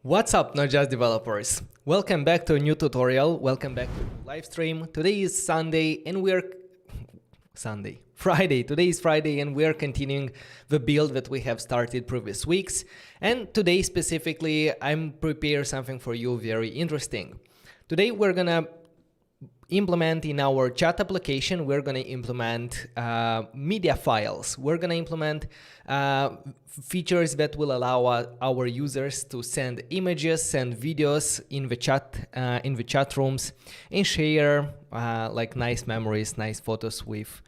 What's up, Notjust developers? Welcome back to a new tutorial. Welcome back to the live stream. Today is Sunday and Friday. Today is Friday and we are continuing the build that we have started previous weeks. And today specifically, I'm prepared something for you very interesting. Today we're gonna implement in our chat application, we're going to implement media files. We're going to implement features that will allow our users to send images, send videos in the chat rooms, and share like nice memories, nice photos with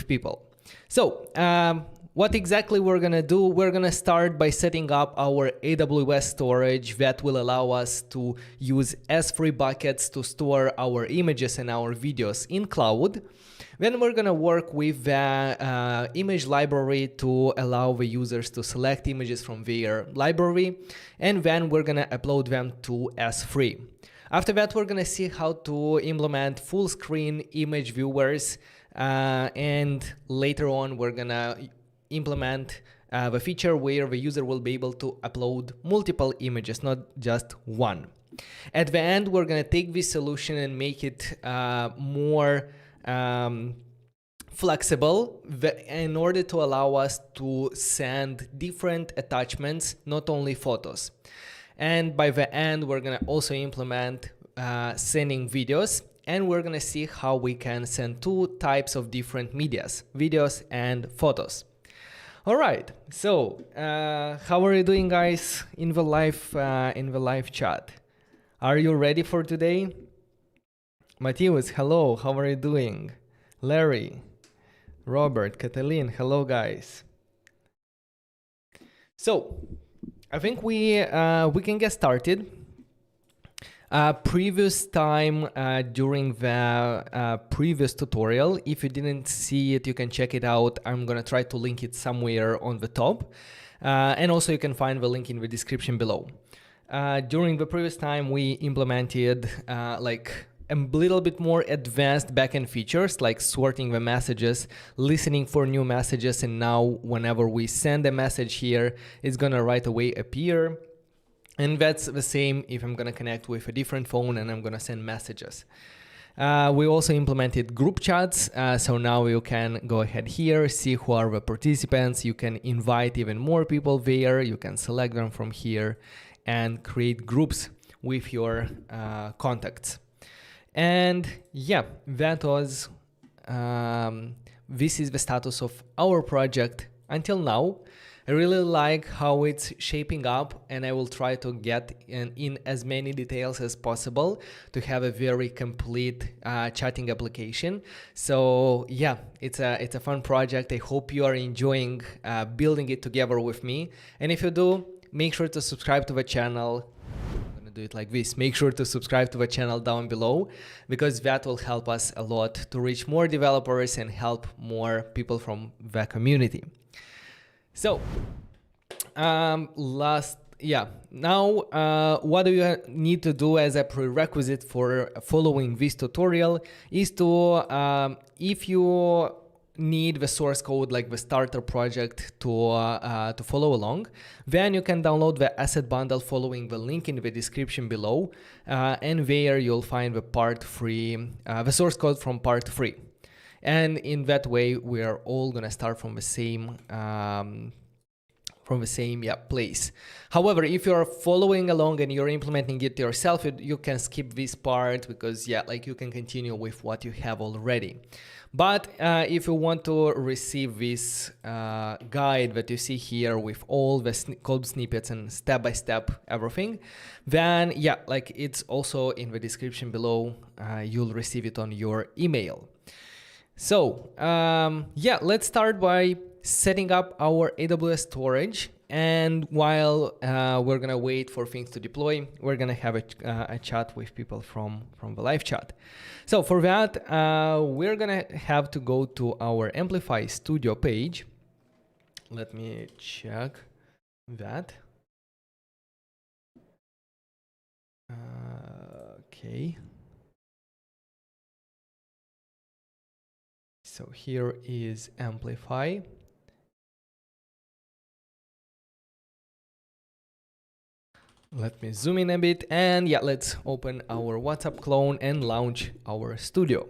people. So what exactly we're going to do? We're going to start by setting up our AWS storage that will allow us to use S3 buckets to store our images and our videos in cloud. Then we're going to work with the image library to allow the users to select images from their library. And then we're going to upload them to S3. After that, we're going to see how to implement full screen image viewers. And later on, we're going to implement the feature where the user will be able to upload multiple images, not just one. At the end, we're going to take this solution and make it more flexible in order to allow us to send different attachments, not only photos. And by the end, we're going to also implement sending videos. And we're going to see how we can send two types of different medias, videos and photos. All right, so how are you doing, guys, in the live chat? Are you ready for today? Matthias, hello, how are you doing? Larry, Robert, Catalin, hello, guys. So I think we can get started. Previous time during the previous tutorial, if you didn't see it, you can check it out. I'm gonna try to link it somewhere on the top, and also you can find the link in the description below. During the previous time, we implemented like a little bit more advanced backend features like sorting the messages, listening for new messages, and now whenever we send a message here, it's gonna right away appear. And that's the same if I'm going to connect with a different phone and I'm going to send messages. We also implemented group chats. So now you can go ahead here, see who are the participants. You can invite even more people there. You can select them from here and create groups with your contacts. And yeah, that was, this is the status of our project until now. I really like how it's shaping up, and I will try to get in as many details as possible to have a very complete chatting application. So yeah, it's a fun project. I hope you are enjoying building it together with me. And if you do, make sure to subscribe to the channel. I'm gonna do it like this. Make sure to subscribe to the channel down below, because that will help us a lot to reach more developers and help more people from the community. So, now what do you need to do as a prerequisite for following this tutorial is to, if you need the source code like the starter project to follow along, then you can download the asset bundle following the link in the description below, and there you'll find the part 3, the source code from part 3. And in that way, we are all gonna start from the same place. However, if you're following along and you're implementing it yourself, you can skip this part because like you can continue with what you have already. But if you want to receive this guide that you see here with all the code snippets and step-by-step everything, then like it's also in the description below. You'll receive it on your email. So let's start by setting up our AWS storage. And while we're gonna wait for things to deploy, we're gonna have a chat with people from the live chat. So for that, we're gonna have to go to our Amplify Studio page. Let me check that. Okay. So here is Amplify. Let me zoom in a bit, and yeah, let's open our WhatsApp clone and launch our studio.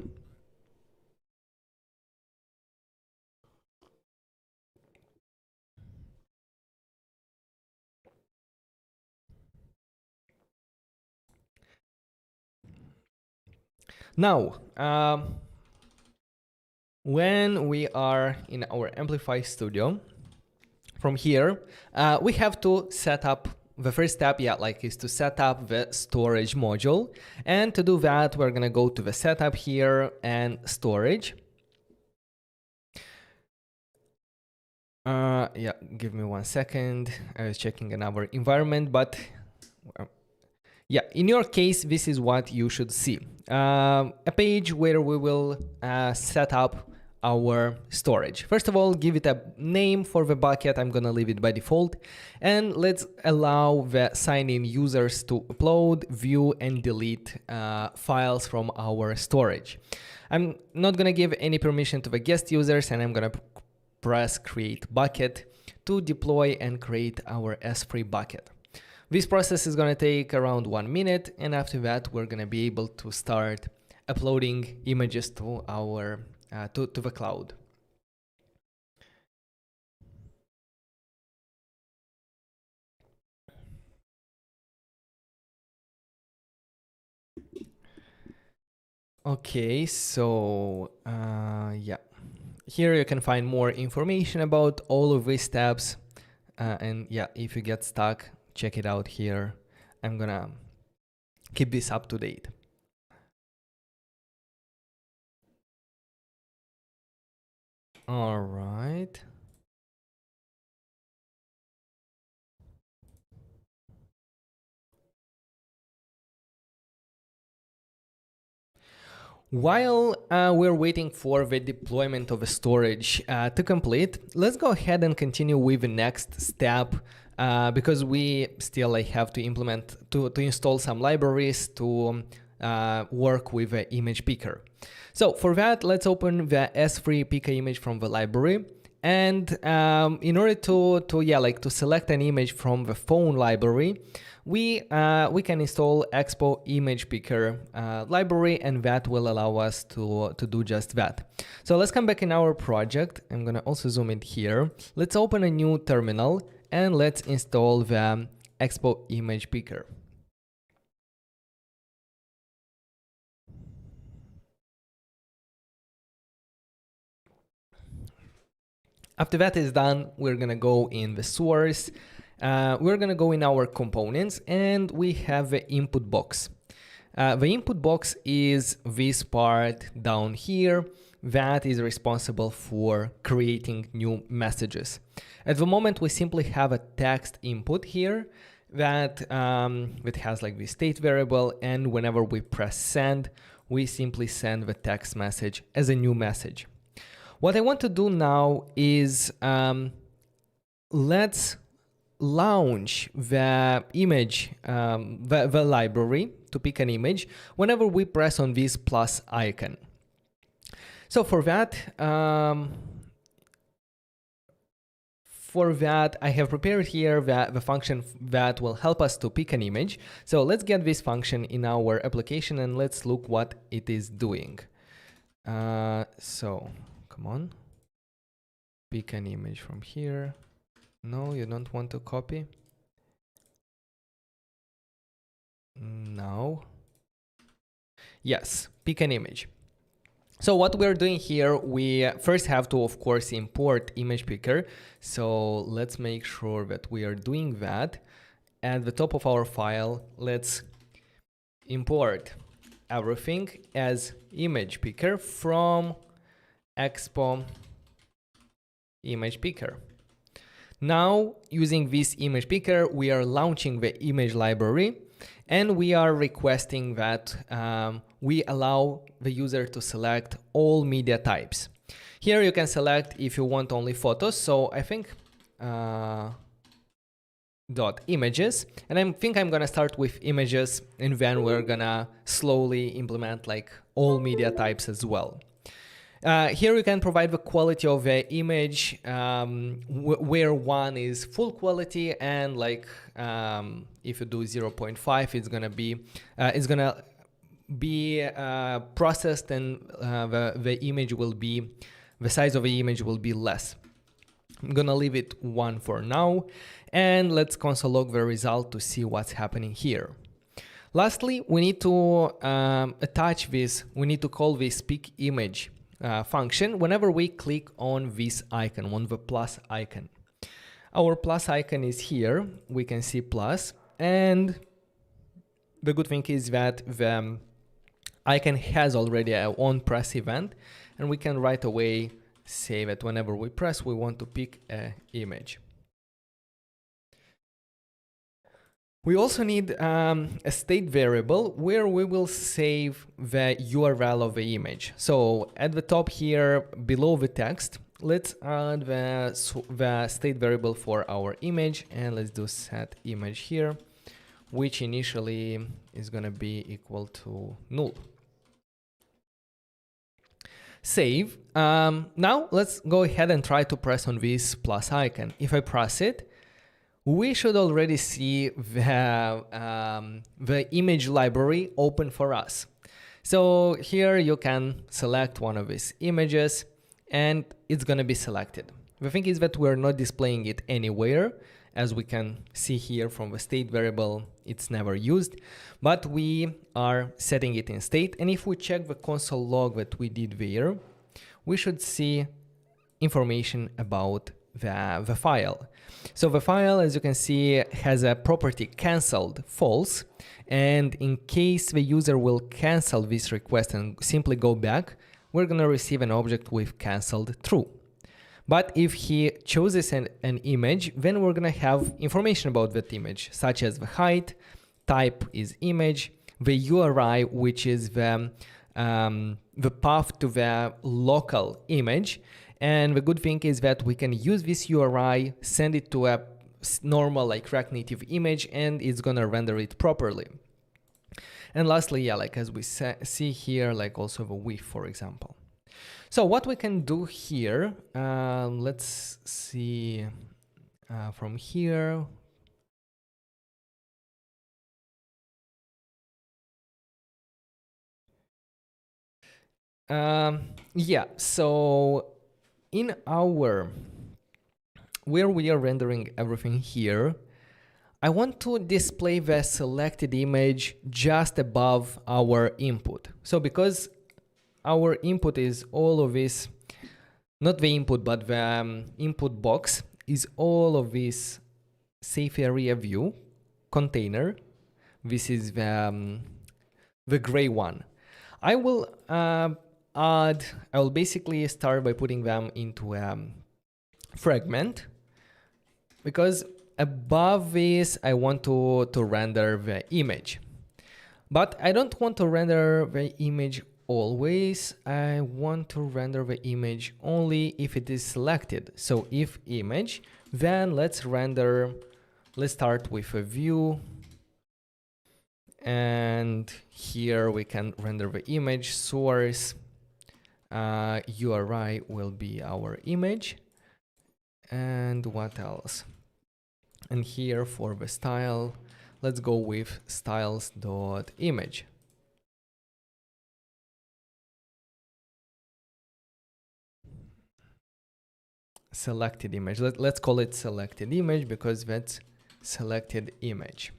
Now, when we are in our Amplify studio, from here, we have to set up the first step, is to set up the storage module. And to do that, we're gonna go to the setup here and storage. Yeah, give me 1 second. I was checking another environment, but yeah, in your case, this is what you should see. A page where we will set up our storage. First of all, give it a name for the bucket. I'm gonna leave it by default. And let's allow the sign-in users to upload, view, and delete files from our storage. I'm not gonna give any permission to the guest users, and I'm gonna press create bucket to deploy and create our S3 bucket. This process is going to take around 1 minute, and after that we're going to be able to start uploading images to our to the cloud. Okay, so yeah, here you can find more information about all of these steps, and yeah, if you get stuck, check it out here. I'm gonna keep this up to date. All right. While we're waiting for the deployment of the storage to complete, let's go ahead and continue with the next step, because we still have to implement, to install some libraries to work with the image picker. So for that, let's open the S3 picker image from the library. And in order to select an image from the phone library, we can install Expo image picker library, and that will allow us to do just that. So let's come back in our project. I'm gonna also zoom in here. Let's open a new terminal and let's install the Expo image picker. After that is done, we're gonna go in the source. We're gonna go in our components, and we have the input box. The input box is this part down here that is responsible for creating new messages. At the moment, we simply have a text input here that it has like this state variable, and whenever we press send, we simply send the text message as a new message. What I want to do now is let's launch the image, the library to pick an image whenever we press on this plus icon. So for that, I have prepared here the function that will help us to pick an image. So let's get this function in our application and let's look what it is doing. So come on, pick an image from here. No, you don't want to copy? No. Yes, pick an image. So what we're doing here, we first have to, of course, import image picker. So let's make sure that we are doing that. At the top of our file, let's import everything as image picker from Expo image picker. Now, using this image picker, we are launching the image library, and we are requesting that we allow the user to select all media types. Here you can select if you want only photos. So I think .images, and I think I'm gonna start with images, and then we're gonna slowly implement like all media types as well. Here you can provide the quality of the image, where 1 is full quality, and like if you do 0.5, it's gonna be processed, and the size of the image will be less. I'm gonna leave it 1 for now, and let's console log the result to see what's happening here. Lastly, we need to attach this. We need to call this pick image function whenever we click on this icon, on the plus icon. Our plus icon is here. We can see plus, and the good thing is that the icon has already an on-press event, and we can right away say that whenever we press, we want to pick an image. We also need a state variable where we will save the URL of the image. So at the top here, below the text, let's add the state variable for our image, and let's do set image here, which initially is going to be equal to null. Save. Now let's go ahead and try to press on this plus icon. If I press it, we should already see the image library open for us. So here you can select one of these images, and it's going to be selected. The thing is that we're not displaying it anywhere. As we can see here from the state variable, it's never used, but we are setting it in state. And if we check the console log that we did there, we should see information about the file. So the file, as you can see, has a property cancelled false, and in case the user will cancel this request and simply go back, we're going to receive an object with cancelled true. But if he chooses an image, then we're going to have information about that image, such as the height, type is image, the URI, which is the path to the local image. And the good thing is that we can use this URI, send it to a normal like React Native image, and it's gonna render it properly. And lastly, yeah, like as we see here, like also the width, for example. So what we can do here, let's see from here. Yeah, so in where we are rendering everything here, I want to display the selected image just above our input. So because our input is all of this, not the input, but the input box is all of this safe area view container. This is the gray one. I will basically start by putting them into a fragment, because above this I want to render the image. But I don't want to render the image always. I want to render the image only if it is selected. So if image, then let's start with a view. And here we can render the image source. URI will be our image. And what else? And here for the style, let's go with styles.image. Selected image. Let's call it selected image because that's selected image.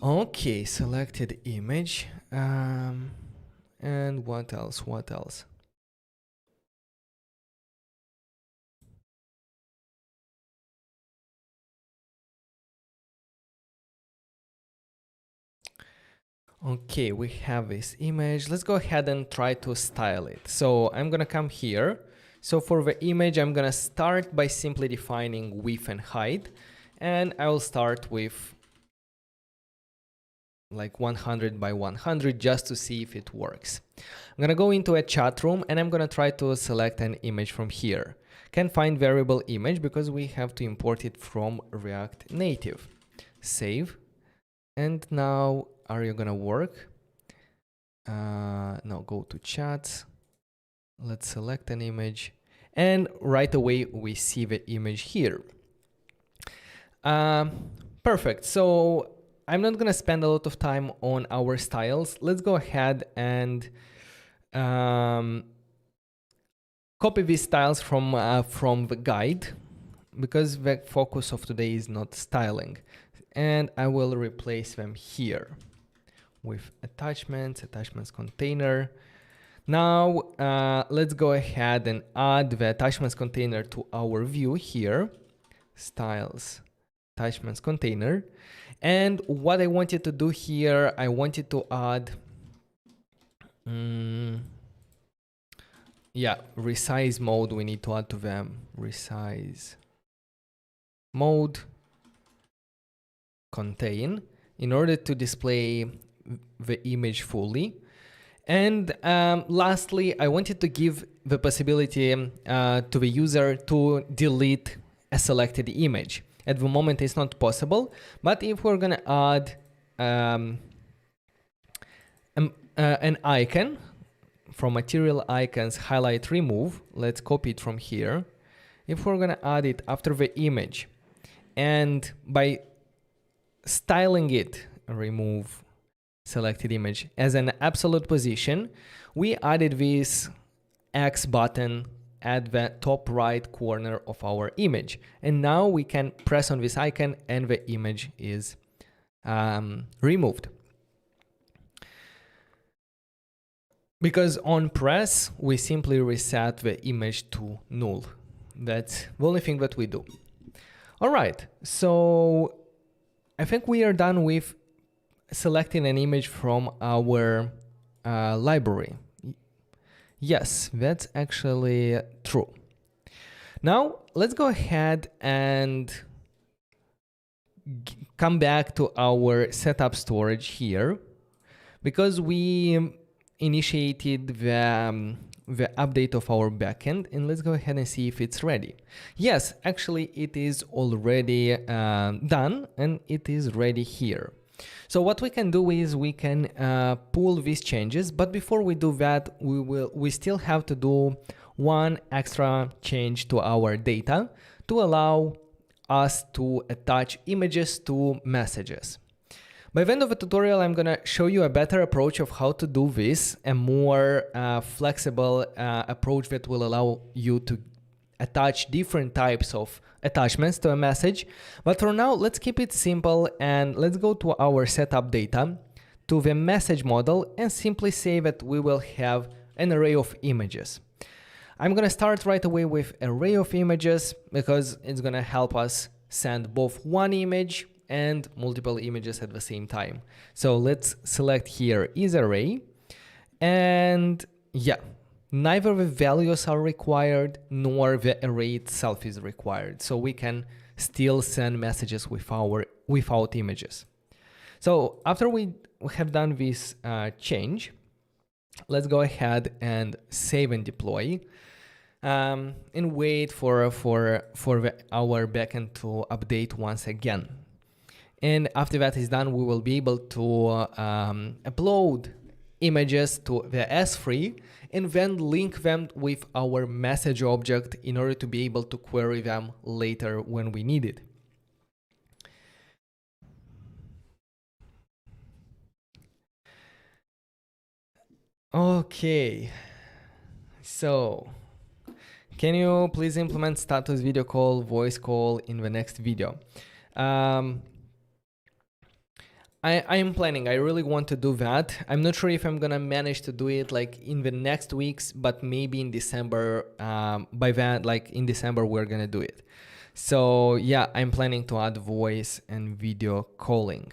Okay, selected image. And what else? What else? Okay, we have this image. Let's go ahead and try to style it. So I'm gonna come here. So for the image, I'm gonna start by simply defining width and height. And I will start with like 100 by 100 just to see if it works. I'm gonna go into a chat room and I'm gonna try to select an image from here. Can find variable image because we have to import it from React Native. Save. And now, are you gonna work? Now go to chats. Let's select an image. And right away, we see the image here. Perfect. So I'm not going to spend a lot of time on our styles. Let's go ahead and copy these styles from the guide, because the focus of today is not styling. And I will replace them here with attachments container. Now let's go ahead and add the attachments container to our view here. Styles, attachments container. And what I wanted to do here, I wanted to add resize mode. We need to add to them resize mode contain in order to display the image fully. And lastly, I wanted to give the possibility to the user to delete a selected image. At the moment, it's not possible, but if we're going to add an icon from material icons, highlight, remove, let's copy it from here. If we're going to add it after the image, and by styling it, remove selected image as an absolute position, we added this X button at the top right corner of our image. And now we can press on this icon and the image is removed. Because on press, we simply reset the image to null. That's the only thing that we do. All right, so I think we are done with selecting an image from our library. Yes, that's actually true. Now, let's go ahead and come back to our setup storage here, because we initiated the update of our backend, and let's go ahead and see if it's ready. Yes, actually it is already done, and it is ready here. So what we can do is we can pull these changes, but before we do that, we still have to do one extra change to our data to allow us to attach images to messages. By the end of the tutorial, I'm going to show you a better approach of how to do this, a more flexible approach that will allow you to attach different types of attachments to a message. But for now, let's keep it simple and let's go to our setup data, to the message model, and simply say that we will have an array of images. I'm going to start right away with array of images because it's going to help us send both one image and multiple images at the same time. So let's select here is array, and yeah, neither the values are required nor the array itself is required. So we can still send messages without images. So after we have done this change, let's go ahead and save and deploy, and wait for our backend to update once again. And after that is done, we will be able to upload images to the S3 and then link them with our message object in order to be able to query them later when we need it. Okay, so can you please implement status video call, voice call in the next video? I am planning. I really want to do that. I'm not sure if I'm gonna manage to do it like in the next weeks, but maybe in December. By that, like in December, we're gonna do it. So yeah, I'm planning to add voice and video calling.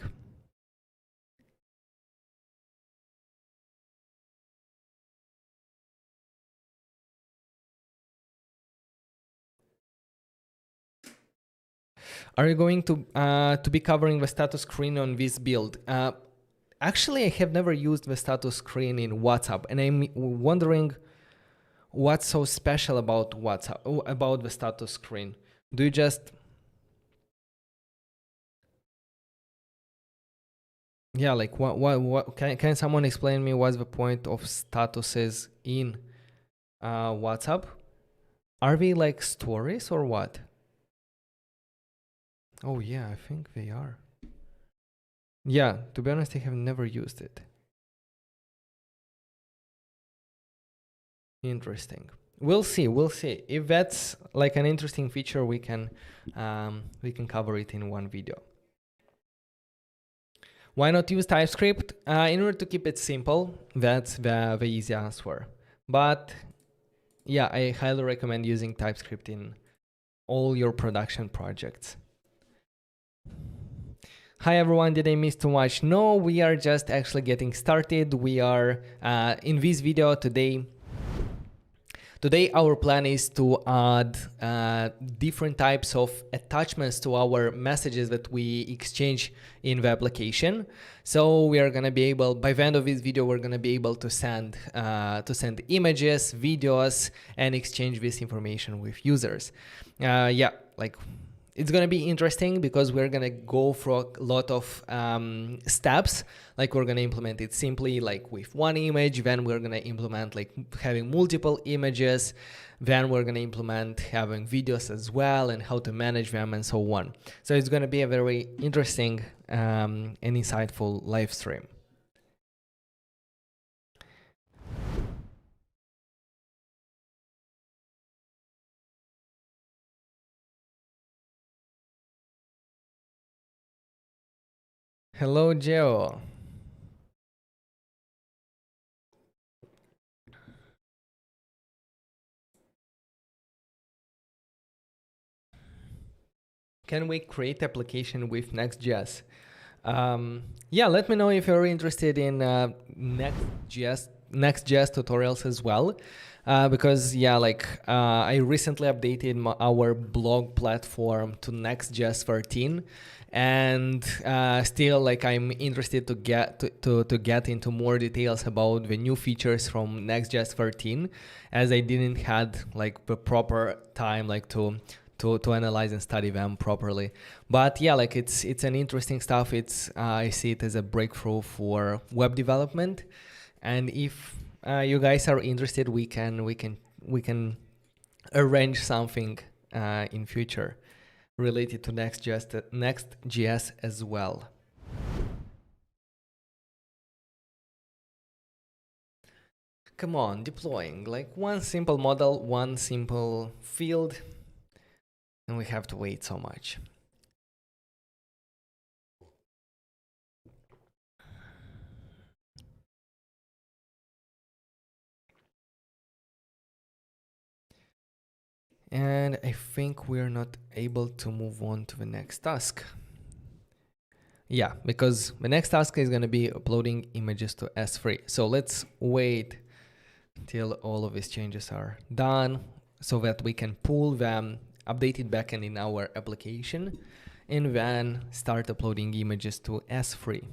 Are you going to be covering the status screen on this build? Actually, I have never used the status screen in WhatsApp, and I'm wondering what's so special about WhatsApp, about the status screen. Do you just Yeah, like what can someone explain me what's the point of statuses in WhatsApp? Are they like stories or what? Oh yeah, I think they are. Yeah, to be honest, I have never used it. Interesting. We'll see. We'll see. If that's like an interesting feature, we can cover it in one video. Why not use TypeScript? In order to keep it simple, that's the easy answer. But yeah, I highly recommend using TypeScript in all your production projects. Hi everyone, did I miss too much? No, we are just actually getting started. We are in this video today. Today our plan is to add different types of attachments to our messages that we exchange in the application. So we are gonna be able, by the end of this video, we're gonna be able to send images, videos, and exchange this information with users. Yeah, like it's gonna be interesting because we're gonna go through a lot of steps. Like we're gonna implement it simply like with one image, then we're gonna implement like having multiple images, then we're gonna implement having videos as well and how to manage them and so on. So it's gonna be a very interesting and insightful live stream. Hello, Geo. Can we create application with Next.js? Yeah, let me know if you're interested in Next.js tutorials as well. Because yeah, like I recently updated our blog platform to Next.js 13, and still like I'm interested to get into more details about the new features from Next.js 13, as I didn't had like the proper time like to analyze and study them properly. But yeah, like it's an interesting stuff. It's I see it as a breakthrough for web development, and if you guys are interested, we can arrange something in future related to Next.js as well. Come on, deploying like one simple model, one simple field, and we have to wait so much. And I think we're not able to move on to the next task. Yeah, because the next task is going to be uploading images to S3. So let's wait till all of these changes are done so that we can pull them updated backend in our application and then start uploading images to S3.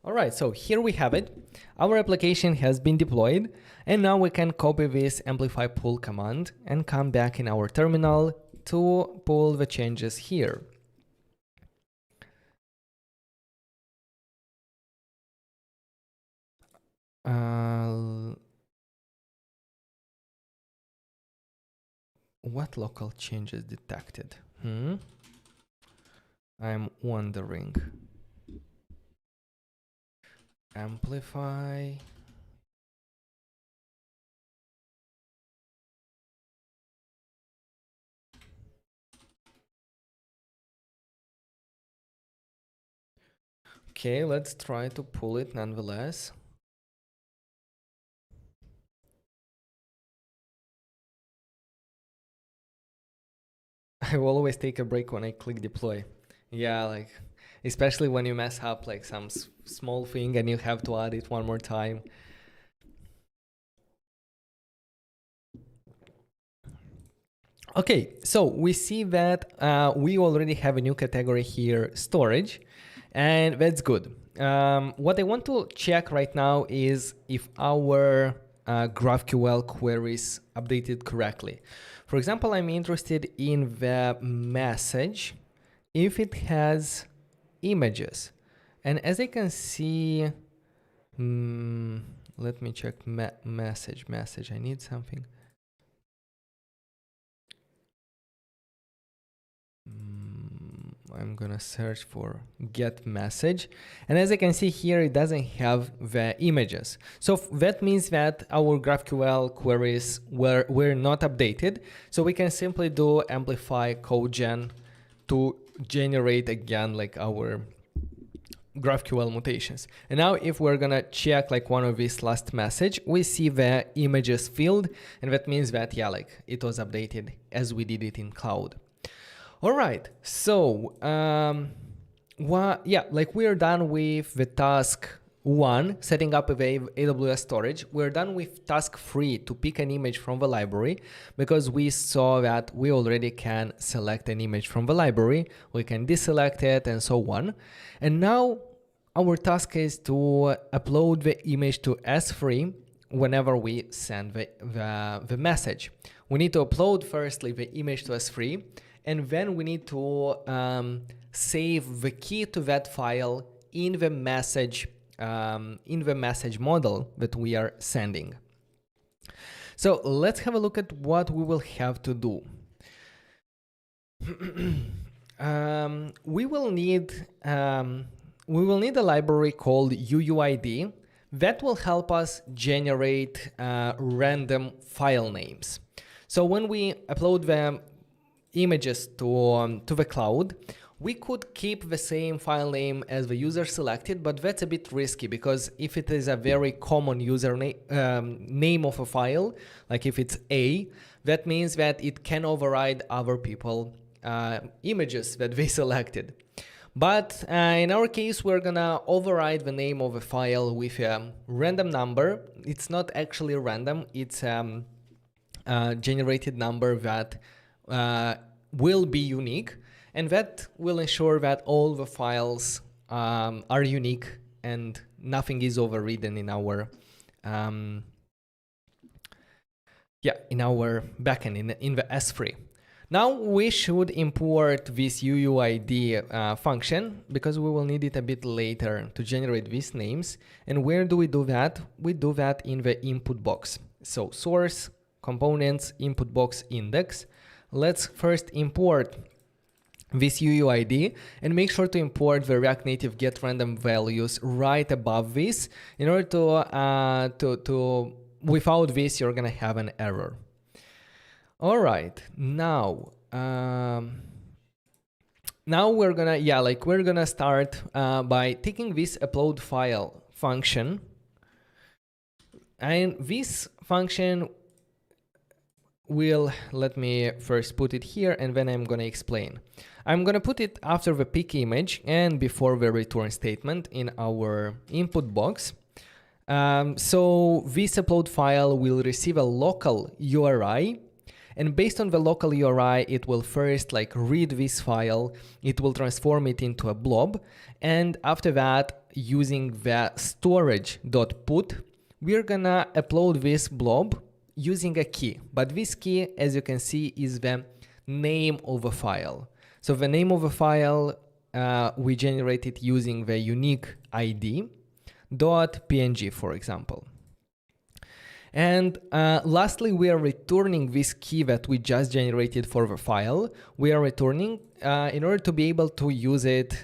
All right, so here we have it. Our application has been deployed, and now we can copy this amplify pull command and come back in our terminal to pull the changes here. What local changes detected? I'm wondering. Amplify. Okay, let's try to pull it nonetheless. I will always take a break when I click deploy. Yeah, like especially when you mess up like some small thing and you have to add it one more time. Okay, so we see that we already have a new category here, storage, and that's good. What I want to check right now is if our GraphQL queries updated correctly. For example, I'm interested in the message if it has images. And as I can see, let me check message. I need something. I'm gonna search for get message, and as I can see here, it doesn't have the images. So that means that our GraphQL queries were not updated. So we can simply do amplify code gen to generate again like our GraphQL mutations. And now if we're gonna check like one of these last message, we see the images field, and that means that yeah, like it was updated as we did it in cloud. All right, so yeah, like we're done with the task 1, setting up AWS Storage. We're done with task 3 to pick an image from the library, because we saw that we already can select an image from the library, we can deselect it and so on. And now our task is to upload the image to S3 whenever we send the message. We need to upload firstly the image to S3, and then we need to save the key to that file in the message model that we are sending. So let's have a look at what we will have to do. We will need a library called UUID that will help us generate random file names. So when we upload the images to the cloud, we could keep the same file name as the user selected, but that's a bit risky, because if it is a very common user name of a file, like if it's A, that means that it can override other people images that they selected. But in our case, we're gonna override the name of a file with a random number. It's not actually random, it's a generated number that will be unique, and that will ensure that all the files are unique and nothing is overridden in our in our backend in the S3. Now we should import this UUID function, because we will need it a bit later to generate these names. And where do we do that? We do that in the input box. So source, components, input box, index. Let's first import this UUID and make sure to import the React Native get random values right above this, in order to without this you're gonna have an error. All right, now we're gonna start by taking this upload file function, and this function let me first put it here, and then I'm gonna explain. I'm gonna put it after the pick image and before the return statement in our input box. So this upload file will receive a local URI, and based on the local URI, it will first read this file, it will transform it into a blob, and after that, using the storage.put, we're gonna upload this blob using a key. But this key, as you can see, is the name of a file. So the name of a file we generate it using the unique ID .png, for example. And lastly, we are returning this key that we just generated for the file. We are returning in order to be able to use it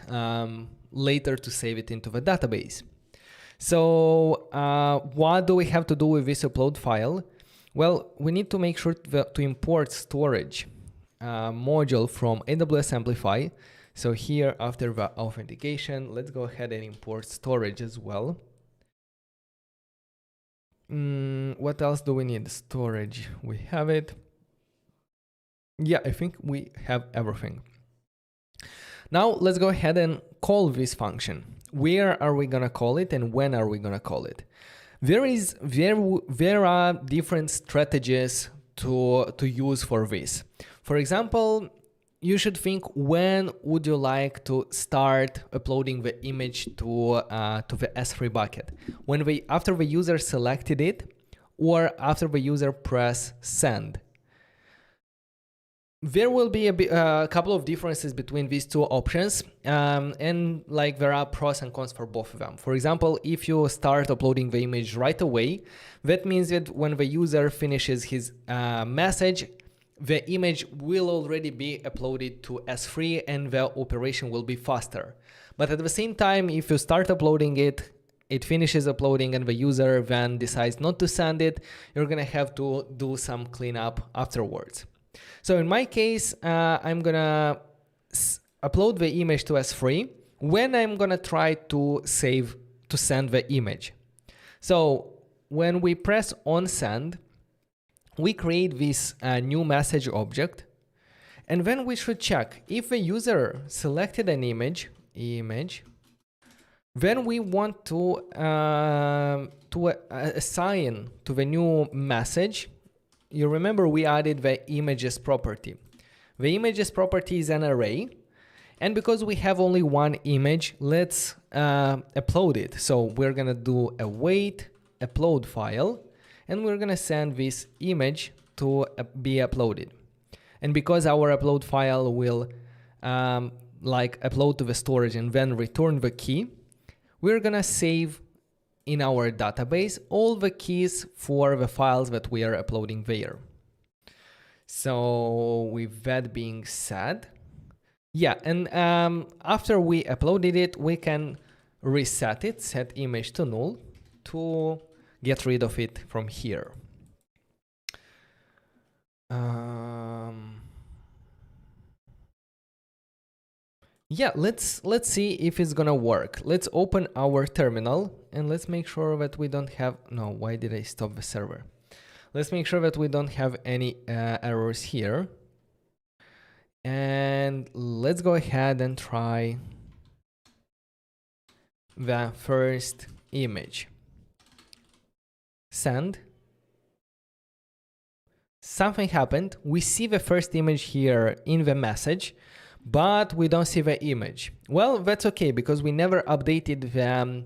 later to save it into the database. So what do we have to do with this upload file? Well, we need to make sure to import storage module from AWS Amplify. So here, after the authentication, let's go ahead and import storage as well. What else do we need? Storage, we have it. Yeah, I think we have everything. Now let's go ahead and call this function. Where are we gonna call it and when are we gonna call it? There are different strategies to use for this. For example, you should think, when would you like to start uploading the image to the S3 bucket? After the user selected it, or after the user press send. There will be a couple of differences between these two options, and like there are pros and cons for both of them. For example, if you start uploading the image right away, that means that when the user finishes his message, the image will already be uploaded to S3 and the operation will be faster. But at the same time, if you start uploading it, it finishes uploading and the user then decides not to send it, you're gonna have to do some cleanup afterwards. So in my case, I'm gonna upload the image to S3 when I'm gonna try to send the image. So when we press on send, we create this new message object, and then we should check if the user selected an image, then we want to assign to the new message. You remember we added the images property. The images property is an array, and because we have only one image, let's upload it. So we're gonna do await upload file, and we're gonna send this image to be uploaded. And because our upload file will like upload to the storage and then return the key, we're gonna save in our database all the keys for the files that we are uploading there. So with that being said, yeah, and after we uploaded it, we can reset it, set image to null, to get rid of it from here. Yeah, let's see if it's gonna work. Let's open our terminal and let's make sure that we don't have, no, why did I stop the server? Let's make sure that we don't have any errors here. And let's go ahead and try the first image. Send. Something happened. We see the first image here in the message, but we don't see the image. Well, that's okay, because we never updated the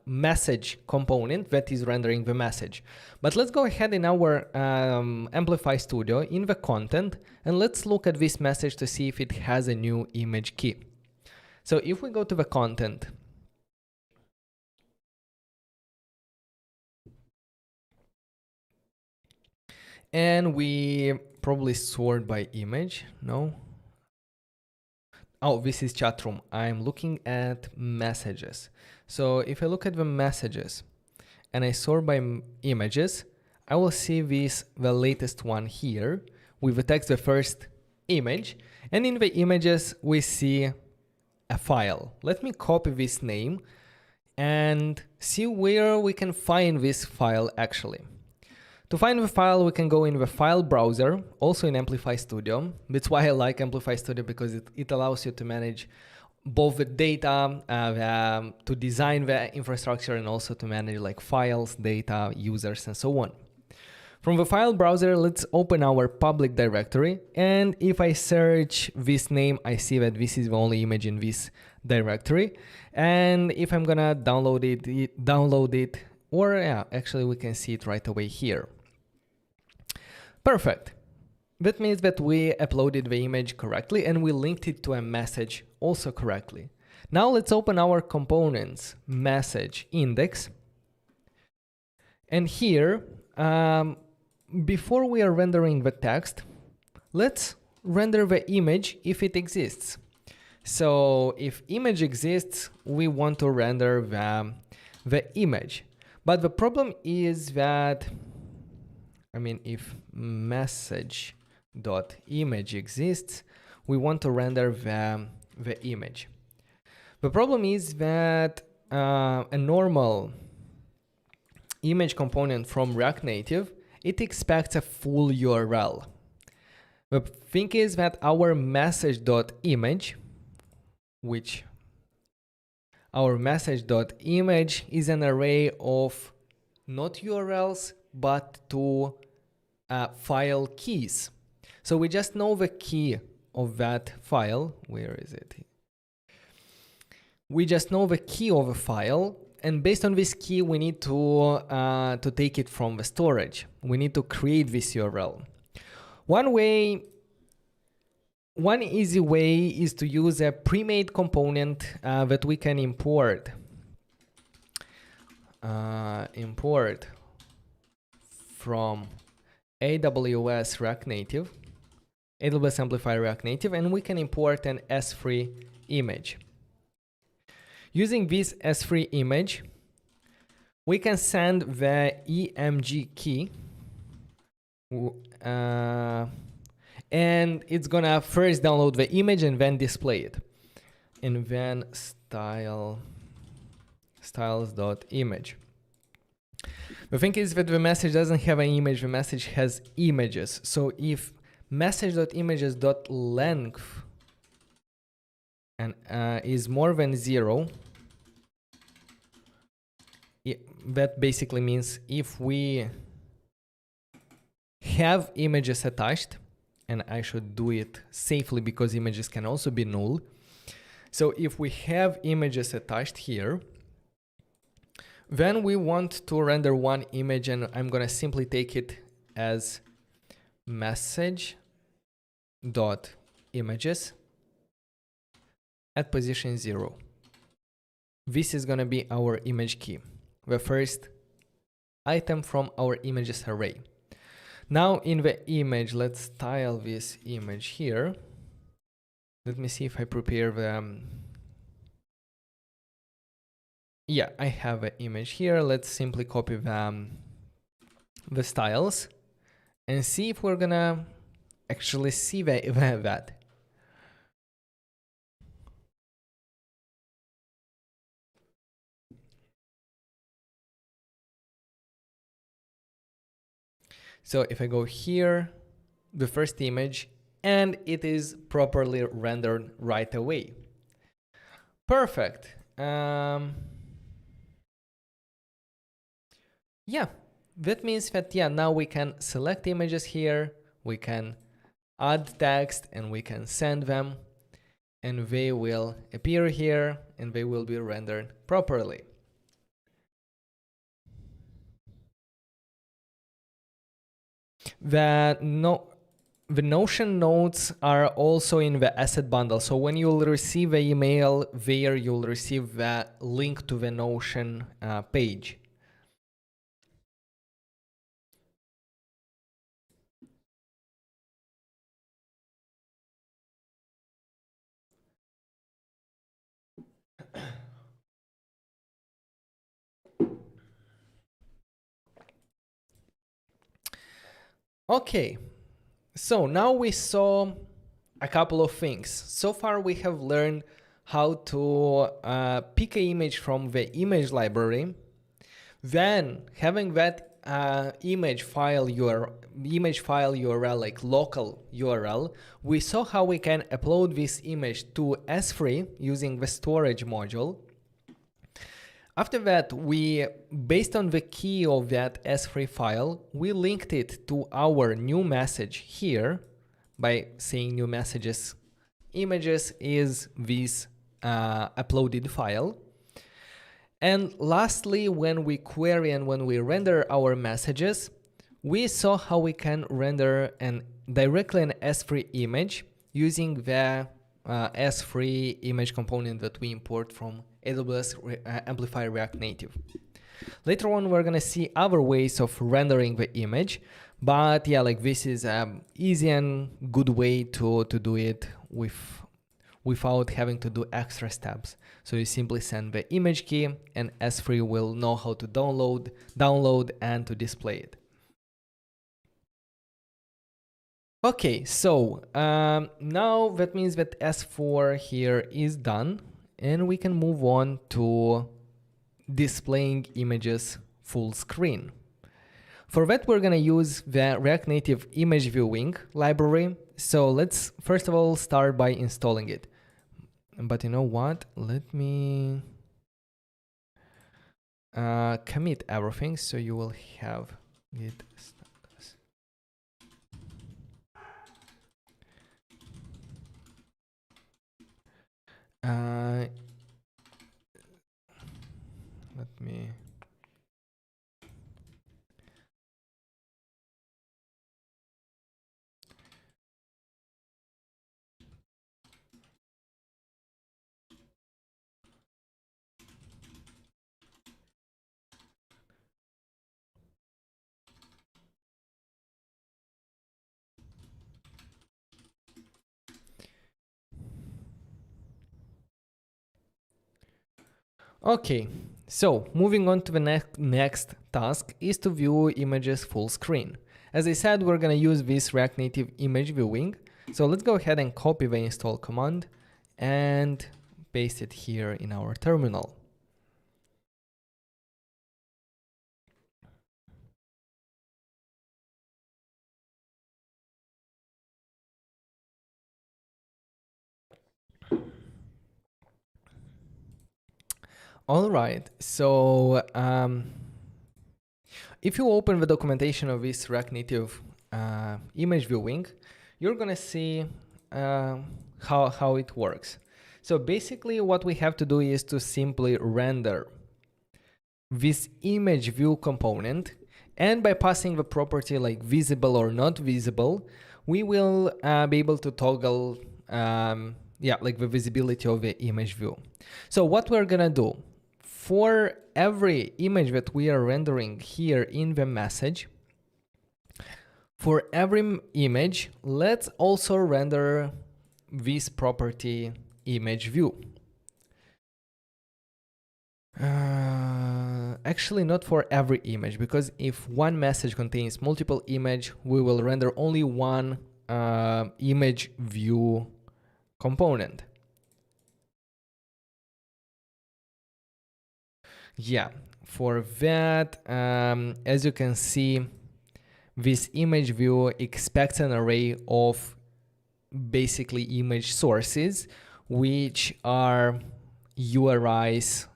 message component that is rendering the message. But let's go ahead in our Amplify Studio in the content, and let's look at this message to see if it has a new image key. So if we go to the content, and we probably sort by image, no? Oh, this is chat room. I'm looking at messages. So if I look at the messages and I sort by images, I will see the latest one here with the text, the first image. And in the images, we see a file. Let me copy this name and see where we can find this file actually. To find the file, we can go in the file browser, also in Amplify Studio. That's why I like Amplify Studio, because it allows you to manage both the data, to design the infrastructure, and also to manage like files, data, users, and so on. From the file browser, let's open our public directory. And if I search this name, I see that this is the only image in this directory. And if I'm gonna download it, or yeah, actually we can see it right away here. Perfect. That means that we uploaded the image correctly and we linked it to a message also correctly. Now let's open our components message index. And here, before we are rendering the text, let's render the image if it exists. So if image exists, we want to render the image. But the problem is that, I mean, if message.image exists, we want to render the image. The problem is that a normal image component from React Native, it expects a full URL. The thing is that our message.image, which our message.image is an array of not URLs, but to file keys. So we just know the key of that file. Where is it? We just know the key of a file, and based on this key, we need to take it from the storage. We need to create this URL. One easy way is to use a pre-made component that we can import. Import from AWS React Native, AWS Amplify React Native, and we can import an S3 image. Using this S3 image, we can send the EMG key, and it's gonna first download the image and then display it. And then styles.image. The thing is that the message doesn't have an image, the message has images. So if message.images.length and is more than 0, that basically means if we have images attached, and I should do it safely because images can also be null. So if we have images attached here, then we want to render one image, and I'm gonna simply take it as message.images at position 0. This is gonna be our image key, the first item from our images array. Now in the image, let's style this image here. Let me see if I prepare the... Yeah, I have an image here. Let's simply copy the styles and see if we're gonna actually see that. So if I go here, the first image, and it is properly rendered right away. Perfect. Yeah, that means that, yeah, now we can select images here, we can add text, and we can send them, and they will appear here, and they will be rendered properly. The Notion notes are also in the asset bundle. So when you'll receive an email there, you'll receive the link to the Notion page. Okay, so now we saw a couple of things. So far we have learned how to pick an image from the image library. Then having that image file URL, like local URL, we saw how we can upload this image to S3 using the storage module. After that, based on the key of that S3 file, we linked it to our new message here by saying new messages. Images is this uploaded file. And lastly, when we query and when we render our messages, we saw how we can render directly an S3 image using the S3 image component that we import from AWS Amplify React Native. Later on, we're gonna see other ways of rendering the image, but yeah, like this is an easy and good way to do it without having to do extra steps. So you simply send the image key, and S3 will know how to download and to display it. Okay, so now that means that S4 here is done, and we can move on to displaying images full screen. For that, we're gonna use the React Native image viewing library. So let's first of all start by installing it. But you know what? Let me commit everything so you will have it. Let Let me. Okay, so moving on to the next task is to view images full screen. As I said, we're going to use this React Native image viewing. So let's go ahead and copy the install command and paste it here in our terminal. All right, so if you open the documentation of this React Native image viewing, you're gonna see how it works. So basically what we have to do is to simply render this image view component, and by passing the property like visible or not visible, we will be able to toggle like the visibility of the image view. So what we're gonna do, for every image that we are rendering here in the message, for every image, let's also render this property image view. Actually, not for every image, because if one message contains multiple images, we will render only one image view component. Yeah, for that, as you can see, this image view expects an array of basically image sources, which are URIs,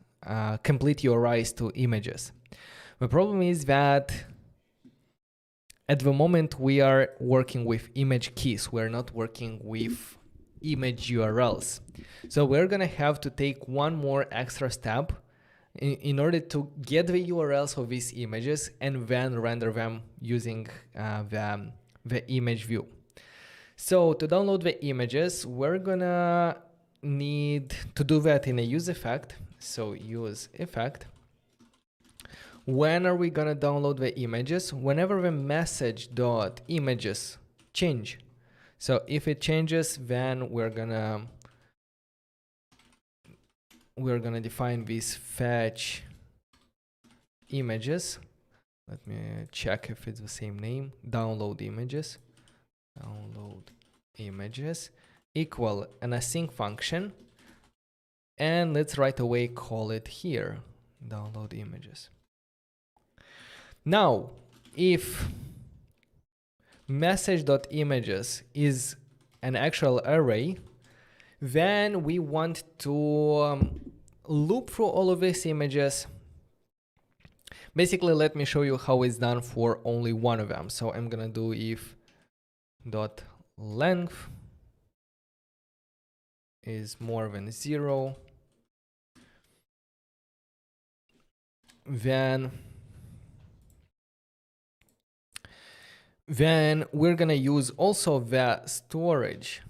complete URIs to images. The problem is that at the moment we are working with image keys. We're not working with image URLs. So we're gonna have to take one more extra step in order to get the URLs of these images and then render them using the image view. So to download the images, we're gonna need to do that in a use effect. So use effect. When are we gonna download the images? Whenever the message.images change. So if it changes, then we're gonna define this fetch images. Let me check if it's the same name. Download images equal an async function, and let's right away call it here download images. Now if message.images is an actual array, then we want to loop through all of these images. Basically, let me show you how it's done for only one of them. So I'm gonna do if dot length is more than 0, then we're gonna use also the storage.get.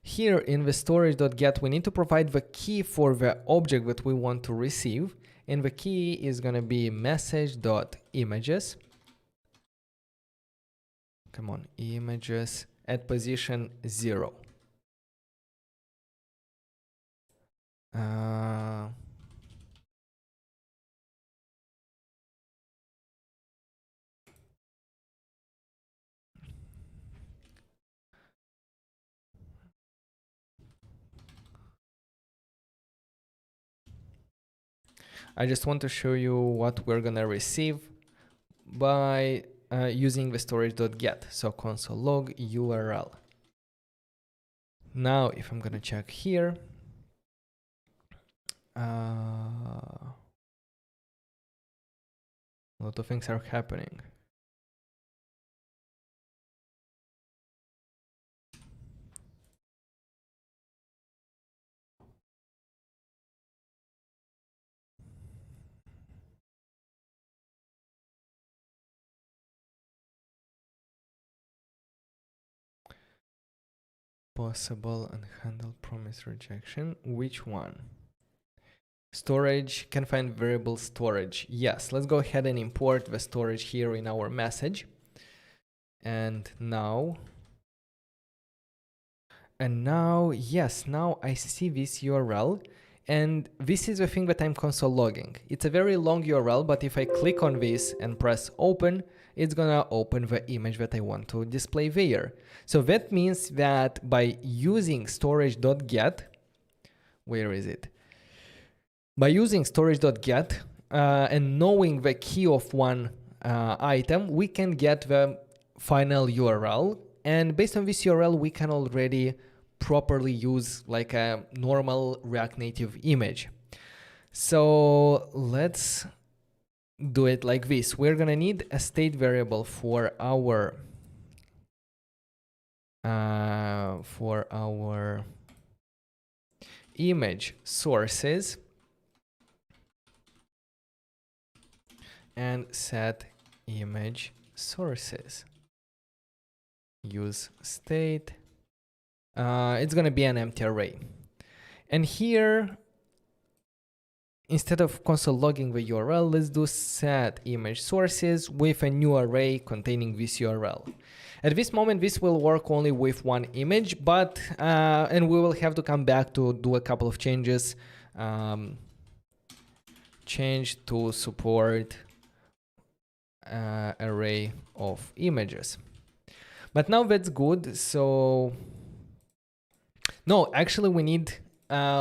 Here in the storage.get, we need to provide the key for the object that we want to receive, and the key is gonna be message.images. Come on, images at position 0. I just want to show you what we're gonna receive by using the storage.get. So console log URL. Now, if I'm gonna check here, a lot of things are happening. Possible and handle promise rejection. Which one? Storage, can find variable storage. Yes, let's go ahead and import the storage here in our message. And now, yes, now I see this URL. And this is the thing that I'm console logging. It's a very long URL, but if I click on this and press open, it's gonna open the image that I want to display there. So that means that by using storage.get, where is it? By using storage.get and knowing the key of one item, we can get the final URL. And based on this URL, we can already properly use like a normal React Native image. So let's do it like this. We're gonna need a state variable for our image sources and set image sources. Use state. It's gonna be an empty array. And here, instead of console logging the URL, let's do set image sources with a new array containing this URL. At this moment, this will work only with one image, but and we will have to come back to do a couple of changes. Change to support array of images. But now that's good. So no, actually we need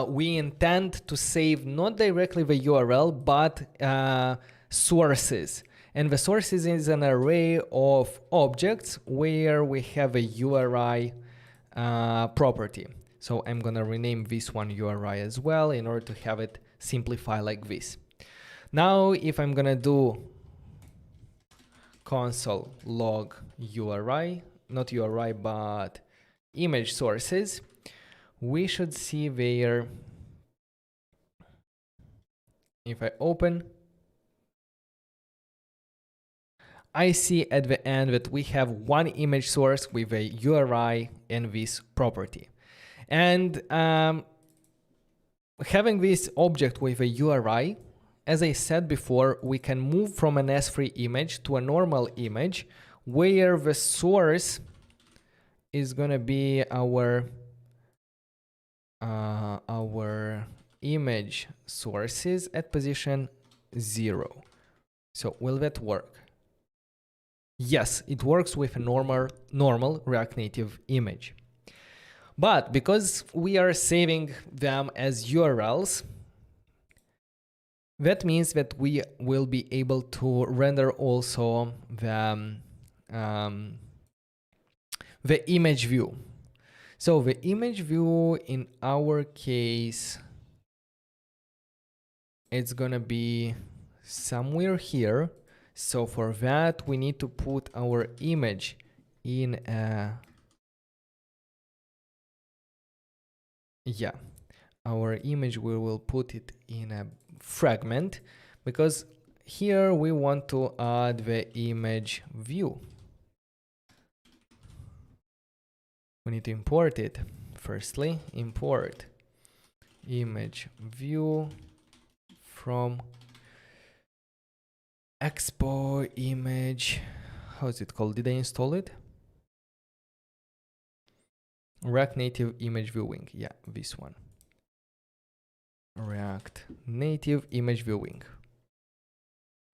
we intend to save not directly the URL, but sources. And the sources is an array of objects where we have a URI property. So I'm gonna rename this one URI as well in order to have it simplify like this. Now, if I'm gonna do console log URI, not URI, but image sources, we should see there, if I open, I see at the end that we have one image source with a URI and this property. And having this object with a URI, as I said before, we can move from an S3 image to a normal image where the source is going to be our image sources at position 0. So will that work? Yes, it works with a normal React Native image. But because we are saving them as URLs, that means that we will be able to render also the image view. So the image view in our case, it's gonna be somewhere here. So for that, we need to put our image in a, our image, we will put it in a fragment, because here we want to add the image view. We need to import it. Firstly, import image view from Expo image. How is it called? Did I install it? React Native image viewing. Yeah, this one. React Native image viewing.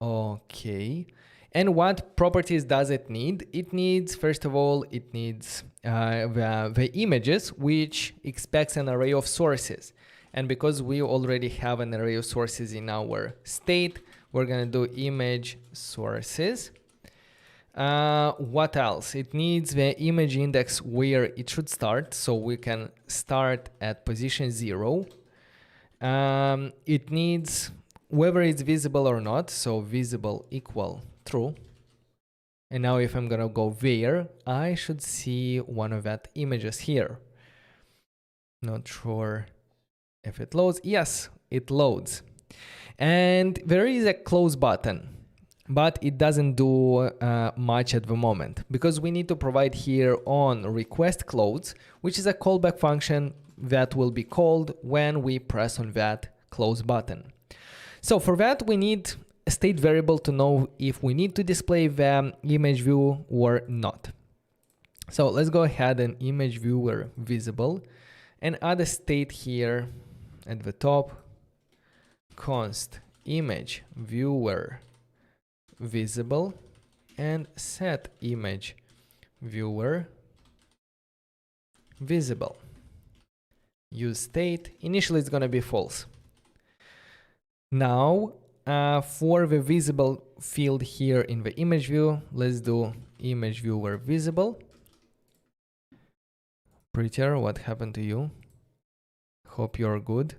Okay. And what properties does it need? It needs, first of all, it needs the images, which expects an array of sources. And because we already have an array of sources in our state, we're going to do image sources. What else? It needs the image index where it should start. So we can start at position 0. It needs whether it's visible or not. So visible equal true. And now if I'm going to go there, I should see one of that images here. Not sure if it loads. Yes, it loads. And there is a close button. but it doesn't do much at the moment because we need to provide here on request close, which is a callback function that will be called when we press on that close button. So for that, we need a state variable to know if we need to display the image view or not. So let's go ahead and image viewer visible and add a state here at the top, const image viewer visible and set image viewer visible. Use state, initially it's going to be false. Now for the visible field here in the image view, let's do image viewer visible. Prettier, what happened to you? Hope you're good.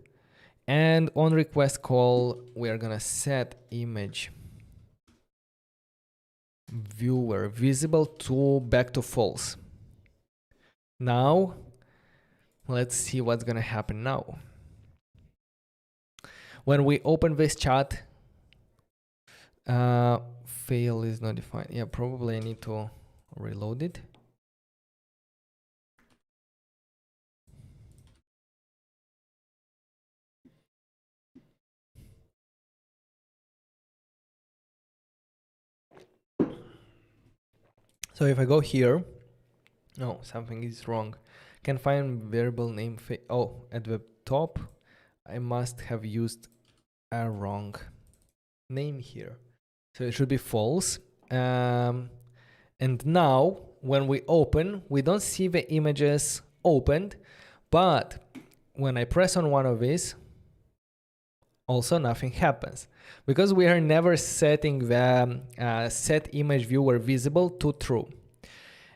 And on request call, we are gonna set image viewer visible to back to false. Now, let's see what's gonna happen now. When we open this chat, fail is not defined. Yeah, probably I need to reload it. So if I go here, oh, something is wrong. Can find variable name. Oh, at the top, I must have used a wrong name here. So it should be false. And now when we open, we don't see the images opened, but when I press on one of these, also nothing happens because we are never setting the set image viewer visible to true.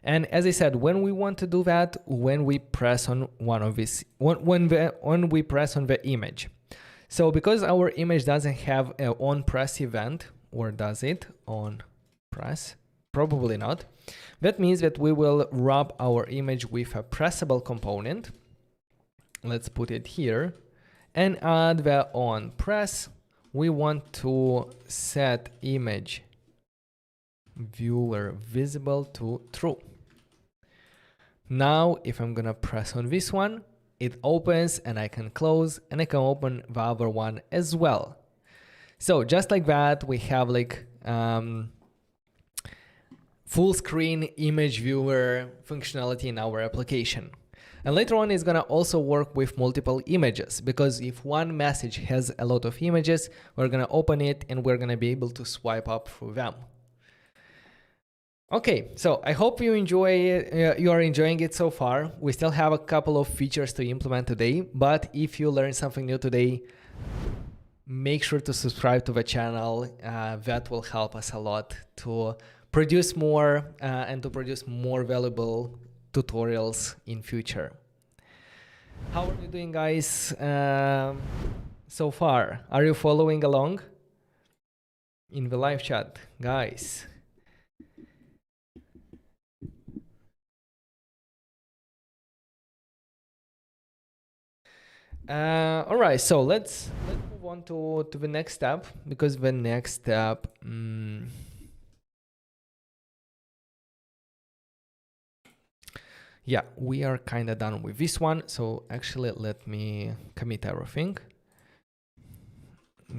And as I said, when we want to do that, when we press on one of these, when we press on the image. So because our image doesn't have an on press event, or does it on press? Probably not. That means that we will wrap our image with a pressable component. Let's put it here. And add the on press. We want to set image viewer visible to true. Now, if I'm gonna press on this one, it opens and I can close and I can open the other one as well. So just like that, we have like full screen image viewer functionality in our application. And later on, it's gonna also work with multiple images because if one message has a lot of images, we're gonna open it and we're gonna be able to swipe up through them. Okay, so I hope you are enjoying it so far. We still have a couple of features to implement today, but if you learned something new today, make sure to subscribe to the channel. That will help us a lot to produce more and to produce more valuable tutorials in future. How are you doing, guys, so far? Are you following along in the live chat, guys? All right, so let's move on to the next step, because the next step yeah, we are kind of done with this one. So actually, let me commit everything.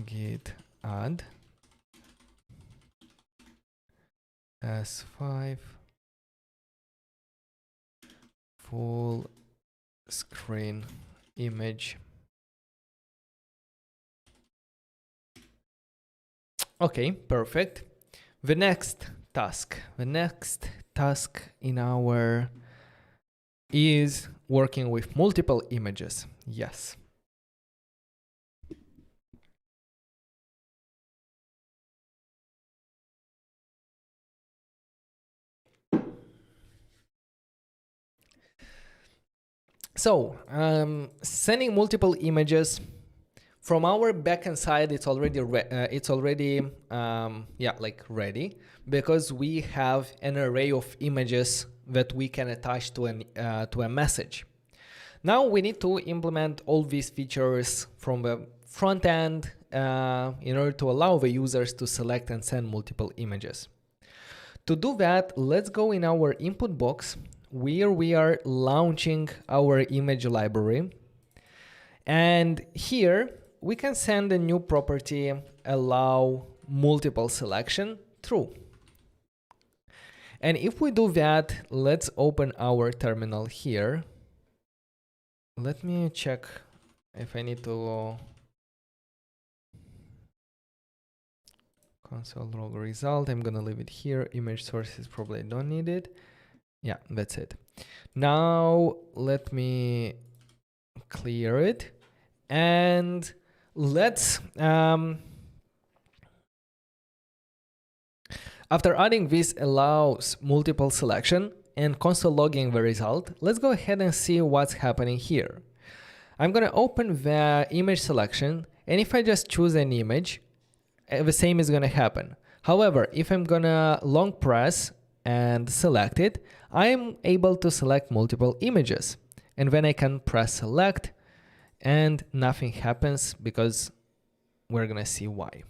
Git add S5 full screen image. Okay, perfect. The next task in our is working with multiple images. Yes. So sending multiple images from our backend side, it's already ready, because we have an array of images that we can attach to a message. Now we need to implement all these features from front end in order to allow the users to select and send multiple images. To do that, let's go in our input box where we are launching our image library. And here we can send a new property, allow multiple selection, true. And if we do that, let's open our terminal here. Let me check if I need to console log result. I'm gonna leave it here. Image sources, probably don't need it. Yeah, that's it. Now let me clear it and let's after adding this allows multiple selection and console logging the result, let's go ahead and see what's happening here. I'm gonna open the image selection, and if I just choose an image, the same is gonna happen. However, if I'm gonna long press and select it, I'm able to select multiple images. And then I can press select and nothing happens because we're gonna see why.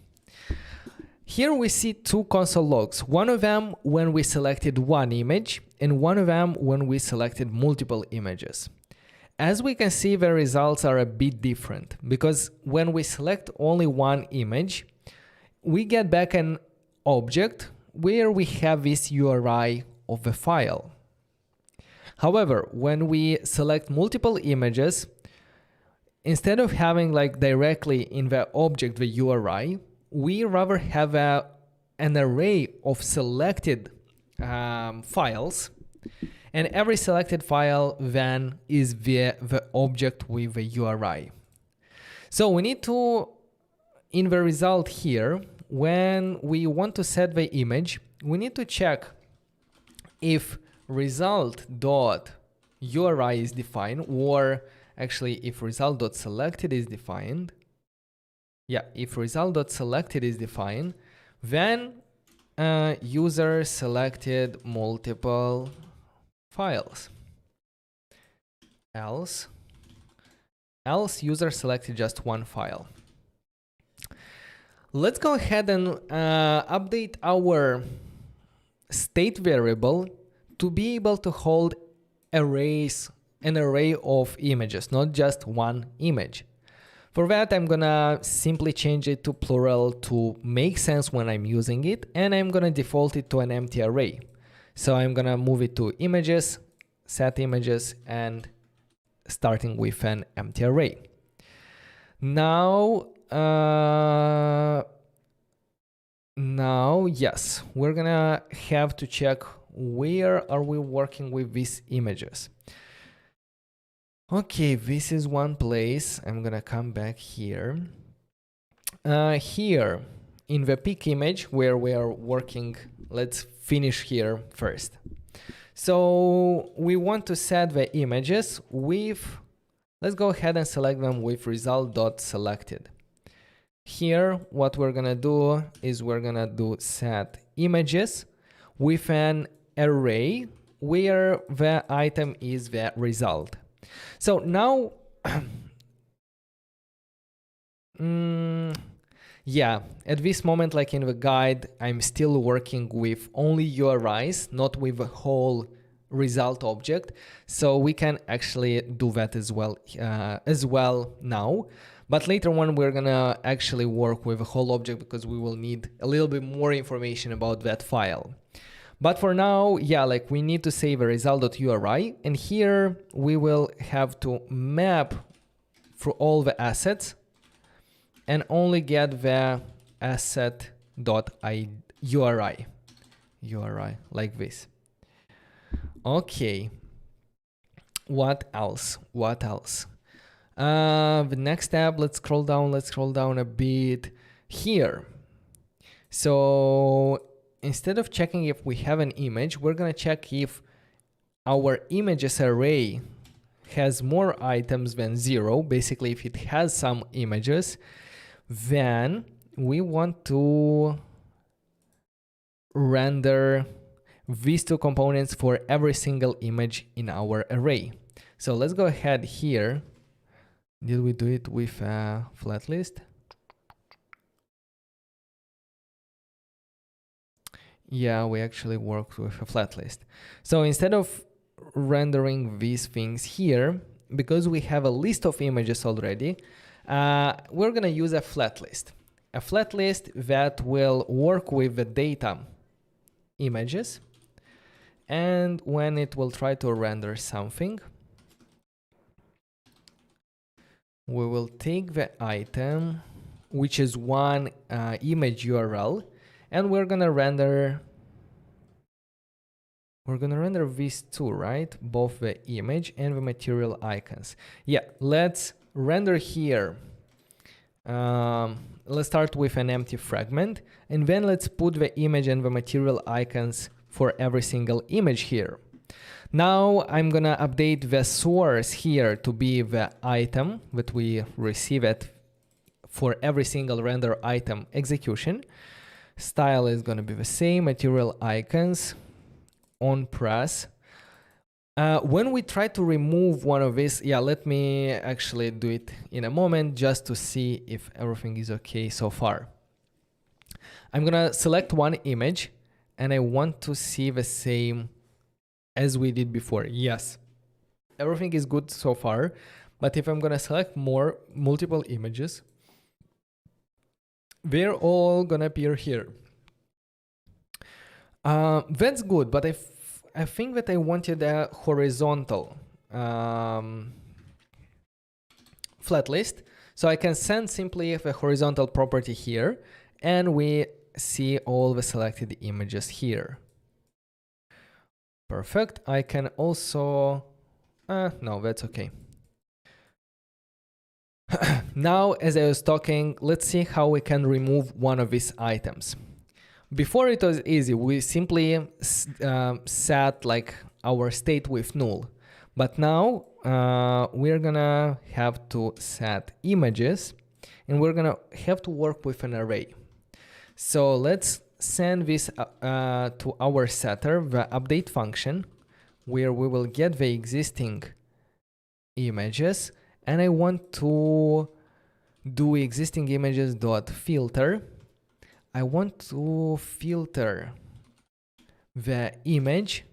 Here we see two console logs, one of them when we selected one image and one of them when we selected multiple images. As we can see, the results are a bit different because when we select only one image, we get back an object where we have this URI of the file. However, when we select multiple images, instead of having like directly in the object the URI, we rather have an array of selected files, and every selected file then is the object with the URI. So we need to, in the result here, when we want to set the image, we need to check if result.uri is defined, or actually if result.selected is defined. Yeah, if result.selected is defined, then user selected multiple files. Else user selected just one file. Let's go ahead and update our state variable to be able to hold an array of images, not just one image. For that, I'm gonna simply change it to plural to make sense when I'm using it, and I'm gonna default it to an empty array. So I'm gonna move it to images, set images, and starting with an empty array. Now, yes, we're gonna have to check where are we working with these images. Okay, this is one place. I'm gonna come back here. Here in the peak image where we are working, let's finish here first. So we want to set the images with, let's go ahead and select them with result.selected. Here, what we're gonna do is we're gonna do set images with an array where the item is the result. So now, yeah, at this moment, like in the guide, I'm still working with only URIs, not with the whole result object. So we can actually do that as well now. But later on, we're gonna actually work with a whole object because we will need a little bit more information about that file. But for now, yeah, like we need to save a result.uri, and here we will have to map through all the assets and only get the asset.uri, like this. Okay. What else? The next step, let's scroll down a bit here. So instead of checking if we have an image, we're gonna check if our images array has more items than 0. Basically, if it has some images, then we want to render these two components for every single image in our array. So let's go ahead here Did we do it with a flat list? Yeah, we actually worked with a flat list. So instead of rendering these things here, because we have a list of images already, we're gonna use a flat list. A flat list that will work with the data images. And when it will try to render something, we will take the item, which is one image URL, and we're gonna render these two, right? Both the image and the material icons. Yeah, let's render here. Let's start with an empty fragment, and then let's put the image and the material icons for every single image here. Now I'm gonna update the source here to be the item that we receive it for every single render item execution. Style is gonna be the same, material icons on press. When we try to remove one of these, yeah, let me actually do it in a moment just to see if everything is okay so far. I'm gonna select one image and I want to see the same as we did before. Yes, everything is good so far, but if I'm gonna select multiple images, they're all gonna appear here. That's good, but I think that I wanted a horizontal flat list, so I can send simply a horizontal property here, and we see all the selected images here. Perfect. I can also no, that's okay. Now, as I was talking, let's see how we can remove one of these items. Before it was easy, we simply set like our state with null. But now we're gonna have to set images, and we're gonna have to work with an array. So let's send this to our setter, the update function, where we will get the existing images, and I want to do existing images dot filter. I want to filter the image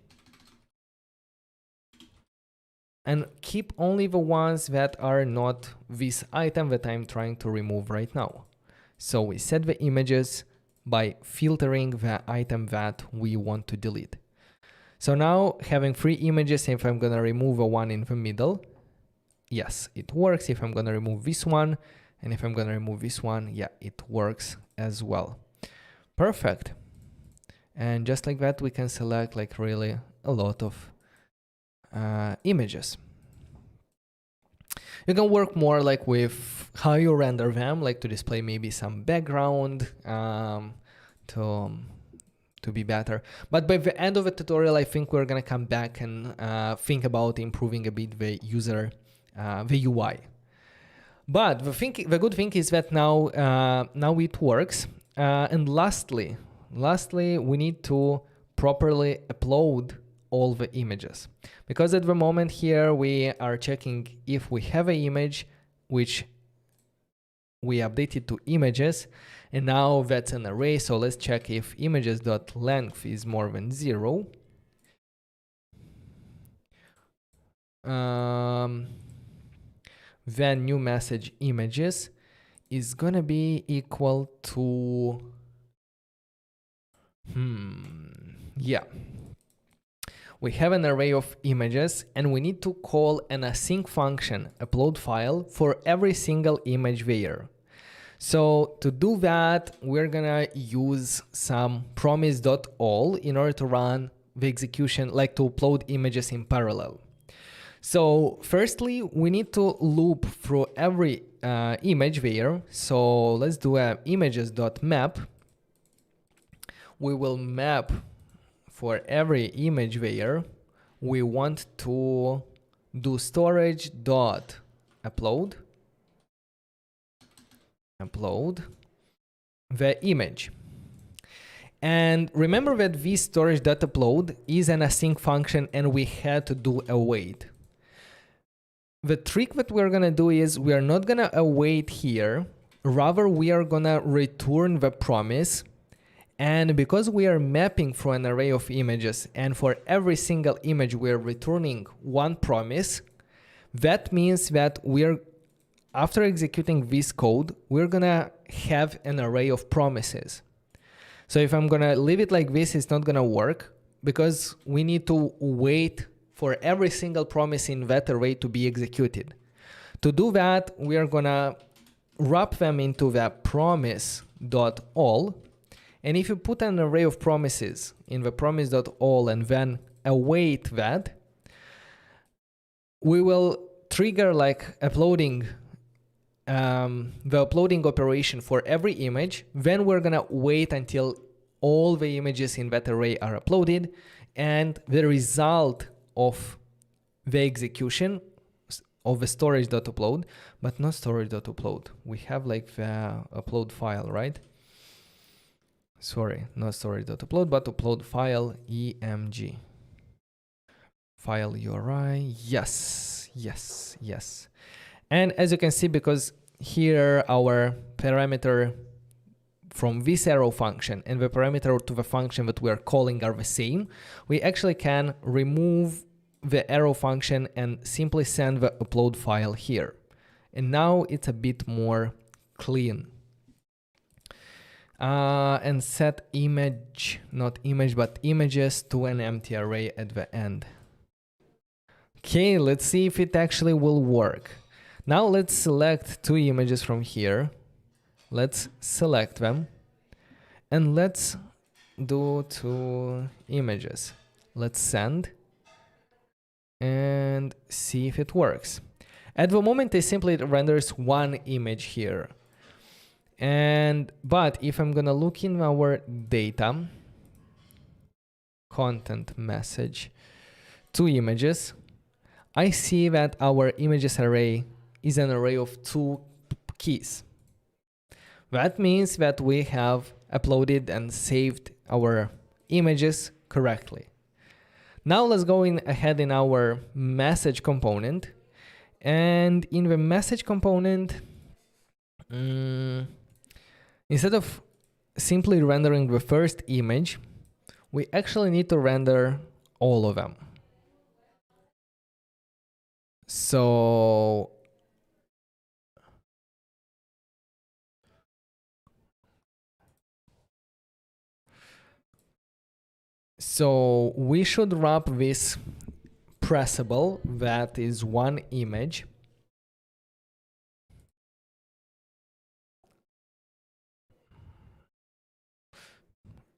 and keep only the ones that are not this item that I'm trying to remove right now. So we set the images by filtering the item that we want to delete. So now having 3 images, if I'm gonna remove a one in the middle, yes, it works. If I'm gonna remove this one, and if I'm gonna remove this one, yeah, it works as well. Perfect. And just like that, we can select like really a lot of images. You can work more like with how you render them, like to display maybe some background to be better. But by the end of the tutorial, I think we're gonna come back and think about improving a bit the user, the UI. But the good thing is that now it works. And lastly, we need to properly upload all the images, because at the moment here we are checking if we have an image which we updated to images, and now that's an array. So let's check if images.length is more than 0. Then new message images is gonna be equal to yeah, we have an array of images, and we need to call an async function upload file for every single image there. So to do that, we're gonna use some promise.all in order to run the execution, like to upload images in parallel. So firstly, we need to loop through every image there. So let's do a images.map. We will map for every image there. We want to do storage.upload the image. And remember that this storage.upload is an async function, and we had to do await. the trick that we're gonna do is we are not gonna await here, rather we are gonna return the promise. And because we are mapping through an array of images, and for every single image we're returning one promise, that means that after executing this code, we're gonna have an array of promises. So if I'm gonna leave it like this, it's not gonna work because we need to wait for every single promise in that array to be executed. To do that, we are gonna wrap them into the promise.all. And if you put an array of promises in the promise.all and then await that, we will trigger like uploading the uploading operation for every image. Then we're gonna wait until all the images in that array are uploaded, and the result of the execution of the storage.upload, but not storage.upload. We have like the upload file, right? Sorry, not storage.upload, but upload file emg. File URI, yes. And as you can see, because here our parameter from this arrow function and the parameter to the function that we are calling are the same, we actually can remove the arrow function and simply send the upload file here. And now it's a bit more clean. And set image, not image, but images to an empty array at the end. Okay, let's see if it actually will work. Now let's select two images from here. Let's select them. And let's do two images. Let's send and see if it works. At the moment, it simply renders one image here. But if I'm gonna look in our data, content message, two images, I see that our images array is an array of two keys. That means that we have uploaded and saved our images correctly. Now let's go ahead in our message component, and in the message component, instead of simply rendering the first image, we actually need to render all of them. So we should wrap this pressable that is one image.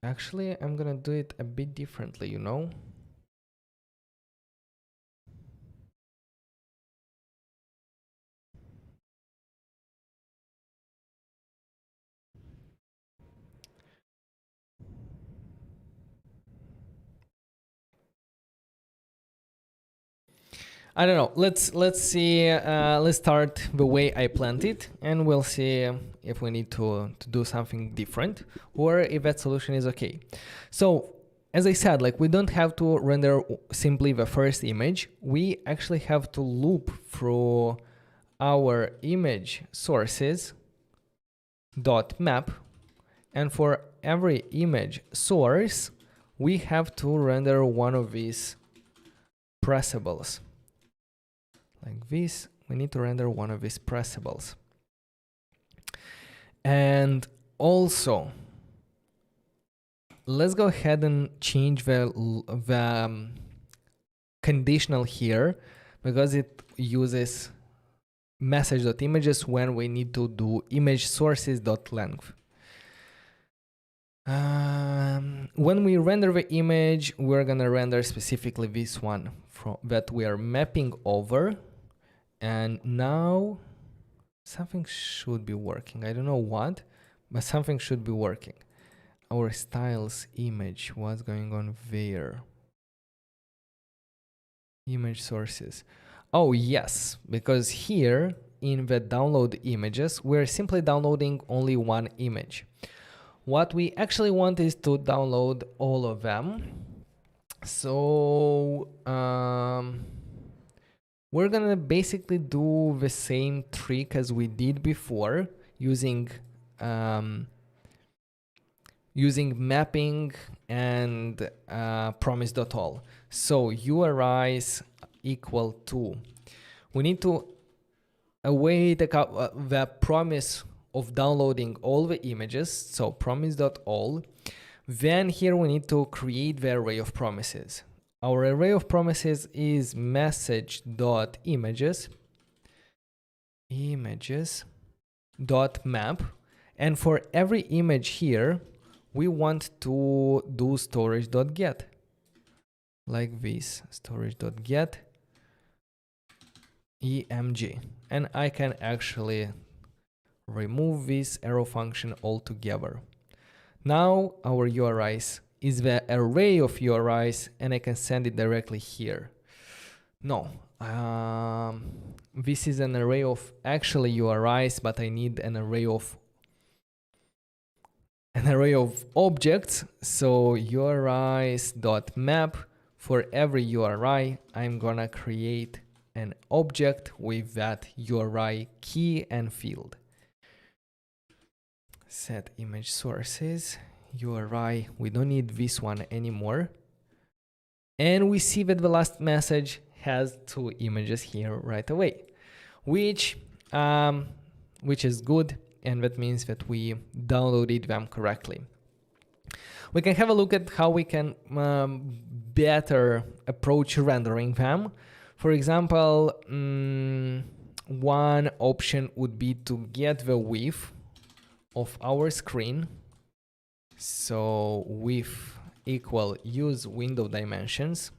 Actually, I'm gonna do it a bit differently, you know? I don't know. Let's see. Let's start the way I planned it, and we'll see if we need to do something different or if that solution is okay. So, as I said, like we don't have to render simply the first image. We actually have to loop through our image sources dot map, and for every image source, we have to render one of these pressables. Like this, we need to render one of these pressables. And also, let's go ahead and change the conditional here, because it uses message.images when we need to do image sources.length. When we render the image, we're gonna render specifically this one that we are mapping over. And now something should be working. I don't know what, but something should be working. Our styles image, what's going on there? Image sources. Oh yes, because here in the download images, we're simply downloading only one image. What we actually want is to download all of them. So We're gonna basically do the same trick as we did before using mapping and promise.all. So URIs equal to, we need to await the promise of downloading all the images, so promise.all. Then here we need to create the array of promises. Our array of promises is message.images images.map, and for every image here we want to do storage.get, like this, storage.get emg, and I can actually remove this arrow function altogether. Now our URIs is the array of URIs, and I can send it directly here. No, this is an array of actually URIs, but I need an array of objects. So URIs.map, for every URI I'm gonna create an object with that URI key and field. Set image sources URI, we don't need this one anymore, and we see that the last message has 2 images here right away, which is good, and that means that we downloaded them correctly. We can have a look at how we can better approach rendering them. For example, one option would be to get the width of our screen. So width equal use window dimensions.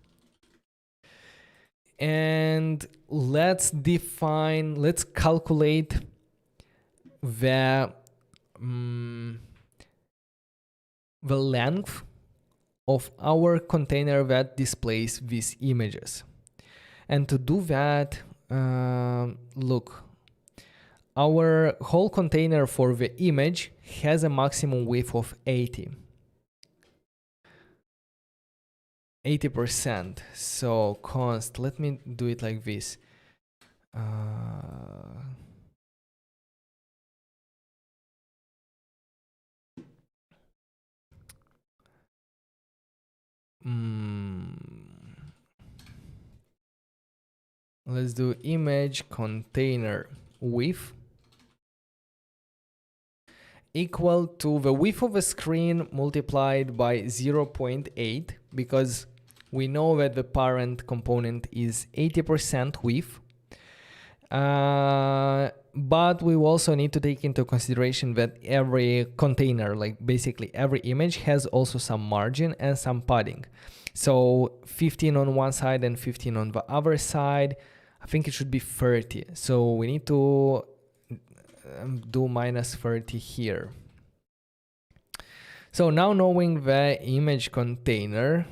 And let's calculate the length of our container that displays these images. And to do that, look, our whole container for the image has a maximum width of 80%. So const, let me do it like this. Let's do image container width equal to the width of the screen multiplied by 0.8, because we know that the parent component is 80% width. But we also need to take into consideration that every container, like basically every image, has also some margin and some padding. So 15 on one side and 15 on the other side. I think it should be 30. So we need to do minus 30 here. So now knowing the image container,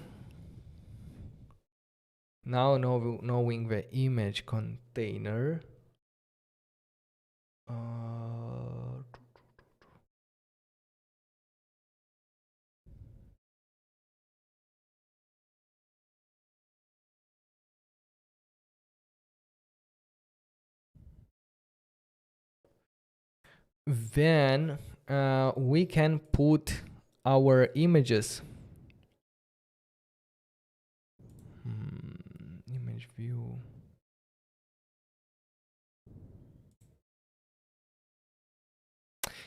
then we can put our images. Image view.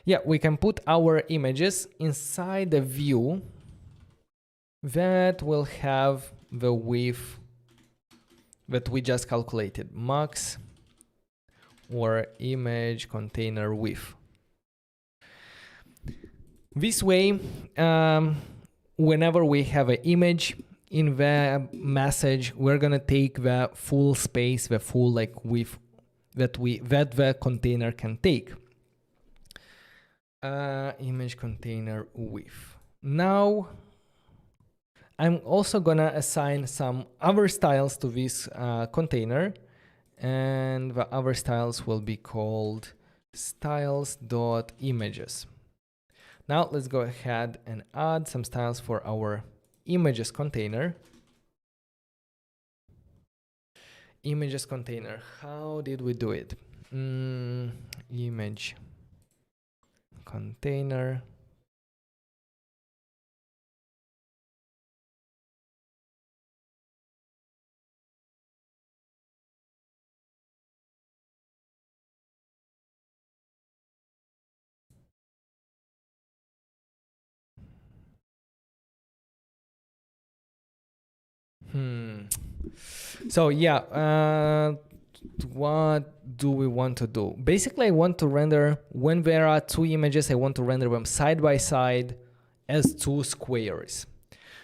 Yeah, we can put our images inside the view that will have the width that we just calculated, max or image container width. This way, whenever we have an image in the message, we're gonna take the full space, the full width that the container can take. Image container width. Now, I'm also gonna assign some other styles to this container, and the other styles will be called styles.images. Now let's go ahead and add some styles for our images container. Images container. How did we do it? Image container. So yeah, what do we want to do? Basically, I want to render, when there are two images, I want to render them side by side as two squares.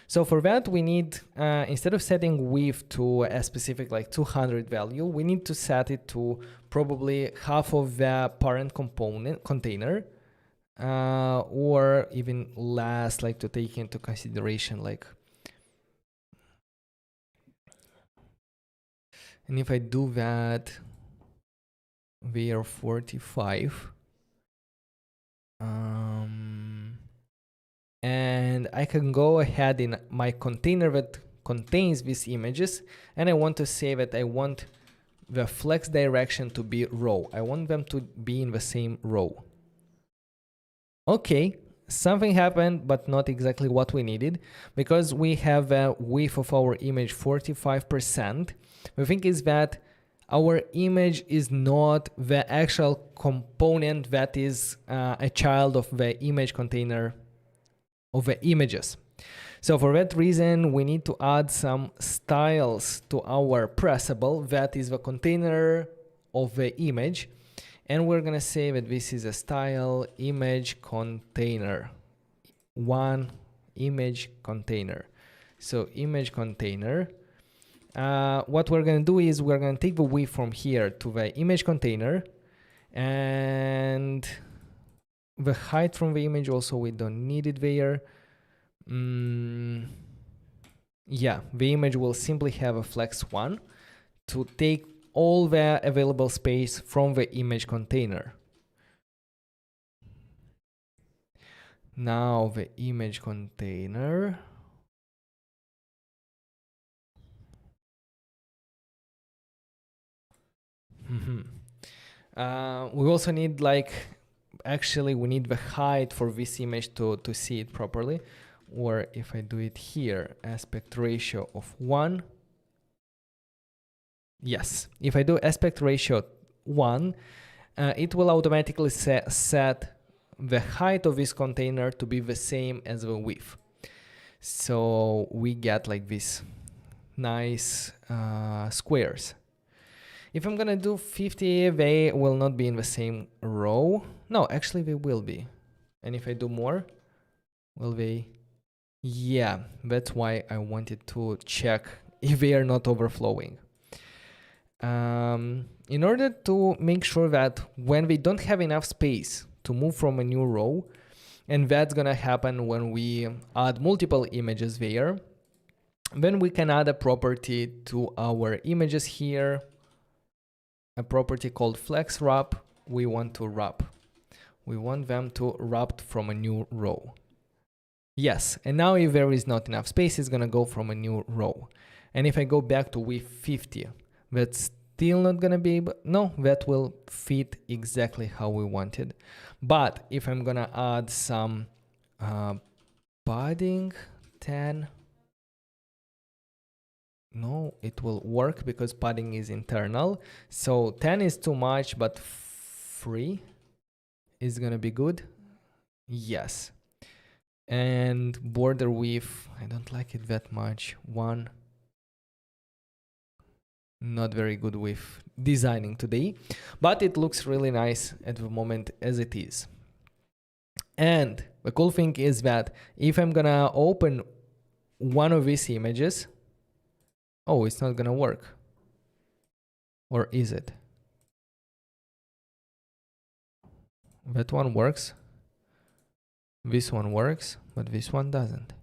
So for that, we need, instead of setting width to a specific like 200 value, we need to set it to probably half of the parent component container, or even less, like to take into consideration like. And if I do that, we are 45. And I can go ahead in my container that contains these images, and I want to say that I want the flex direction to be row. I want them to be in the same row. Okay, something happened, but not exactly what we needed, because we have a width of our image 45%. The thing is that our image is not the actual component that is a child of the image container of the images. So for that reason, we need to add some styles to our pressable that is the container of the image. And we're gonna say that this is a style image container. One image container. So image container. What we're gonna do is we're gonna take the width from here to the image container, and the height from the image also we don't need it there. Yeah, the image will simply have a flex 1 to take all the available space from the image container. Now the image container. We also need actually we need the height for this image to see it properly. Or if I do it here, aspect ratio of 1. Yes, if I do aspect ratio 1, it will automatically set the height of this container to be the same as the width. So we get like this nice squares. If I'm gonna do 50, they will not be in the same row. No, actually they will be. And if I do more, will they? Yeah, that's why I wanted to check if they are not overflowing. In order to make sure that when we don't have enough space to move from a new row, and that's gonna happen when we add multiple images there, then we can add a property to our images here, a property called flex wrap. We want to wrap. We want them to wrap from a new row. Yes, and now if there is not enough space, it's gonna go from a new row. And if I go back to width 50, that's still not gonna be able, no, that will fit exactly how we wanted. But if I'm gonna add some padding, 10, no, it will work because padding is internal. So 10 is too much, but 3 is gonna be good. Yes. And border width, I don't like it that much. 1. Not very good with designing today, but it looks really nice at the moment as it is. And the cool thing is that if I'm gonna open one of these images, oh, it's not gonna work. Or is it? That one works. This one works, but this one doesn't.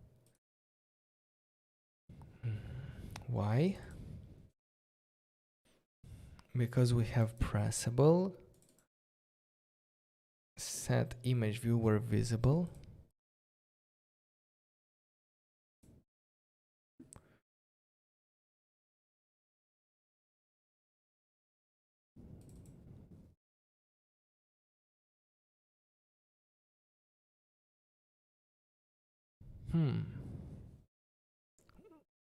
Why? Because we have pressable, set image viewer visible.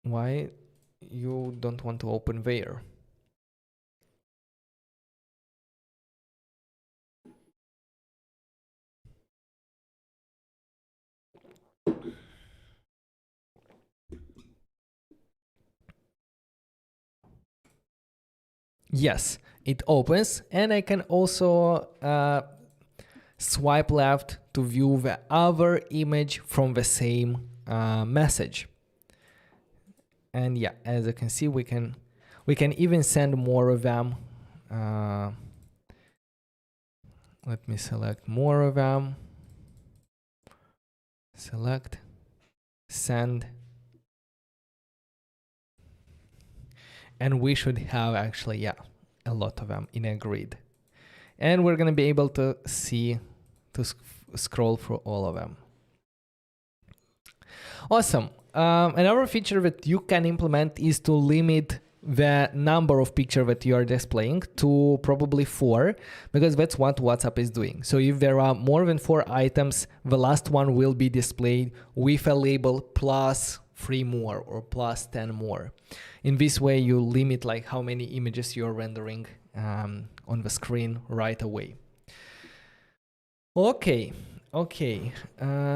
Why you don't want to open there? Yes, it opens, and I can also swipe left to view the other image from the same message. And yeah, as you can see, we can even send more of them. Let me select more of them. Select, send. And we should have actually, yeah, a lot of them in a grid. And we're going to be able to see, to scroll through all of them. Awesome. Another feature that you can implement is to limit the number of pictures that you are displaying to probably 4, because that's what WhatsApp is doing. So if there are more than 4 items, the last one will be displayed with a label plus 3 more or plus 10 more. In this way, you limit like how many images you're rendering on the screen right away. Okay,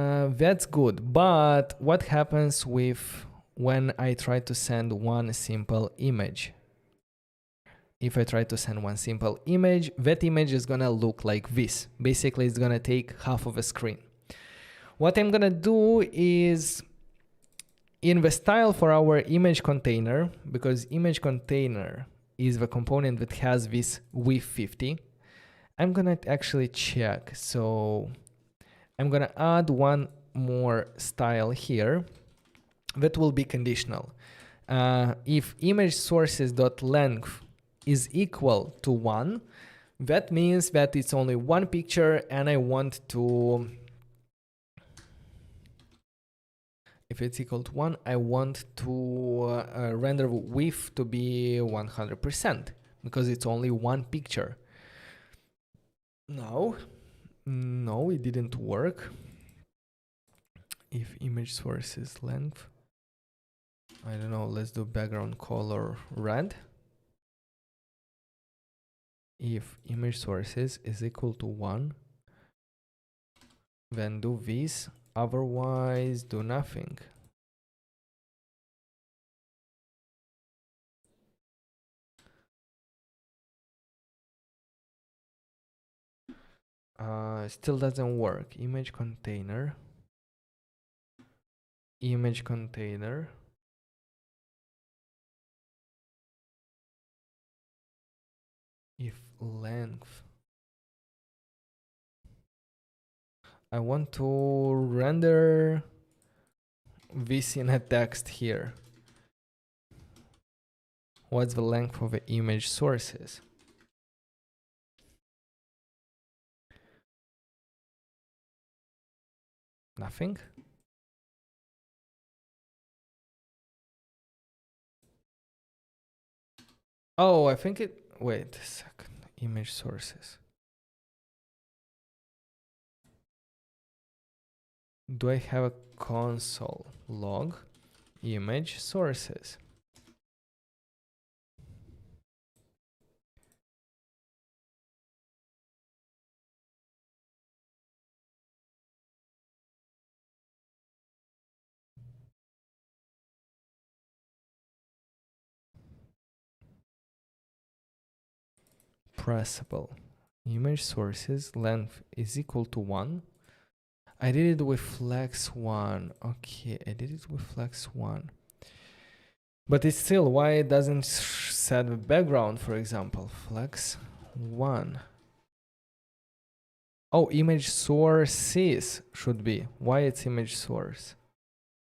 that's good. But what happens with when I try to send one simple image? If I try to send one simple image, that image is gonna look like this. Basically, it's gonna take half of a screen. What I'm gonna do is, in the style for our image container, because image container is the component that has this width 50, I'm gonna actually check. So I'm gonna add one more style here that will be conditional. If image sources.length is equal to 1, that means that it's only one picture, and I want to, if it's equal to 1, I want to render width to be 100% because it's only one picture. No, it didn't work. If image sources length, I don't know, let's do background color red. If image sources is equal to 1, then do this, otherwise do nothing. Still doesn't work. Image container. If length, I want to render this in a text here. What's the length of the image sources? Nothing. Oh, I think it, wait a second, image sources. Do I have a console log image sources? Pressable. Image sources length is equal to 1. I did it with flex 1. Okay, I did it with flex 1. But it's still, why it doesn't set the background, for example? Flex 1. Oh, image sources should be. Why it's image source?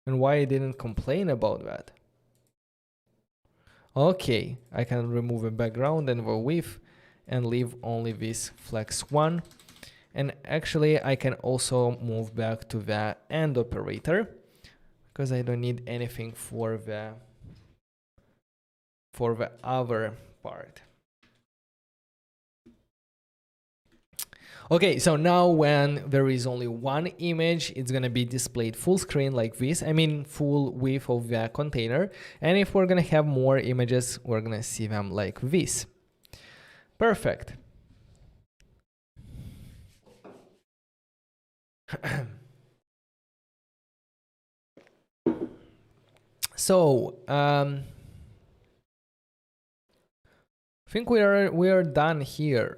And why I didn't complain about that? Okay, I can remove the background and the width and leave only this flex 1. And actually, I can also move back to the AND operator because I don't need anything for the other part. Okay, so now when there is only one image, it's gonna be displayed full screen like this. I mean, full width of the container. And if we're gonna have more images, we're gonna see them like this. Perfect. So, I think we are done here.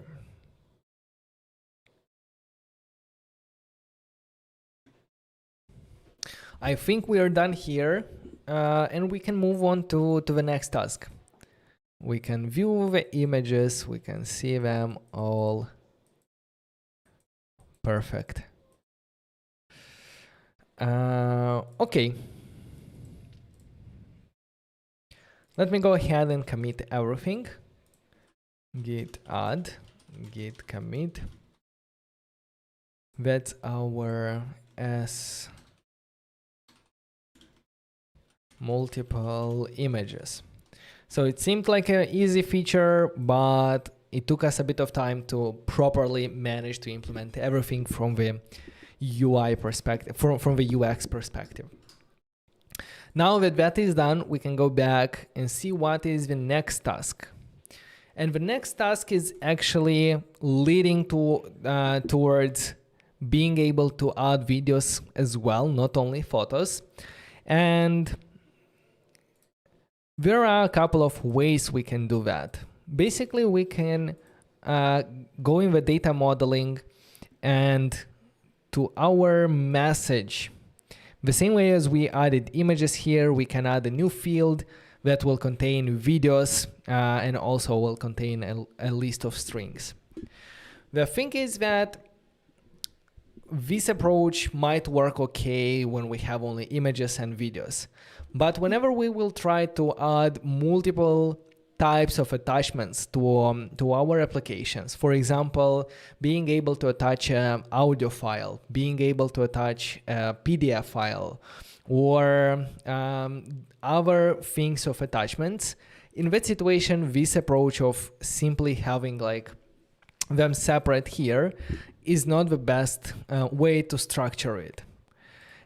I think we are done here, and we can move on to the next task. We can view the images, we can see them all. Perfect. Okay. Let me go ahead and commit everything. Git add, git commit. That's our S multiple images. So it seemed like an easy feature, but it took us a bit of time to properly manage to implement everything from the UI perspective, from the UX perspective. Now that that is done, we can go back and see what is the next task. And the next task is actually leading to towards being able to add videos as well, not only photos. And there are a couple of ways we can do that. Basically, we can go in the data modeling and to our message. The same way as we added images here, we can add a new field that will contain videos and also will contain a list of strings. The thing is that this approach might work okay when we have only images and videos. But whenever we will try to add multiple types of attachments to our applications, for example, being able to attach an audio file, being able to attach a PDF file, or other things of attachments, in that situation, this approach of simply having like them separate here is not the best way to structure it.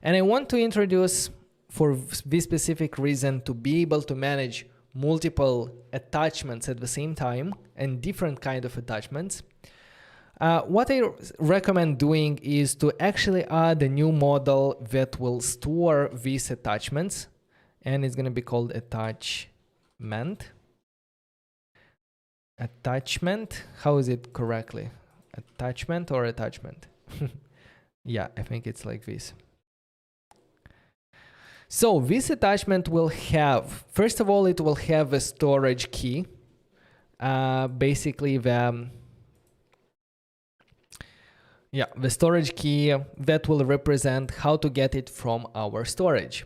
And I want to introduce, for this specific reason, to be able to manage multiple attachments at the same time and different kind of attachments. What I recommend doing is to actually add a new model that will store these attachments, and it's going to be called attachment. Attachment, how is it correctly? Attachment or attachment? Yeah, I think it's like this. So this attachment will have, first of all, it will have a storage key. Basically the storage key that will represent how to get it from our storage.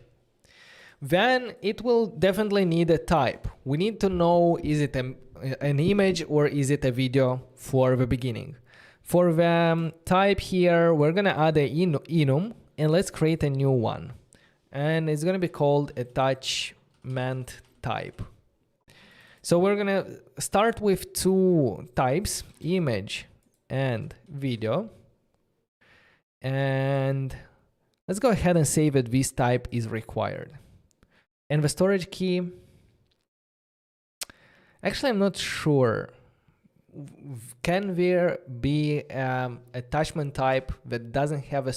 Then it will definitely need a type. We need to know, is it an image or is it a video for the beginning. For the type here, we're gonna add a enum, and let's create a new one. And it's going to be called attachment type. So we're going to start with two types, image and video. And let's go ahead and say that this type is required. And the storage key, actually, I'm not sure. Can there be an attachment type that doesn't have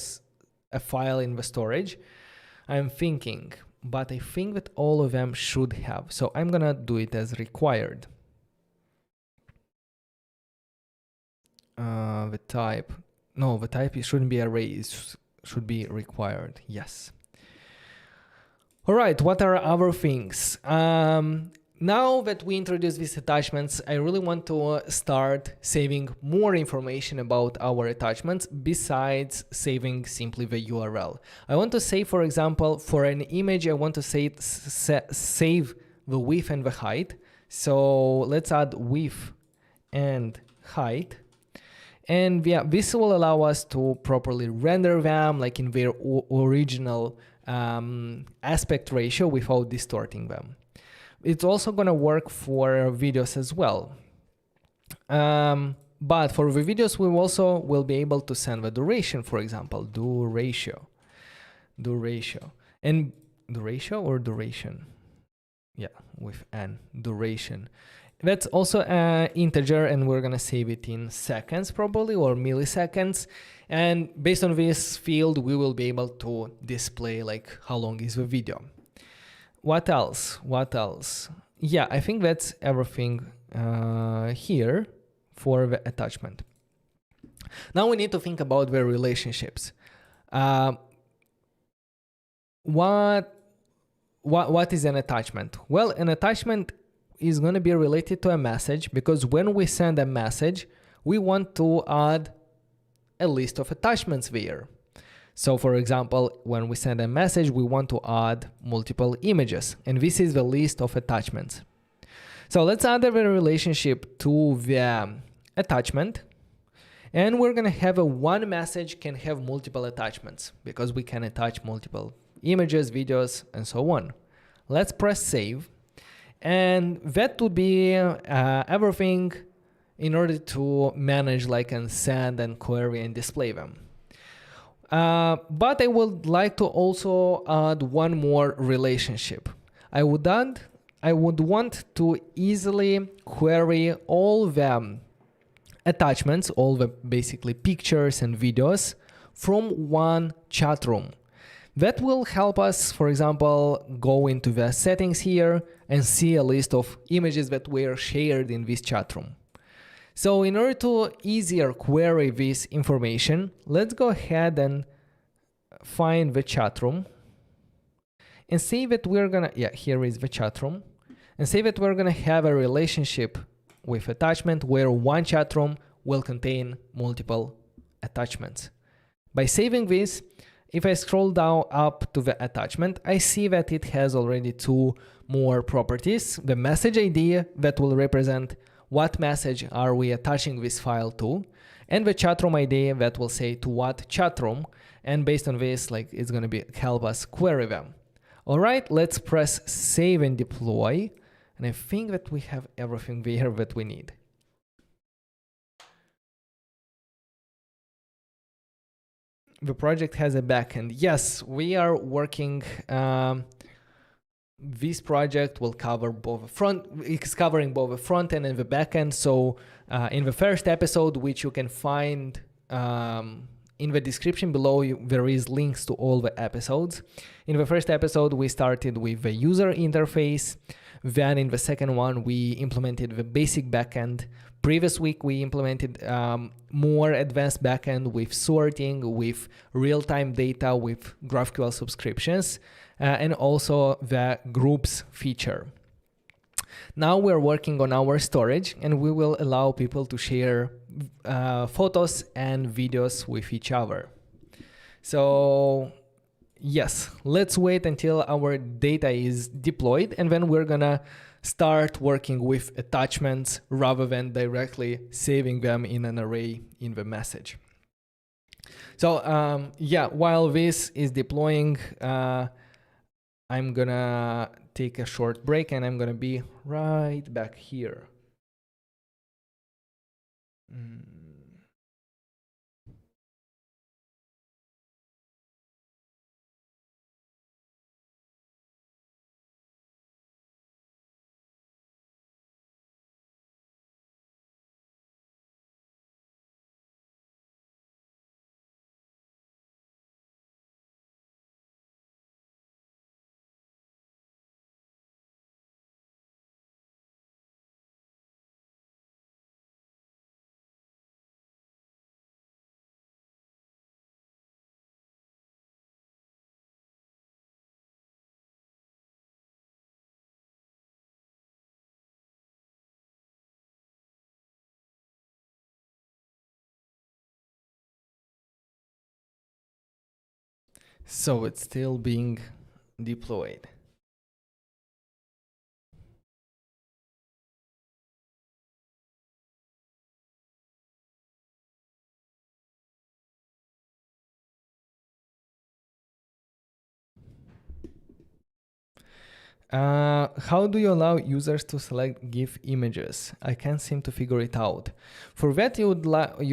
a file in the storage? I'm thinking, but I think that all of them should have. So I'm gonna do it as required. The type it shouldn't be array, it should be required. Yes. All right, what are other things? Now that we introduced these attachments, I really want to start saving more information about our attachments besides saving simply the URL. I want to say, for example, for an image, I want to save the width and the height. So let's add width and height. And yeah, this will allow us to properly render them like in their original aspect ratio without distorting them. It's also going to work for videos as well. But for the videos, we also will be able to send the duration, for example, duration, and duration or duration. Yeah, with n, duration. That's also an integer, and we're gonna save it in seconds probably, or milliseconds. And based on this field, we will be able to display like how long is the video. What else? What else? Yeah, I think that's everything here for the attachment. Now we need to think about the relationships. What is an attachment? Well, an attachment is going to be related to a message, because when we send a message, we want to add a list of attachments there. So for example, when we send a message, we want to add multiple images, and this is the list of attachments. So let's add a relationship to the attachment, and we're going to have a one message can have multiple attachments, because we can attach multiple images, videos, and so on. Let's press save, and that would be everything in order to manage like and send and query and display them. But I would like to also add one more relationship. I would want to easily query all the attachments, all the basically pictures and videos from one chat room. That will help us, for example, go into the settings here and see a list of images that were shared in this chat room. So in order to easier query this information, let's go ahead and find the chat room and say that we're gonna, here is the chat room, and say that we're gonna have a relationship with attachment where one chat room will contain multiple attachments. By saving this, if I scroll down up to the attachment, I see that it has already two more properties. The message ID that will represent what message are we attaching this file to, and the chat room ID that will say to what chat room. And based on this, like it's going to help us query them. All right, let's press save and deploy. And I think that we have everything there that we need. The project has a backend. Yes, we are working. This project will cover both the front. It's covering both the front end and the backend. So in the first episode, which you can find in the description below, there is links to all the episodes. In the first episode, we started with the user interface. Then in the second one, we implemented the basic backend. Previous week, we implemented more advanced backend with sorting, with real-time data, with GraphQL subscriptions, and also the groups feature. Now we're working on our storage, and we will allow people to share photos and videos with each other. So yes, let's wait until our data is deployed, and then we're gonna start working with attachments rather than directly saving them in an array in the message. So yeah, while this is deploying, I'm gonna take a short break, and I'm gonna be right back here. So it's still being deployed. How do you allow users to select GIF images? I can't seem to figure it out. For that, you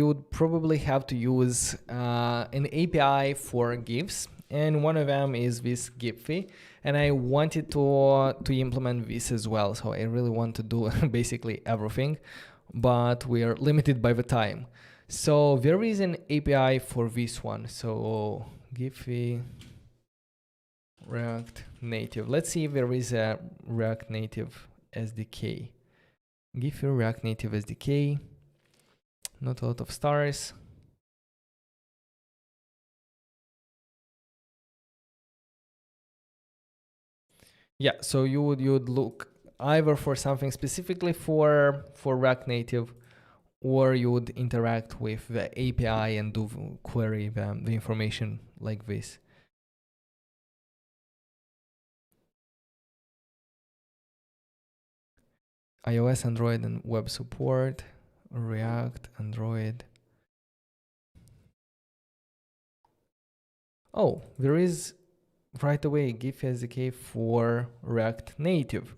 would probably have to use an API for GIFs, and one of them is this Giphy. And I wanted to implement this as well, so I really want to do basically everything, but we are limited by the time. So there is an API for this one. So Giphy React Native. Let's see if there is a React Native SDK. Giphy React Native SDK. Not a lot of stars. Yeah, so you would look either for something specifically for React Native, or you would interact with the API and do query the information like this. iOS, Android, and web support, React, Android. Oh, there is right away Giphy SDK for React Native.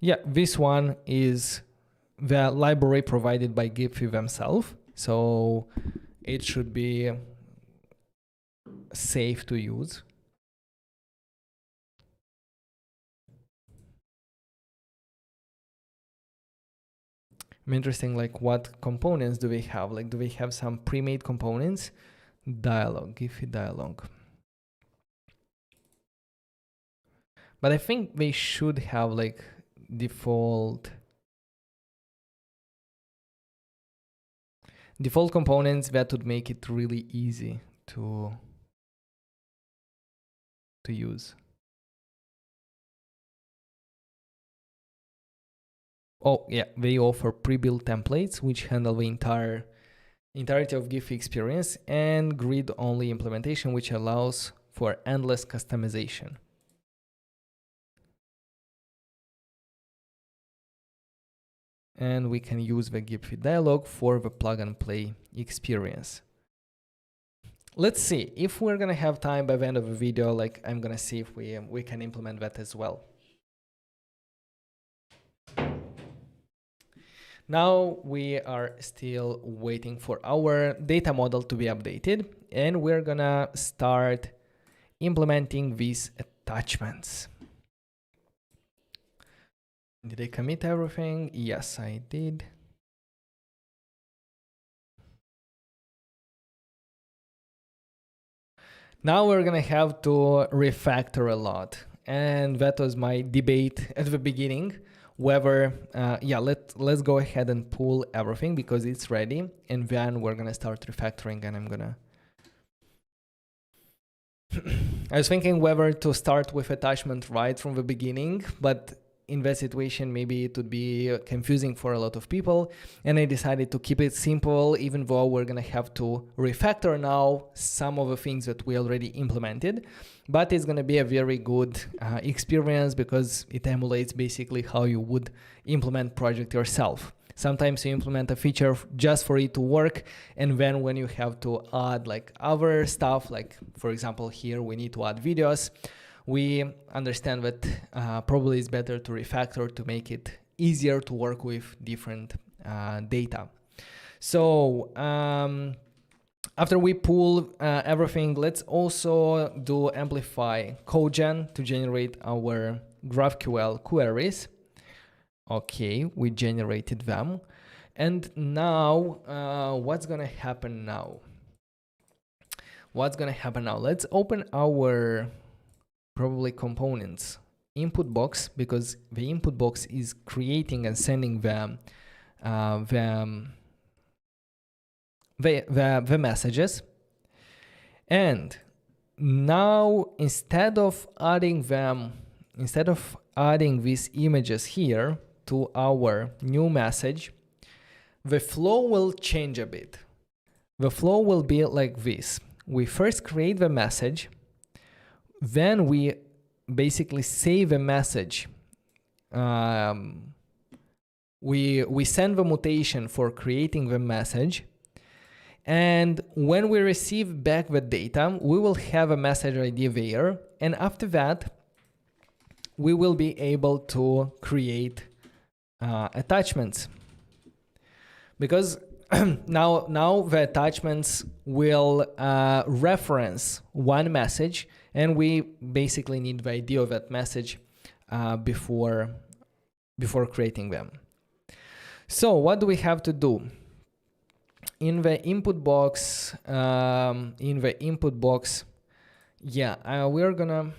Yeah, this one is the library provided by Giphy themselves, so it should be safe to use. I'm interested, like, what components do we have? Like, do we have some pre-made components? Dialog, Giphy dialog. But I think they should have like default components that would make it really easy to use. Oh yeah, they offer pre-built templates which handle the entirety of Giphy experience, and grid-only implementation which allows for endless customization. And we can use the Giphy dialog for the plug and play experience. Let's see if we're gonna have time by the end of the video. Like, I'm gonna see if we can implement that as well. Now we are still waiting for our data model to be updated, and we're gonna start implementing these attachments. Did I commit everything? Yes, I did. Now we're gonna have to refactor a lot, and that was my debate at the beginning, whether let's go ahead and pull everything because it's ready, and then we're gonna start refactoring. And I'm gonna I was thinking whether to start with attachment right from the beginning, but in that situation, maybe it would be confusing for a lot of people. And I decided to keep it simple, even though we're gonna have to refactor now some of the things that we already implemented. But it's gonna be a very good experience because it emulates basically how you would implement project yourself. Sometimes you implement a feature just for it to work, and then when you have to add like other stuff, like for example here we need to add videos, we understand that probably it's better to refactor to make it easier to work with different data. So after we pull everything, let's also do Amplify codegen to generate our GraphQL queries. Okay, we generated them. And now, what's gonna happen now? Let's open our probably components input box, because the input box is creating and sending the messages. And now instead of adding these images here to our new message, the flow will change a bit. The flow will be like this. We first create the message, then we basically save a message we send the mutation for creating the message. And when we receive back the data, we will have a message ID there. And after that, we will be able to create attachments. Because now the attachments will reference one message, and we basically need the ID of that message before creating them. So what do we have to do? In the input box, we're gonna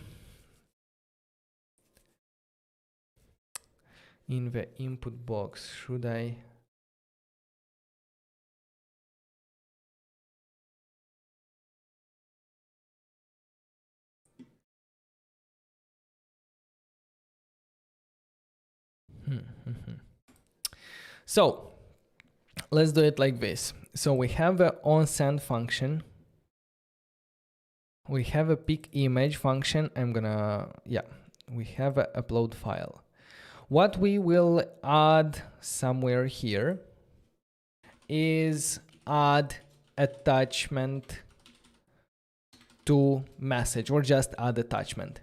in the input box, should I? So let's do it like this. So we have a onSend function. We have a pick image function. We have an upload file. What we will add somewhere here is add attachment to message, or just add attachment.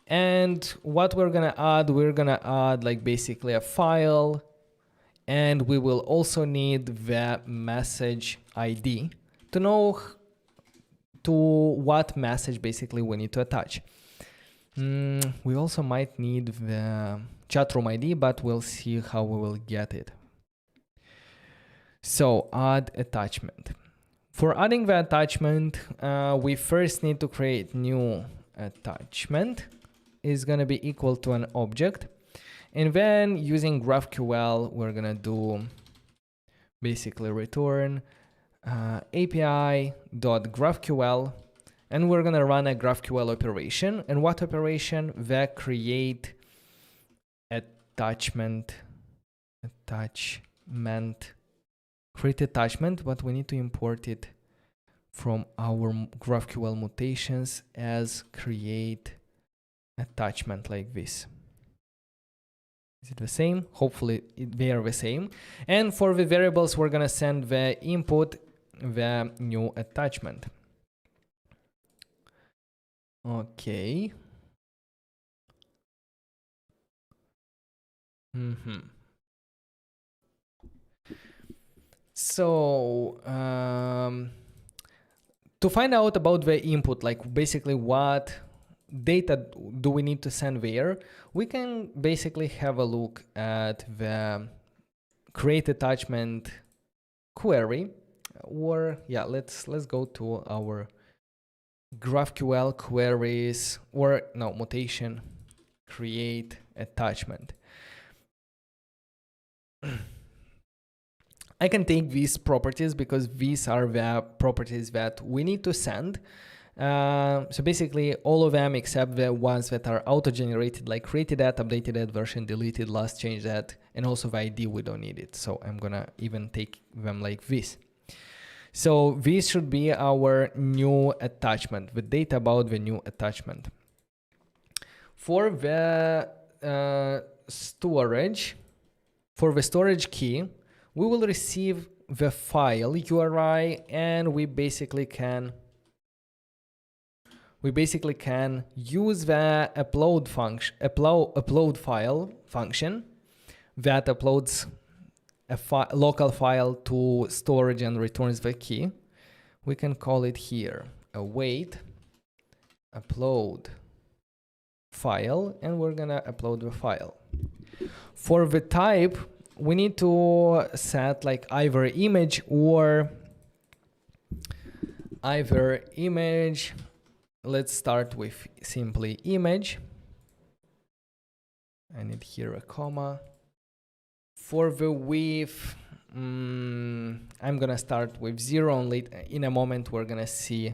And what we're gonna add like basically a file, and we will also need the message ID to know to what message basically we need to attach. We also might need the chat room ID, but we'll see how we will get it. So add attachment. For adding the attachment, we first need to create new attachment. Is going to be equal to an object. And then using GraphQL, we're going to do basically return API.GraphQL, and we're going to run a GraphQL operation. And what operation? The create attachment, create attachment, but we need to import it from our GraphQL mutations as create attachment like this. Is it the same? Hopefully they are the same. And for the variables, we're gonna send the input, the new attachment. Okay. So to find out about the input, like basically what data do we need to send there, we can basically have a look at the create attachment query, or let's go to our GraphQL queries, or no, mutation create attachment. I can take these properties because these are the properties that we need to send. So basically all of them except the ones that are auto-generated, like created at, updated at, version deleted, last changed at, and also the ID, we don't need it. So I'm gonna even take them like this. So this should be our new attachment, the data about the new attachment. For the storage, for the storage key, we will receive the file URI, and we basically can use the upload file function that uploads a local file to storage and returns the key. We can call it here await upload file, and we're gonna upload the file. For the type, we need to set like either image or image. Let's start with simply image. I need here a comma. For the width, I'm gonna start with 0, and in a moment we're gonna see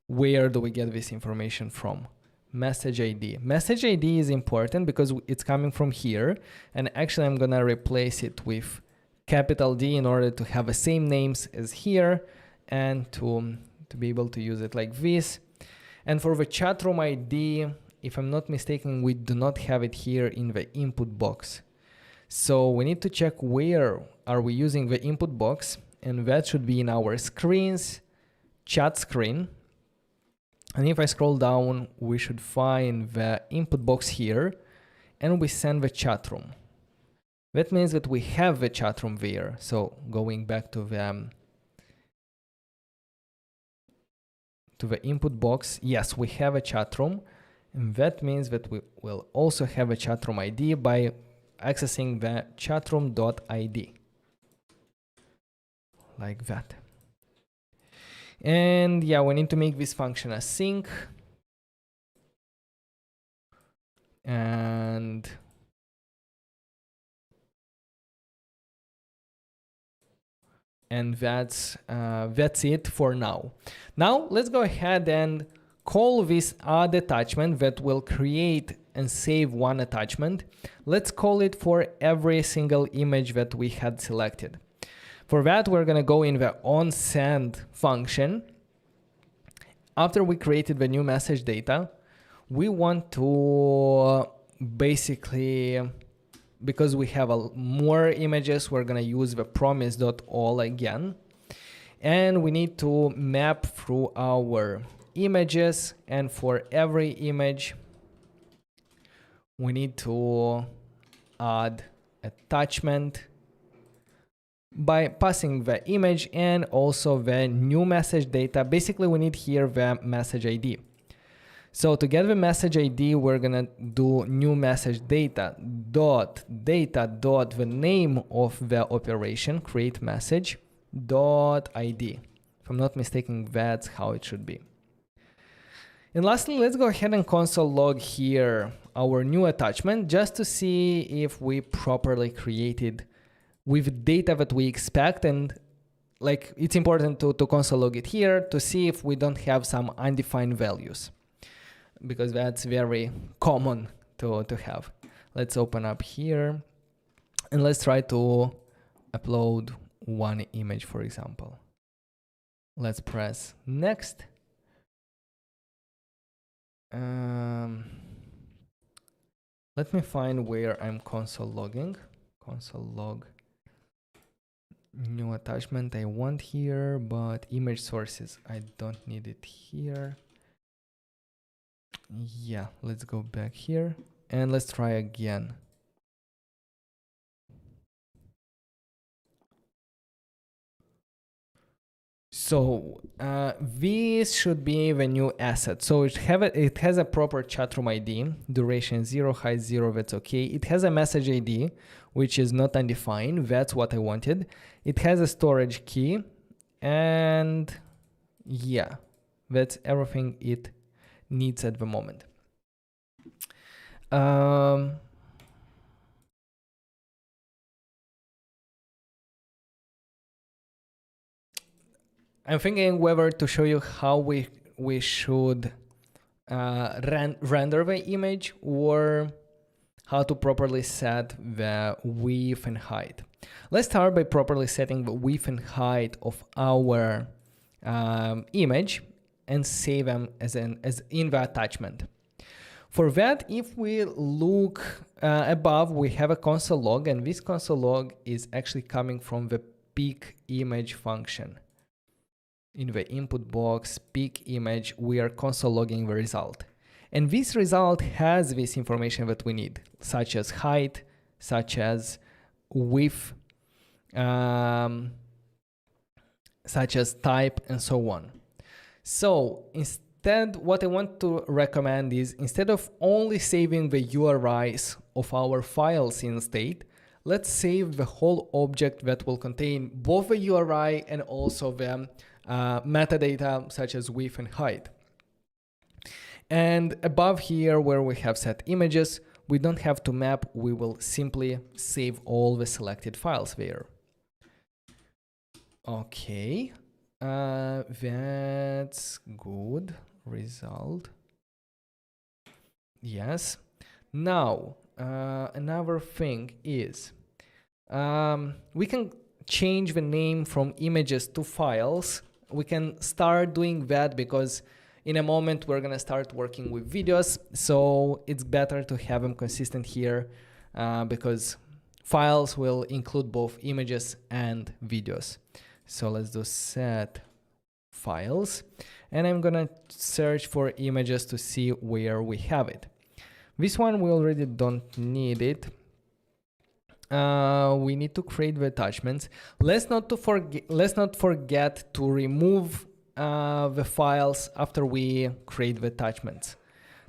where do we get this information from. Message ID. Message ID is important because it's coming from here, and actually I'm gonna replace it with capital D in order to have the same names as here, and to be able to use it like this. And for the chat room ID, if I'm not mistaken, we do not have it here in the input box. So we need to check where are we using the input box, and that should be in our screens, chat screen. And if I scroll down, we should find the input box here, and we send the chat room. That means that we have the chat room there. So going back to the input box, yes, we have a chat room, and that means that we will also have a chat room ID by accessing the chatroom.id, like that. And yeah, we need to make this function async, and that's it for now. Now let's go ahead and call this add attachment that will create and save one attachment. Let's call it for every single image that we had selected. For that, we're going to go in the onSend function. After we created the new message data, we want to basically, because we have more images, we're going to use the promise.all again. And we need to map through our images. And for every image, we need to add attachment by passing the image and also the new message data. Basically, we need here the message ID. So to get the message ID, we're gonna do new message data dot the name of the operation, create message dot ID. If I'm not mistaken, that's how it should be. And lastly, let's go ahead and console log here our new attachment just to see if we properly created with data that we expect. And like, it's important to console log it here to see if we don't have some undefined values, because that's very common to have. Let's open up here and let's try to upload one image, for example. Let's press next. Let me find where I'm console logging. Console log new attachment I want here, but image sources, I don't need it here. Yeah, let's go back here and let's try again. So this should be the new asset. So it has a proper chatroom ID, duration 0, height 0, that's okay. It has a message ID, which is not undefined. That's what I wanted. It has a storage key, and yeah, that's everything it needs at the moment. I'm thinking whether to show you how we should render the image, or how to properly set the width and height. Let's start by properly setting the width and height of our image and save them as in the attachment. For that, if we look above, we have a console log, and this console log is actually coming from the pick image function. In the input box, pick image, we are console logging the result. And this result has this information that we need, such as height, such as width, such as type, and so on. So instead, what I want to recommend is, instead of only saving the URIs of our files in state, let's save the whole object that will contain both the URI and also the metadata, such as width and height. And above here, where we have set images, we don't have to map, we will simply save all the selected files there. Okay, that's good result. Yes. Now, another thing is, we can change the name from images to files. We can start doing that because in a moment we're gonna start working with videos, so it's better to have them consistent here, because files will include both images and videos. So let's do set files, and I'm gonna search for images to see where we have it. This one we already don't need it. We need to create the attachments. Let's not forget to remove the files after we create the attachments,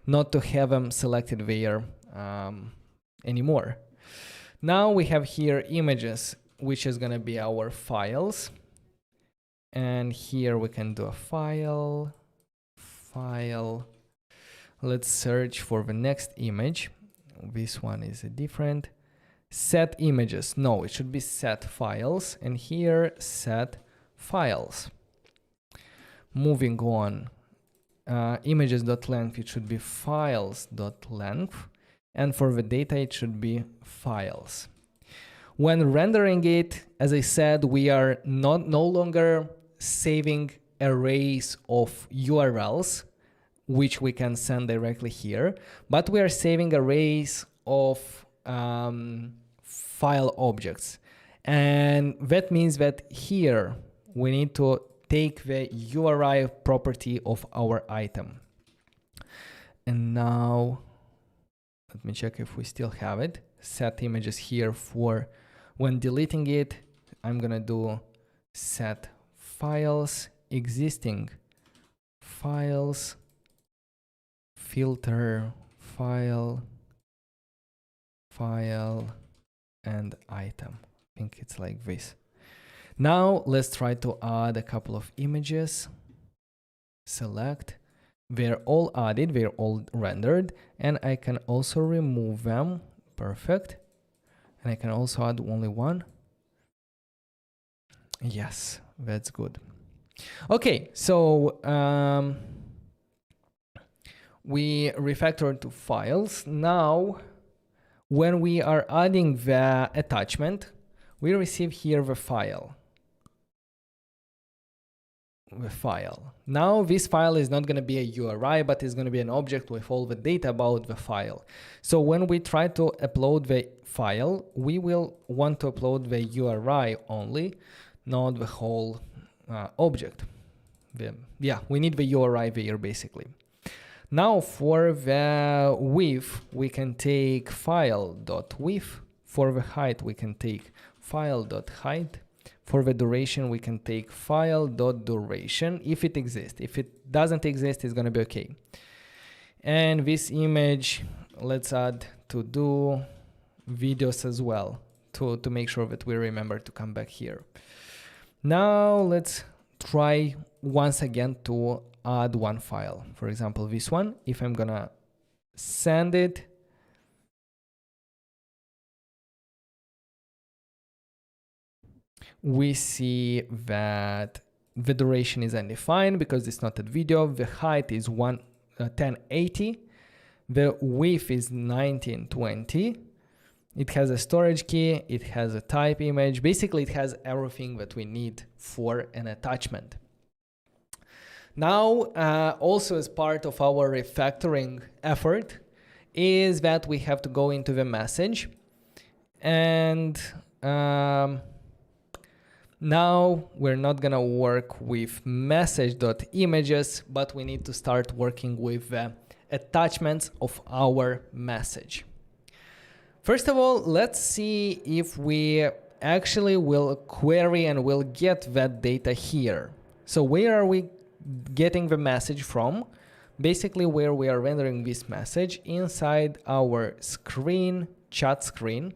not to have them selected there anymore. Now we have here images, which is gonna be our files. And here we can do a file. Let's search for the next image. This one is a different. Set images. No, it should be set files. And here, set files. Moving on. Images.length, it should be files.length. And for the data, it should be files. When rendering it, as I said, we are no longer saving arrays of URLs, which we can send directly here, but we are saving arrays of file objects. And that means that here we need to take the URI property of our item. And now, let me check if we still have it. Set images here for when deleting it. I'm gonna do set files, existing files, filter, file, and item. I think it's like this. Now let's try to add a couple of images. Select. They're all added, they're all rendered, and I can also remove them. Perfect. And I can also add only one. Yes, that's good. Okay, so we refactored to files. Now, when we are adding the attachment, we receive here the file. Now this file is not going to be a URI, but it's going to be an object with all the data about the file. So when we try to upload the file, we will want to upload the URI only, not the whole object. We need the URI there basically. Now for the width, we can take file.width. For the height, we can take file.height. For the duration, we can take file.duration if it exists. If it doesn't exist, it's going to be okay. And this image, let's add to do videos as well to make sure that we remember to come back here. Now let's try once again to add one file. For example, this one, if I'm going to send it, we see that the duration is undefined because it's not a video. The height is 1080. The width is 1920. It has a storage key. It has a type image. Basically, it has everything that we need for an attachment. Now, also as part of our refactoring effort is that we have to go into the message and now we're not gonna work with message.images, but we need to start working with the attachments of our message. First of all, let's see if we actually will query and will get that data here. So where are we getting the message from? Basically where we are rendering this message inside our screen, chat screen.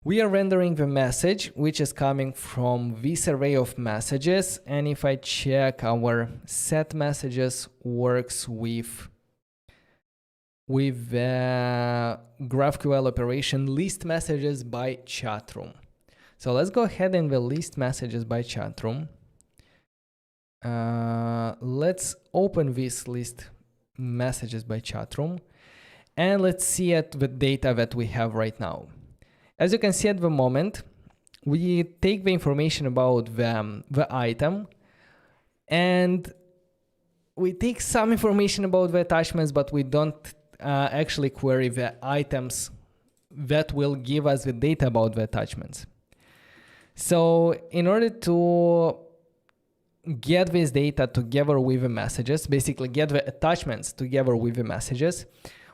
We are rendering the message, which is coming from this array of messages. And if I check, our set messages works with the GraphQL operation list messages by chat room. So let's go ahead and the list messages by chat room. Let's open this list messages by chat room and let's see at the data that we have right now. As you can see at the moment, we take the information about the item and we take some information about the attachments, but we don't actually query the items that will give us the data about the attachments. So in order to get this data together with the messages, basically get the attachments together with the messages,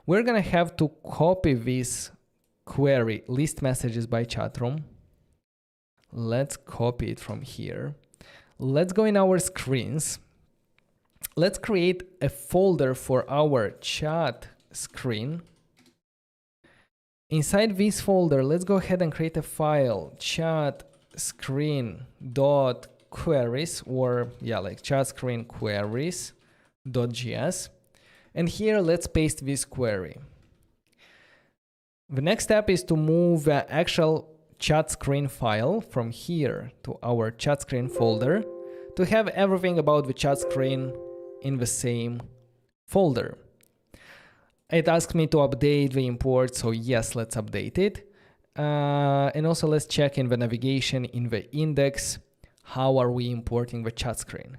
we're gonna have to copy this query, list messages by chat room. Let's copy it from here. Let's go in our screens. Let's create a folder for our chat screen. Inside this folder, let's go ahead and create a file, chat screen.queries, or like chat screen queries.js. And here, let's paste this query. The next step is to move the actual chat screen file from here to our chat screen folder to have everything about the chat screen in the same folder. It asks me to update the import, so yes, let's update it. And also let's check in the navigation in the index, how are we importing the chat screen.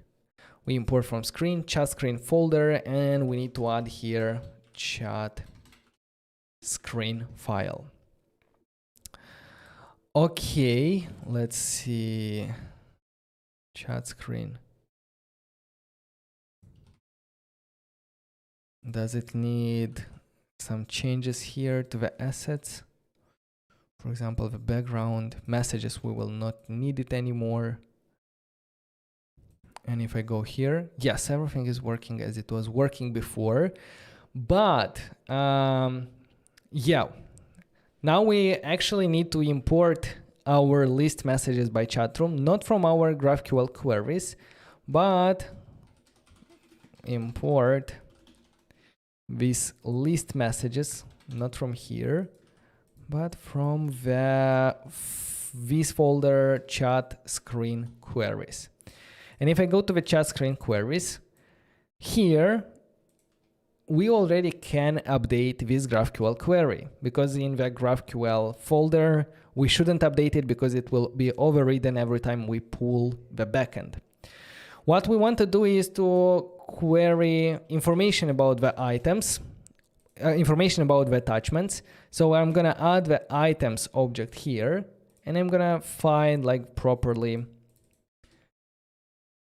We import from screen, chat screen folder, and we need to add here chat screen file. Okay, let's see. Chat screen. Does it need some changes here to the assets? For example, the background messages, we will not need it anymore. And if I go here, yes, everything is working as it was working before. But yeah, now we actually need to import our list messages by chat room, not from our GraphQL queries, but import these list messages, not from here, but from the this folder chat screen queries. And if I go to the chat screen queries, here we already can update this GraphQL query, because in the GraphQL folder, we shouldn't update it because it will be overridden every time we pull the backend. What we want to do is to query information about the items, information about the attachments. So I'm gonna add the items object here, and I'm gonna find like properly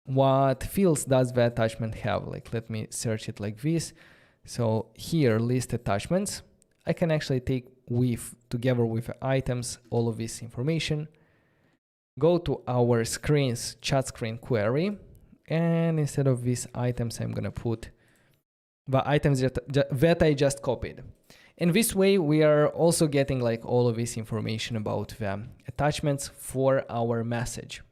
what fields does the attachment have. Like, let me search it like this. So here, list attachments. I can actually take with, together with the items, all of this information. Go to our screens, chat screen query. And instead of these items, I'm gonna put the items that I just copied. In this way, we are also getting like all of this information about the attachments for our message.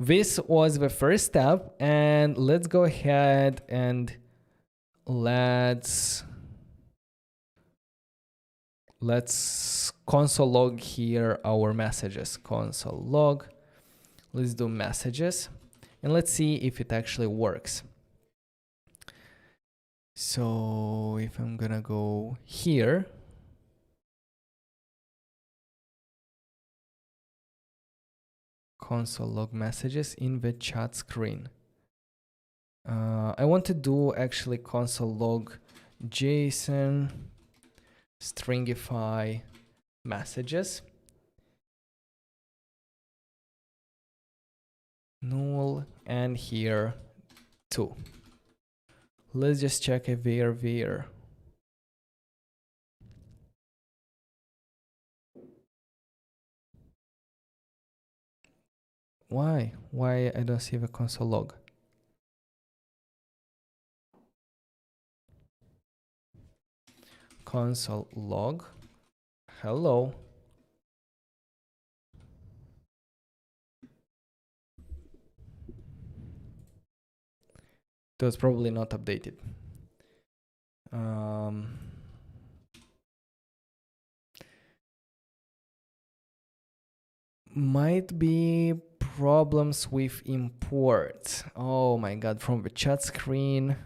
This was the first step, and let's go ahead and let's console log here our messages. Console log. Let's do messages, and let's see if it actually works. So if I'm gonna go here, console log messages in the chat screen. I want to do actually console log JSON stringify messages. Null, and here too. Let's just check if they are there. Why I don't see the console log? Console log. Hello. It was probably not updated. Might be problems with import. Oh my god, from the chat screen.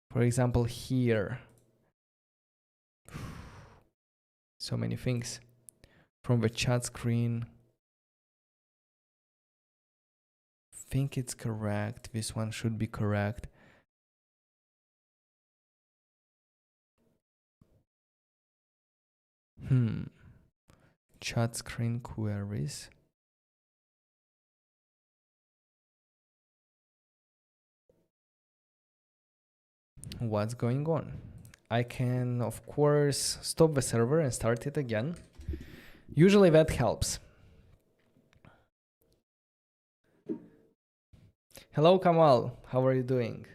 For example, here. So many things. From the chat screen. Think it's correct. This one should be correct. Chat screen queries. What's going on? I can, of course, stop the server and start it again. Usually that helps. Hello, Kamal. How are you doing?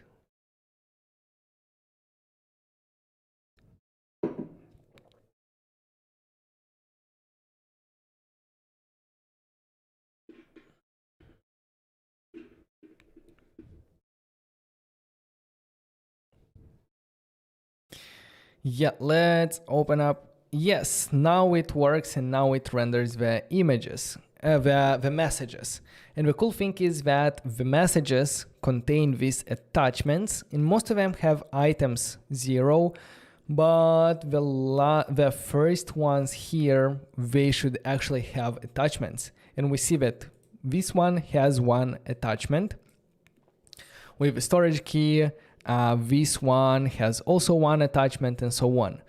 Yeah, let's open up. Yes, now it works and now it renders the images, the messages. And the cool thing is that the messages contain these attachments, and most of them have items 0, but the first ones here, they should actually have attachments. And we see that this one has one attachment with a storage key. This one has also one attachment and so on.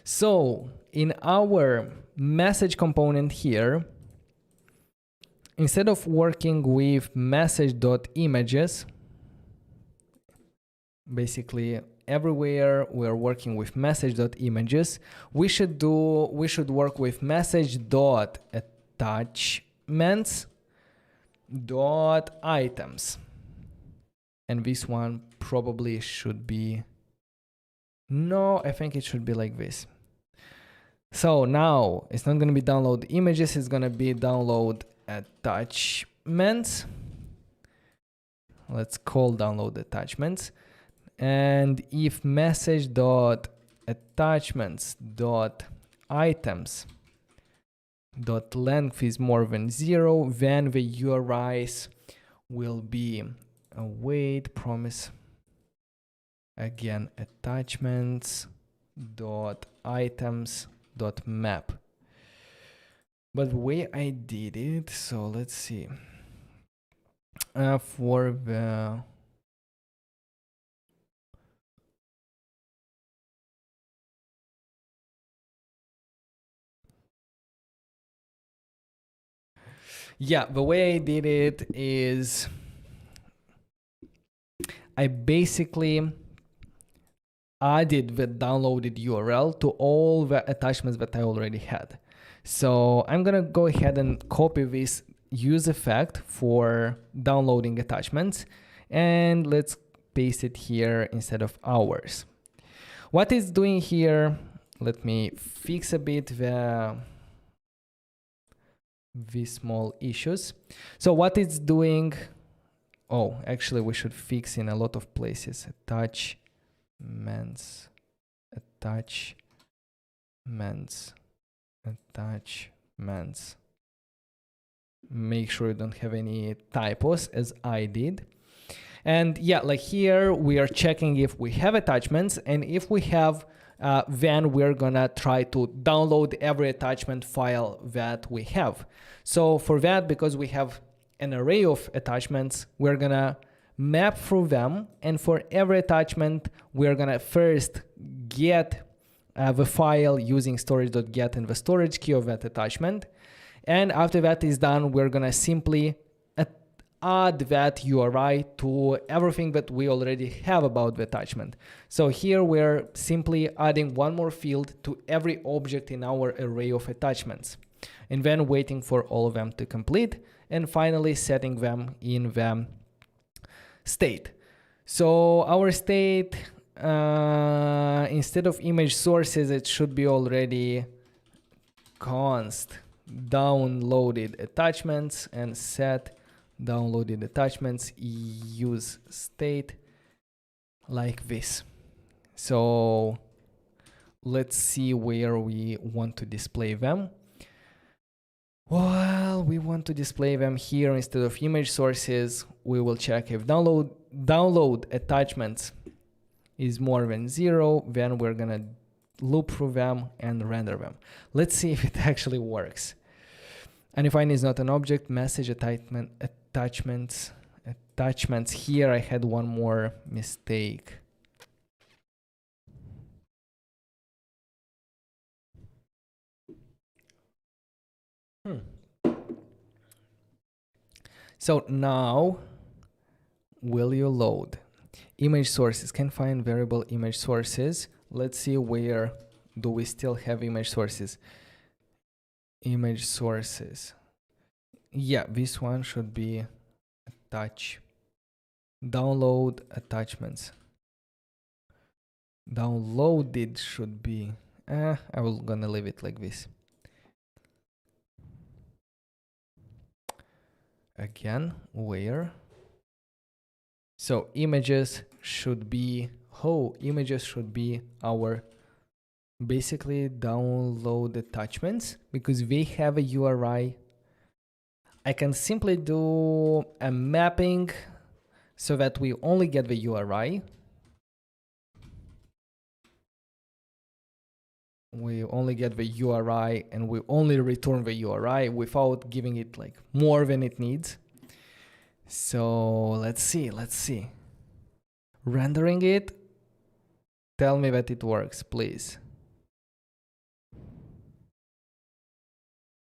So in our message component here, instead of working with message.images, basically everywhere we're working with message.images, we should work with message.attachments.items. And this one probably should be, no, I think it should be like this. So now it's not going to be download images, it's going to be download attachments. Let's call download attachments. And if message.attachments.items.length is more than 0, then the URIs will be await promise again attachments.items.map. But the way I did it, so let's see. For the the way I did it is I basically added the downloaded URL to all the attachments that I already had. So I'm gonna go ahead and copy this use effect for downloading attachments, and let's paste it here instead of ours. What it's doing here, let me fix a bit these small issues. So what it's doing, oh, actually we should fix in a lot of places. Attachments. Make sure you don't have any typos as I did. And yeah, like here we are checking if we have attachments, and if we have, then we're gonna try to download every attachment file that we have. So for that, because we have an array of attachments, we're gonna map through them, and for every attachment we're gonna first get the file using storage.get and the storage key of that attachment, and after that is done, we're gonna simply add that URI to everything that we already have about the attachment. So here we're simply adding one more field to every object in our array of attachments, and then waiting for all of them to complete, and finally setting them in the state. So our state, instead of image sources, it should be already const downloaded attachments, and set downloaded attachments use state like this. So let's see where we want to display them. Well, we want to display them here instead of image sources. We will check if download attachments is more than 0, then we're gonna loop through them and render them. Let's see if it actually works. Undefined is not an object. Message attachments. Here I had one more mistake. So now, will you load? Image sources, can find variable image sources. Let's see where do we still have image sources. Image sources. Yeah, this one should be attach. Download attachments. Downloaded should be, I will gonna leave it like this. Again, where? So images should be, images should be our basically download attachments because they have a URI. I can simply do a mapping so that we only get the URI. We only get the URI and we only return the URI without giving it like more than it needs. So let's see. Rendering it. Tell me that it works, please.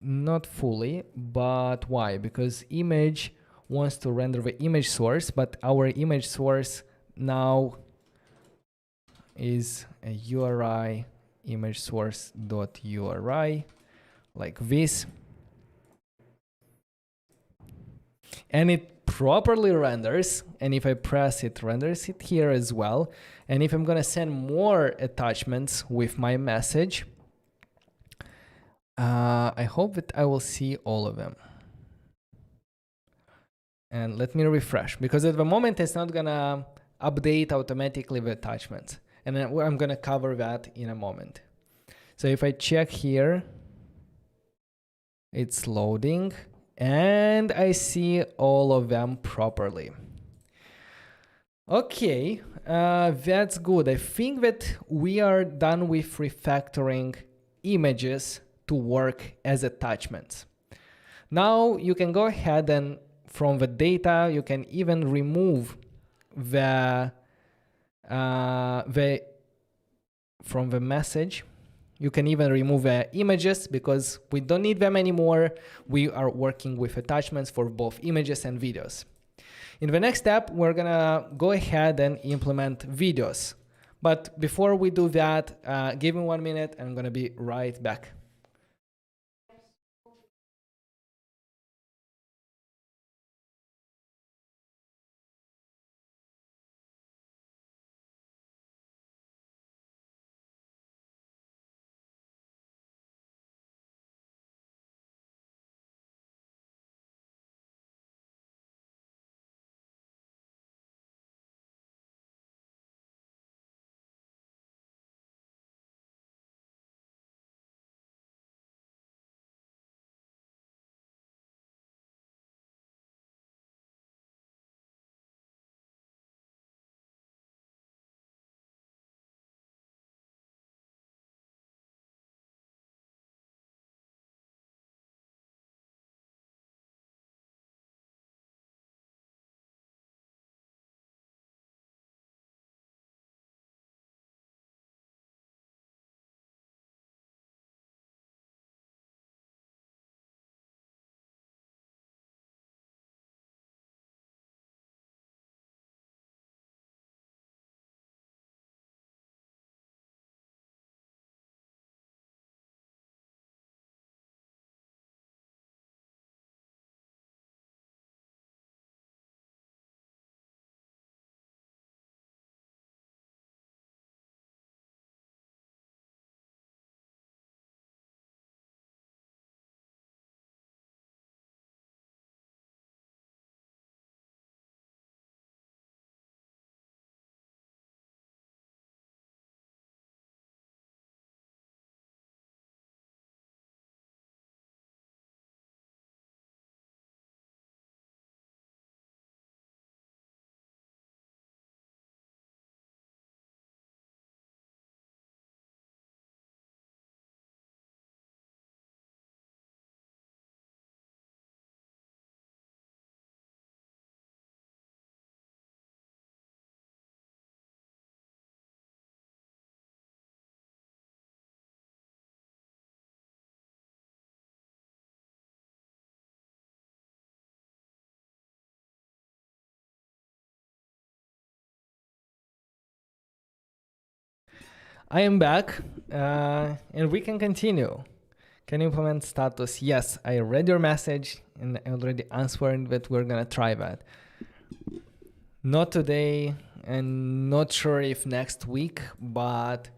Not fully, but why? Because image wants to render the image source, but our image source now is a URI image source.uri like this. And it properly renders, and if I press it, renders it here as well. And if I'm gonna send more attachments with my message, I hope that I will see all of them. And let me refresh, because at the moment it's not gonna update automatically the attachments. And then I'm gonna cover that in a moment. So if I check here, it's loading and I see all of them properly. Okay, that's good. I think that we are done with refactoring images to work as attachments. Now you can go ahead and from the data, you can even remove from the message. You can even remove images because we don't need them anymore. We are working with attachments for both images and videos. In the next step, we're gonna go ahead and implement videos. But before we do that, give me 1 minute and I'm gonna be right back. I am back, and we can continue. Can you implement status? Yes, I read your message and I already answered that we're gonna try that. Not today and not sure if next week, but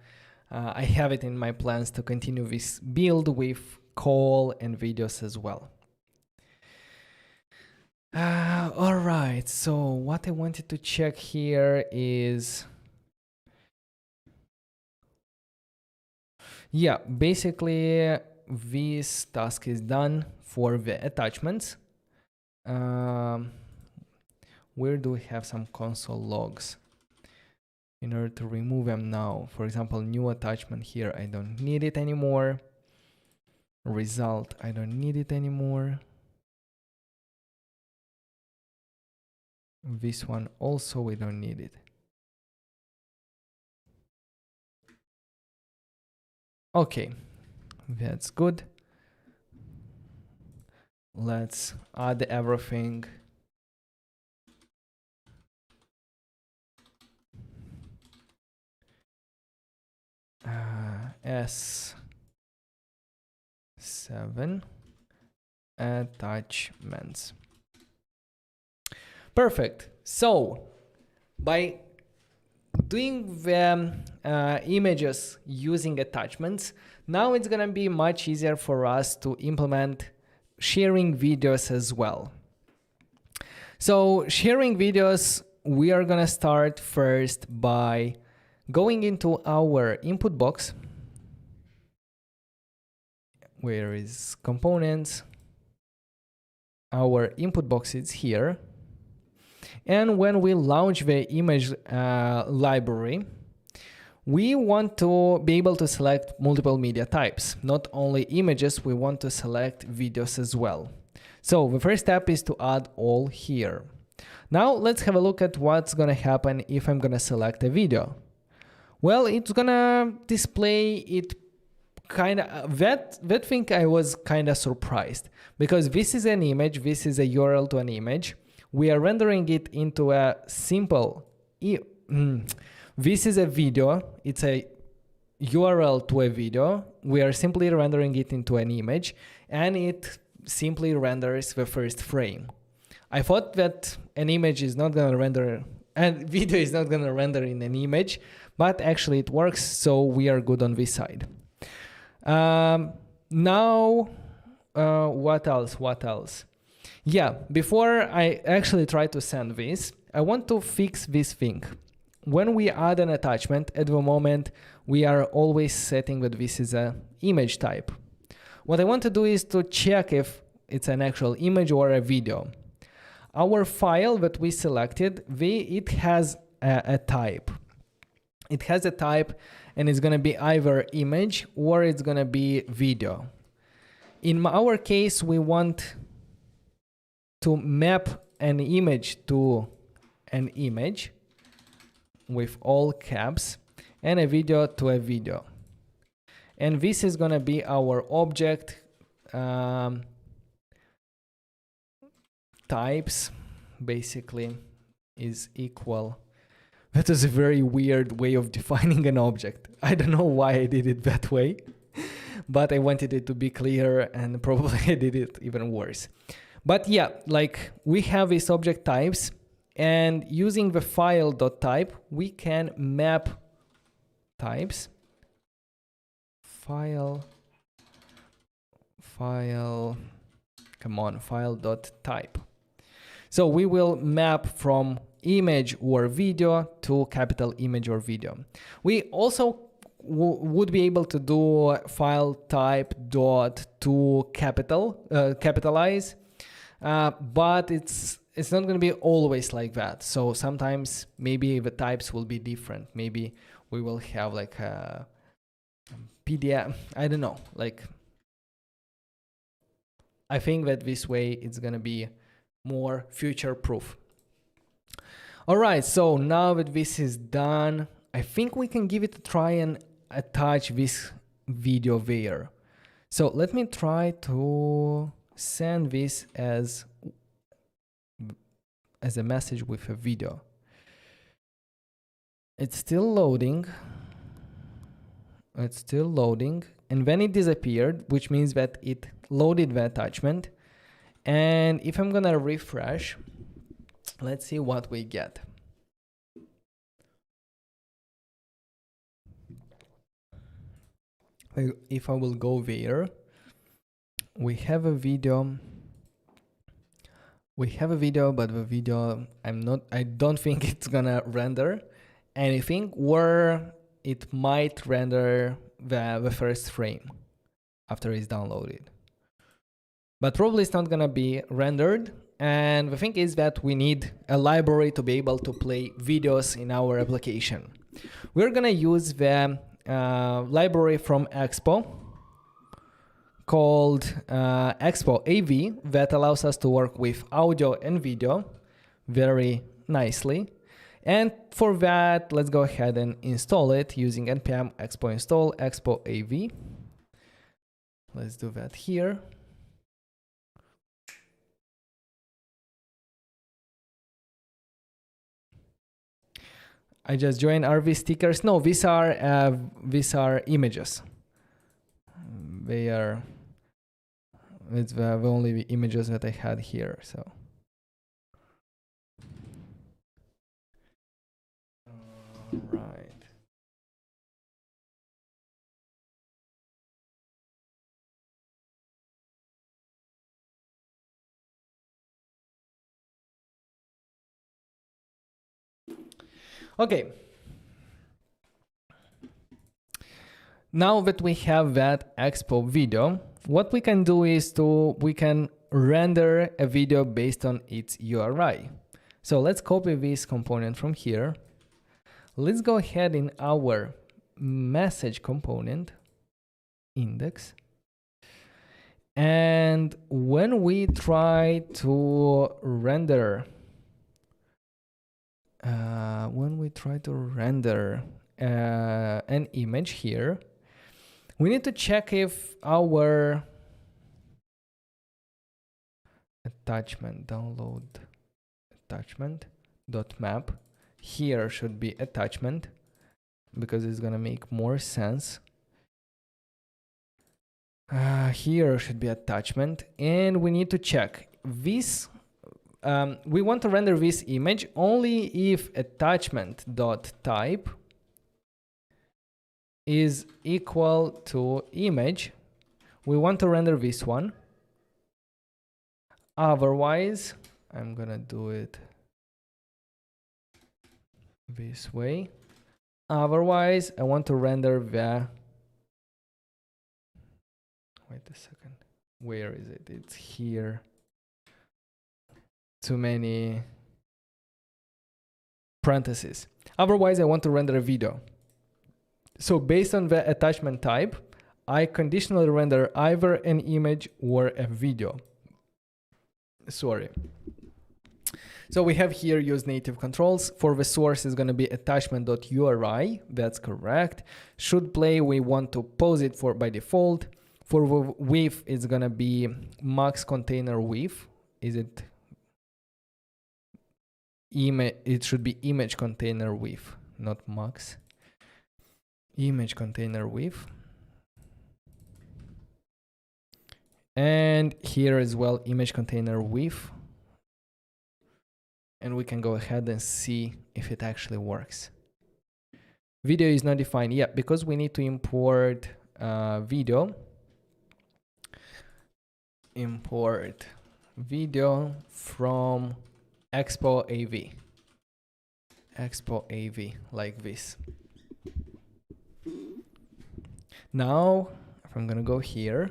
I have it in my plans to continue this build with call and videos as well. All right, so what I wanted to check here is, yeah, basically this task is done for the attachments. Where do we have some console logs? In order to remove them now, for example, new attachment here, I don't need it anymore. Result, I don't need it anymore. This one also, we don't need it. Okay, that's good. Let's add everything. S7 attachments. Perfect. So by doing the images using attachments, now it's gonna be much easier for us to implement sharing videos as well. So sharing videos, we are gonna start first by going into our input box. Where is components? Our input box is here. And when we launch the image library, we want to be able to select multiple media types. Not only images, we want to select videos as well. So the first step is to add all here. Now let's have a look at what's gonna happen if I'm gonna select a video. Well, it's gonna display it that thing I was kind of surprised, because this is an image, this is a URL to an image. We are rendering it into a simple, this is a video, it's a URL to a video. We are simply rendering it into an image, and it simply renders the first frame. I thought that an image is not gonna render, and video is not gonna render in an image, but actually it works, so we are good on this side. Now, what else? Yeah, before I actually try to send this, I want to fix this thing. When we add an attachment, at the moment, we are always setting that this is an image type. What I want to do is to check if it's an actual image or a video. Our file that we selected, it has a type. It has a type, and it's going to be either image or it's going to be video. In our case, we want to map an image to an image with all caps, and a video to a video. And this is going to be our object types, basically, is equal. That is a very weird way of defining an object. I don't know why I did it that way, but I wanted it to be clear, and probably I did it even worse. But yeah, like we have these object types, and using the file.type, we can map types. File.type. So we will map from image or video to capital image or video. We also would be able to do file type dot to capitalize, but it's not going to be always like that. So sometimes maybe the types will be different. Maybe we will have like a PDF. I don't know. Like, I think that this way it's going to be more future proof. All right, so now that this is done, I think we can give it a try and attach this video there. So let me try to send this as a message with a video. It's still loading. It's still loading. And then it disappeared, which means that it loaded the attachment. And if I'm gonna refresh, let's see what we get. If I will go there, we have a video. But the video, I don't think it's gonna render anything, or it might render the first frame after it's downloaded. But probably it's not gonna be rendered. And the thing is that we need a library to be able to play videos in our application. We're gonna use the library from Expo called Expo AV that allows us to work with audio and video very nicely. And for that, let's go ahead and install it using npm expo install expo AV. Let's do that here. I just joined. Are these stickers? No, these are images. It's the only images that I had here. So. Right. Okay. Now that we have that Expo video, what we can do is we can render a video based on its URI. So let's copy this component from here. Let's go ahead in our message component index. And when we try to render an image here, we need to check if our attachment download attachment.map here should be attachment, because it's gonna make more sense. Here should be attachment, and we need to check this. We want to render this image only if attachment.type is equal to image. We want to render this one. Otherwise, I'm gonna do it this way. Otherwise, I want to render the... Wait a second. Where is it? It's here. Too many parentheses. Otherwise, I want to render a video. So based on the attachment type, I conditionally render either an image or a video. Sorry. So we have here use native controls. For the source is going to be attachment.uri. That's correct. Should play, we want to pose it by default. For the width, it's going to be max container width. Is it? It should be image container width, not max. Image container width. And here as well, image container width. And we can go ahead and see if it actually works. Video is not defined yet because we need to import video. Import video from Expo AV. Expo AV, like this. Now, if I'm gonna go here,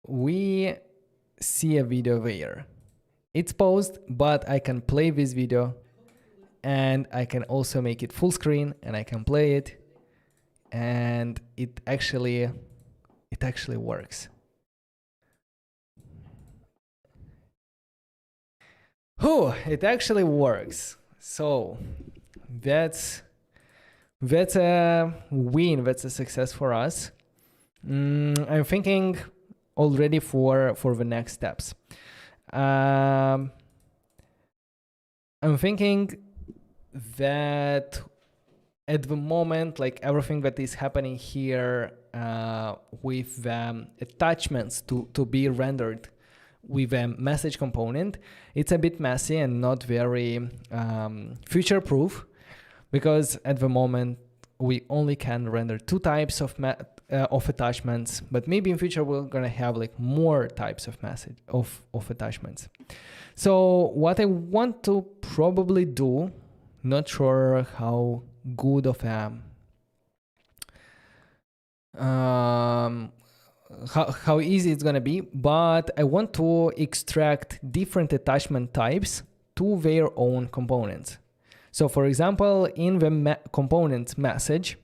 we see a video there. It's paused, but I can play this video, and I can also make it full screen, and I can play it, and it actually works. Oh, it actually works. So that's a win. That's a success for us. I'm thinking already for the next steps. I'm thinking that at the moment, like everything that is happening here with attachments to be rendered with a message component, it's a bit messy and not very future-proof, because at the moment we only can render two types of attachments, but maybe in future we're gonna have like more types of attachments. So what I want to probably do, not sure how good of a how easy it's gonna be, but I want to extract different attachment types to their own components. So for example, in the component message,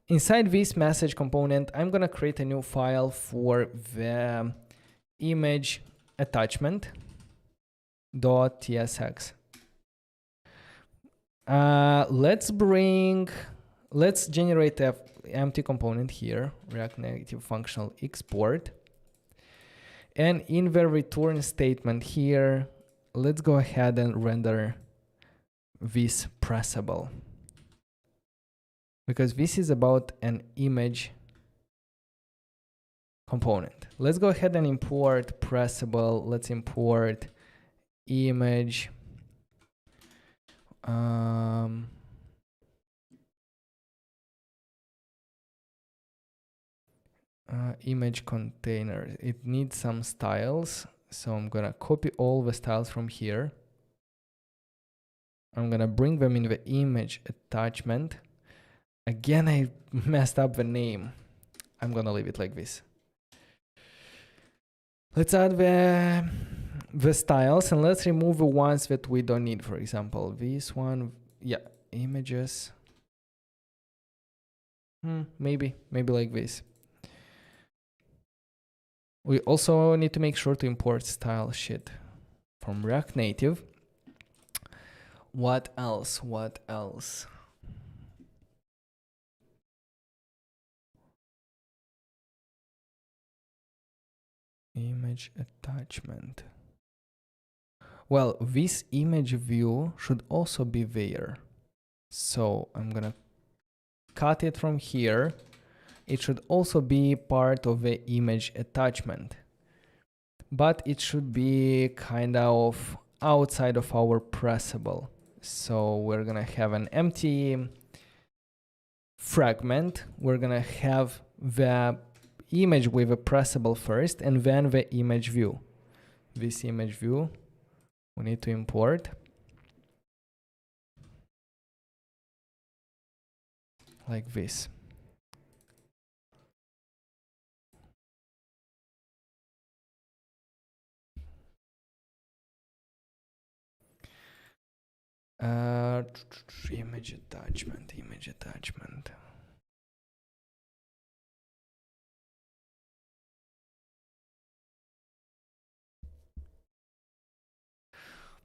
inside this message component, I'm gonna create a new file for the image attachment .tsx. Let's generate a empty component here, React Native functional export. And in the return statement here, let's go ahead and render this pressable, because this is about an image component. Let's go ahead and import pressable. Let's import image image container. It needs some styles, so I'm gonna copy all the styles from here. I'm gonna bring them in the image attachment. Again, I messed up the name. I'm gonna leave it like this. Let's add the styles, and let's remove the ones that we don't need. For example, this one, yeah, images. Maybe like this. We also need to make sure to import style sheet from React Native. What else? Image attachment. Well, this image view should also be there. So I'm gonna cut it from here. It should also be part of the image attachment, but it should be kind of outside of our pressable. So we're gonna have an empty fragment. We're gonna have the image with a pressable first, and then the image view. This image view we need to import. Like this. Image attachment.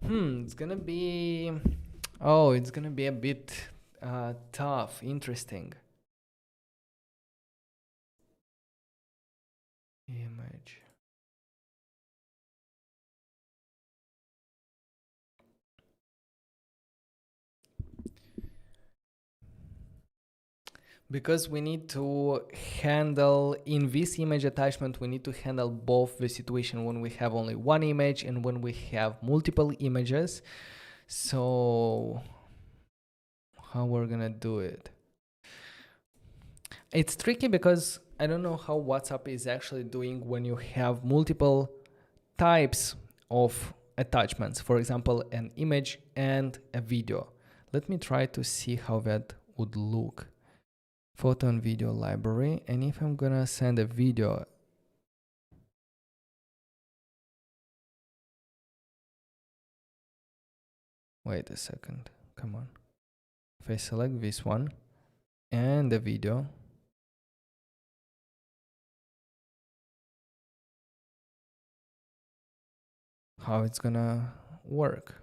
It's gonna be, it's gonna be a bit tough, interesting. Image. Because we need to handle, in this image attachment, we need to handle both the situation when we have only one image and when we have multiple images. So how we're gonna do it? It's tricky because I don't know how WhatsApp is actually doing when you have multiple types of attachments. For example, an image and a video. Let me try to see how that would look. Photo and video library, and if I'm gonna send a video, wait a second, come on. If I select this one and the video, how it's gonna work?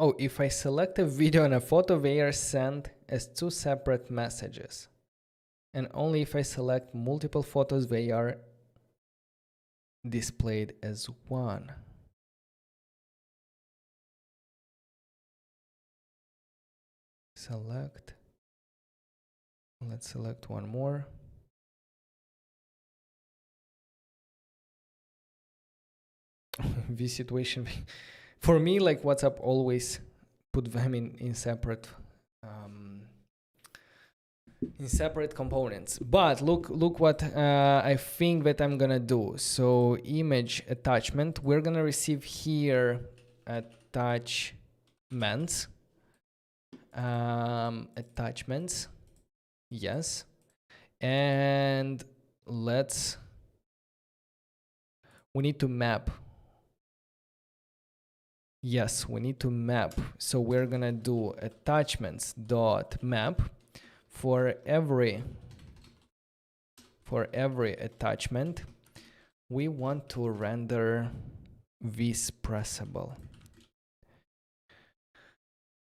Oh, if I select a video and a photo, they are sent as two separate messages. And only if I select multiple photos, they are displayed as 1. Select. Let's select one more. This situation, for me, like WhatsApp always put them in separate components. But look what I think that I'm gonna do. So image attachment, we're gonna receive here attachments. Attachments, yes, and we need to map. Yes, we need to map. So we're gonna do attachments dot map for every attachment. We want to render this pressable.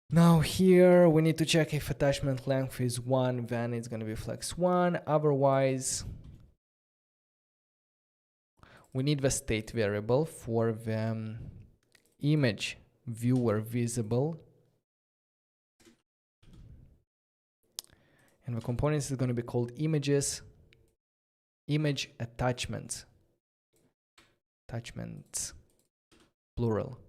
Now here we need to check if attachment length is 1, then it's gonna be flex 1. Otherwise, we need the state variable for the image viewer visible. And the components is gonna be called image attachments. Attachments, plural.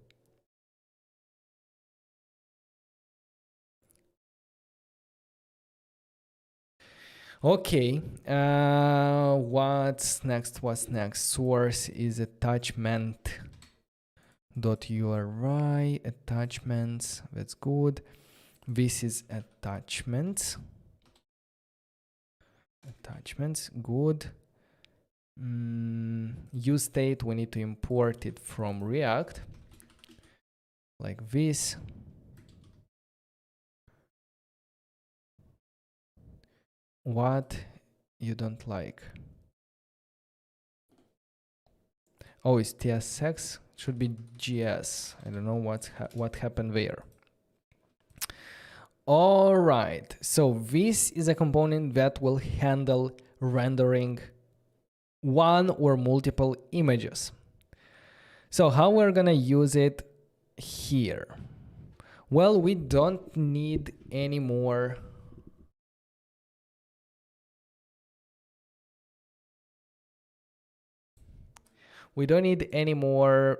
Okay, what's next? Source is attachment.uri, attachments, that's good. This is attachments, good. Use state, we need to import it from React, like this. What you don't like? Oh, it's TSX. It should be GS. I don't know what happened there. All right. So this is a component that will handle rendering one or multiple images. So how we're gonna use it here? Well, we don't need any more. We don't need any more.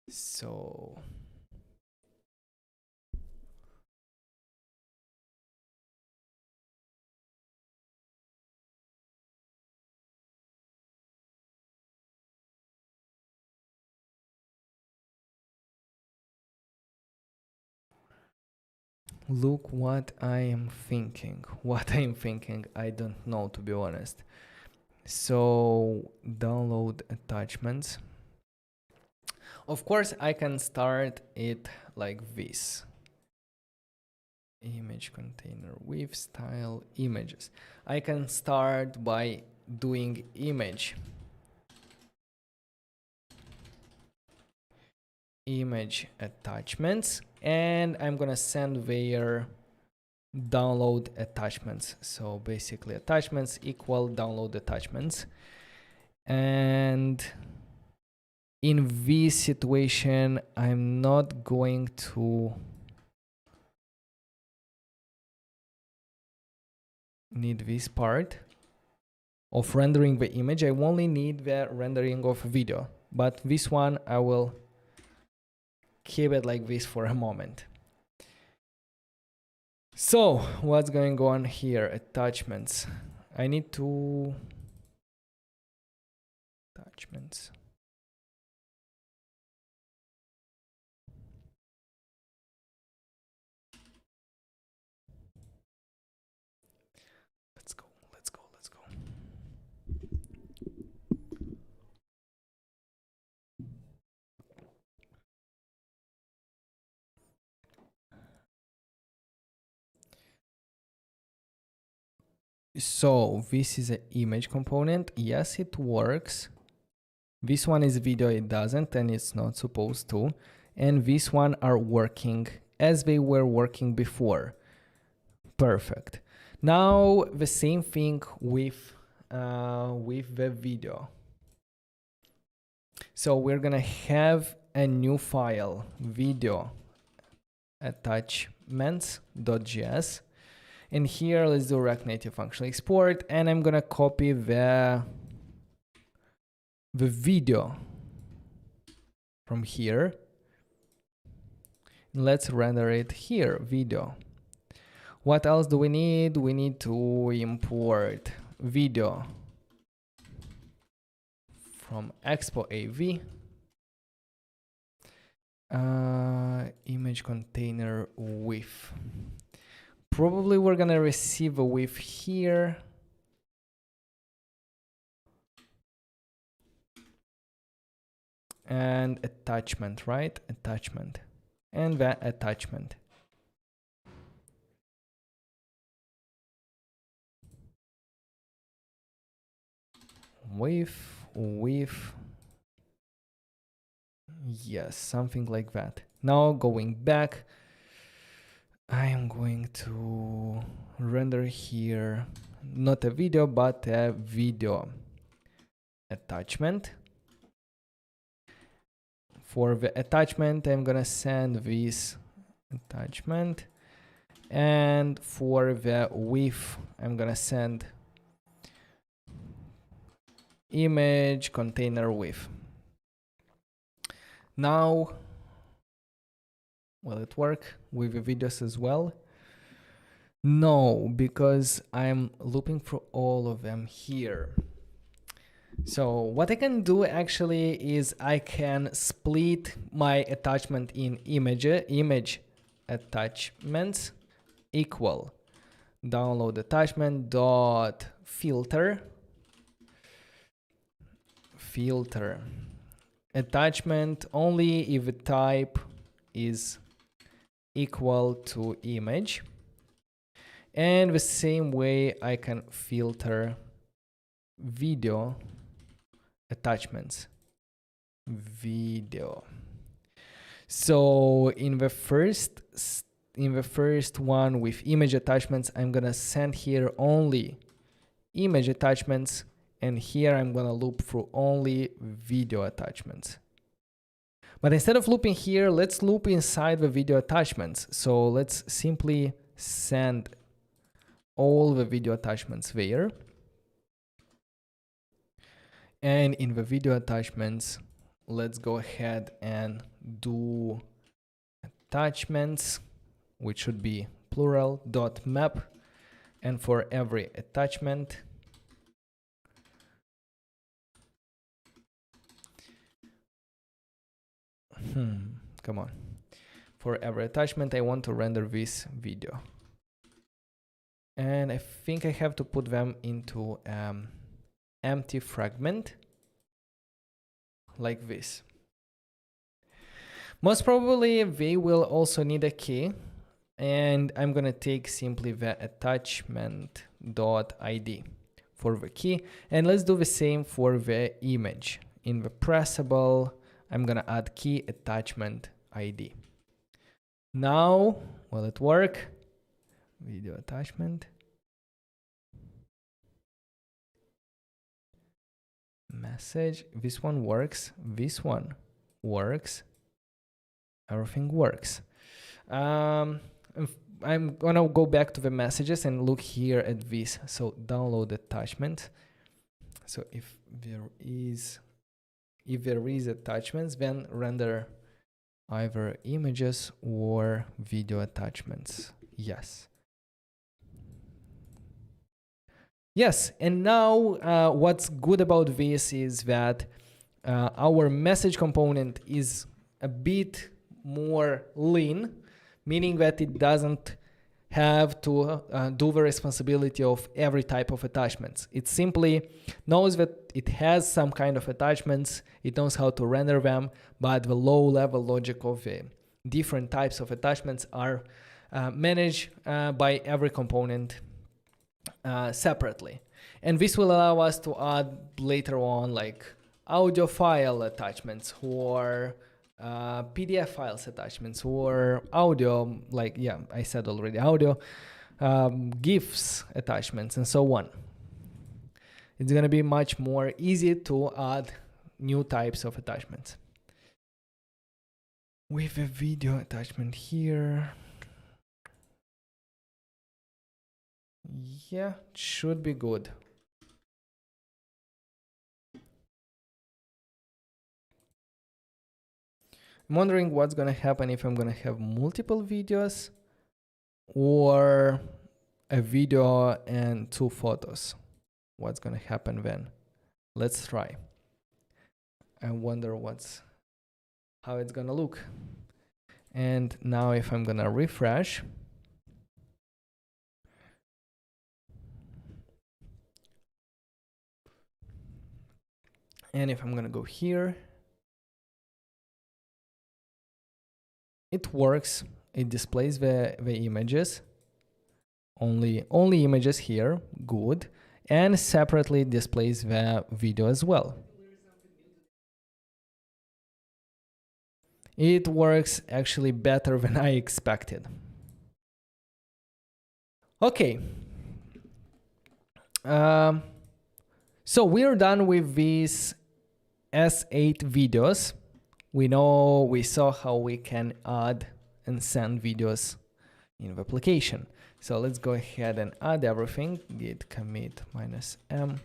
So look what I am thinking. I don't know, to be honest. So download attachments. Of course, I can start it like this. Image container with style images. I can start by doing image attachments, and I'm gonna send there download attachments. So basically attachments equal download attachments. And in this situation, I'm not going to need this part of rendering the image. I only need the rendering of video, but this one I will keep it like this for a moment. So what's going on here? Attachments. I need to attachments. Let's go. So this is an image component. Yes, it works. This one is video, it doesn't, and it's not supposed to. And this one are working as they were working before. Perfect. Now the same thing with with the video. So we're gonna have a new file, video attachments.js, and here let's do React Native functional export, and I'm gonna copy the video from here. Let's render it here, video. What else do we need? We need to import video from Expo AV. Image container with. Probably we're gonna receive a with here. And attachment, right? Attachment. And the attachment. With. Yes, something like that. Now going back, I am going to render here not a video, but a video attachment. For the attachment, I'm gonna send this attachment, and for the with, I'm gonna send image container with. Now, will it work with the videos as well? No, because I'm looping for all of them here. So what I can do actually is I can split my attachment in image attachments equal download attachment dot filter attachment only if the type is equal to image, and the same way I can filter video attachments video. So in the first one with image attachments, I'm gonna send here only image attachments, and here I'm gonna loop through only video attachments. But instead of looping here, let's loop inside the video attachments. So let's simply send all the video attachments there. And in the video attachments, let's go ahead and do attachments, which should be plural, dot map. And for every attachment, come on. For every attachment, I want to render this video. And I think I have to put them into empty fragment like this. Most probably they will also need a key, and I'm gonna take simply the attachment.id for the key, and let's do the same for the image. In the pressable, I'm gonna add key attachment ID. Now, will it work? Video attachment. Message. This one works. This one works. Everything works. I'm gonna go back to the messages and look here at this. So download attachment. So if there is attachments, then render either images or video attachments. Yes. Yes, and now what's good about this is that our message component is a bit more lean, meaning that it doesn't have to do the responsibility of every type of attachments. It simply knows that it has some kind of attachments, it knows how to render them, but the low-level logic of the different types of attachments are managed by every component separately. And this will allow us to add later on like audio file attachments or PDF files attachments or audio, like, yeah, I said already audio, GIFs attachments and so on. it's going to be much more easy to add new types of attachments. With a video attachment here. Yeah, it should be good. I'm wondering what's going to happen if I'm going to have multiple videos or a video and 2 photos. What's going to happen then? Let's try. I wonder how it's going to look. And now if I'm going to refresh, and if I'm going to go here, it works. It displays the images, only images here, good, and separately displays the video as well. It works actually better than I expected. Okay. So we're done with these S8 videos. We saw how we can add and send videos in the application. So let's go ahead and add everything. Git commit -m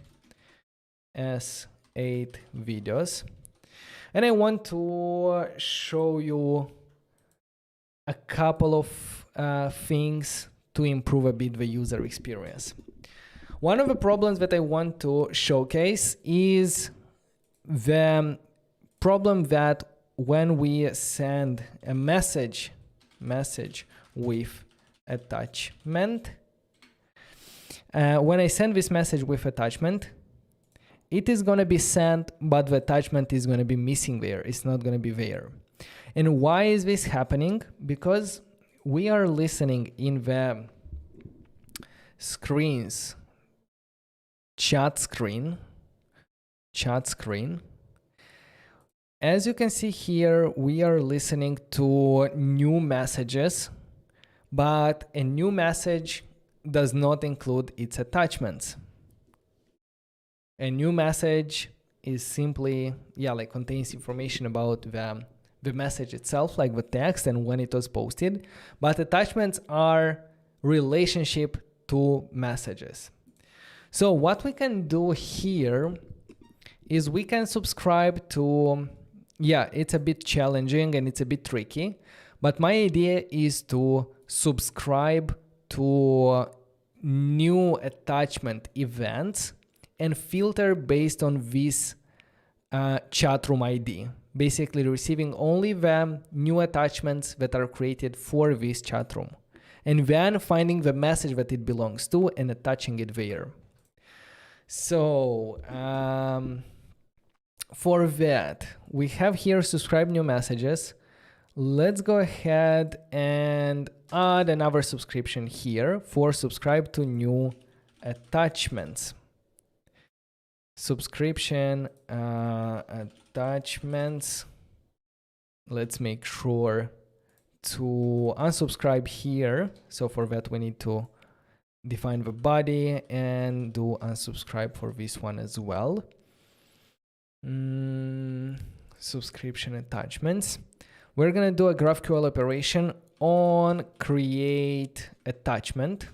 S8 videos. And I want to show you a couple of things to improve a bit the user experience. One of the problems that I want to showcase is the problem that when we send a message with attachment, when I send this message with attachment, it is going to be sent, but the attachment is going to be missing there. It's not going to be there. And why is this happening? Because we are listening in the screens, chat screen. As you can see here, we are listening to new messages, but a new message does not include its attachments. A new message is simply, like contains information about the message itself, like the text and when it was posted, but attachments are relationship to messages. So what we can do here is we can subscribe to, it's a bit challenging and it's a bit tricky, but my idea is to subscribe to new attachment events and filter based on this chat room ID, basically receiving only the new attachments that are created for this chat room, and then finding the message that it belongs to and attaching it there. So for that, we have here subscribe new messages. Let's go ahead and add another subscription here for subscribe to new attachments. Subscription attachments. Let's make sure to unsubscribe here. So for that, we need to define the body and do unsubscribe for this one as well. Subscription attachments. We're going to do a GraphQL operation on create attachment.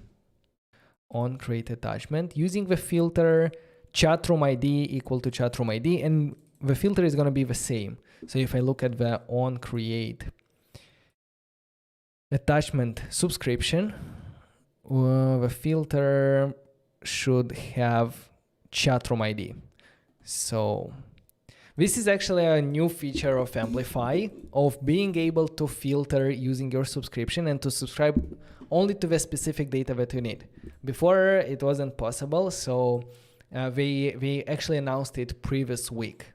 Using the filter chatroom ID equal to chatroom ID, and the filter is going to be the same. So if I look at the on create attachment subscription, the filter should have chatroom ID. So this is actually a new feature of Amplify, of being able to filter using your subscription and to subscribe only to the specific data that you need. Before it wasn't possible, so they actually announced it previous week.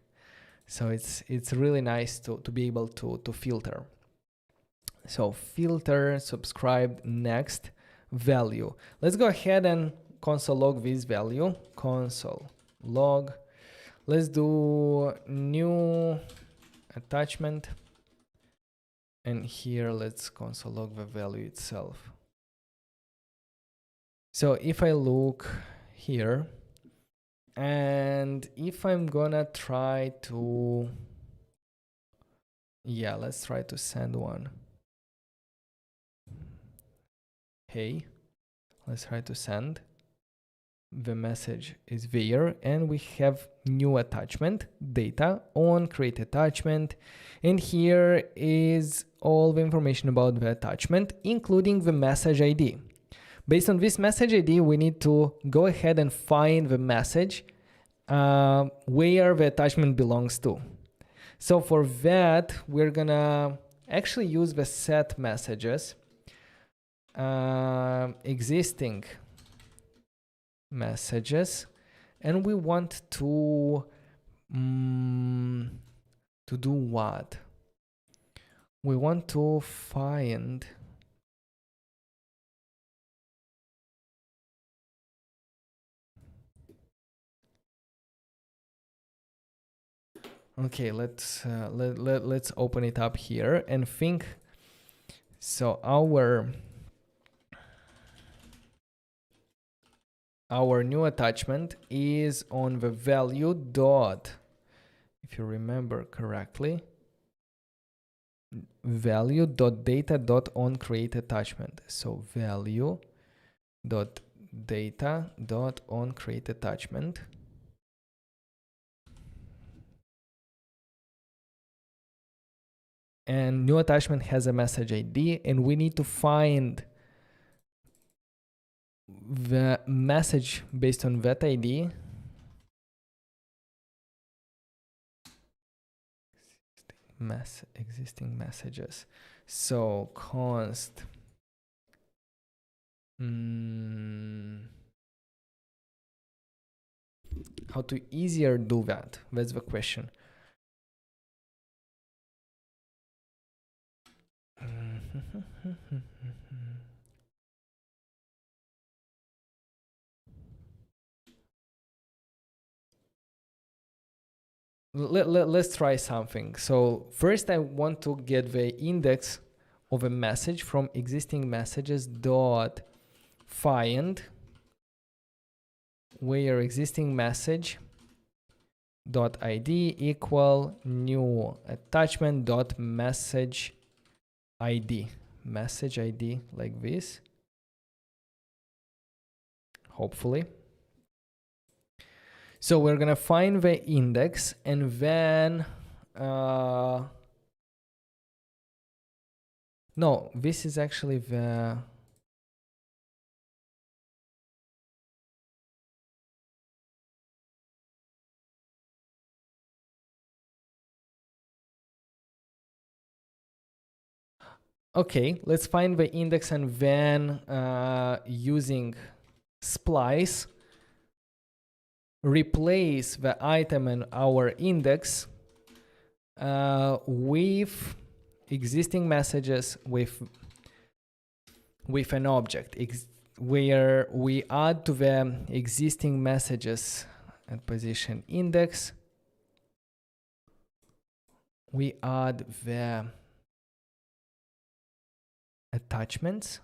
So it's really nice to be able to filter. So filter, subscribe, next, value. Let's go ahead and console log this value. Console log. Let's do new attachment. And here let's console log the value itself. So if I look here, And if I'm gonna try to, yeah, let's try to send one. Hey, let's try to send. The message is there, and we have new attachment, data on create attachment, and here is all the information about the attachment, including the message ID. Based on this message ID, we need to go ahead and find the message where the attachment belongs to. So for that, we're gonna actually use the set messages, existing messages, and we want to do what? We want to find okay, let's open it up here and think. So our new attachment is on the value dot, if you remember correctly, value dot data dot on create attachment. So value dot data dot on create attachment. And new attachment has a message ID, and we need to find the message based on that ID. Existing messages. So const how to easier do that? That's the question. Let's try something. So first I want to get the index of a message from existing messages dot find where existing message dot id equal new attachment dot message id like this, hopefully. So we're gonna find the index, and then no, this is actually the okay, let's find the index, and then using splice replace the item in our index with existing messages with an object where we add to the existing messages at position index, we add the attachments.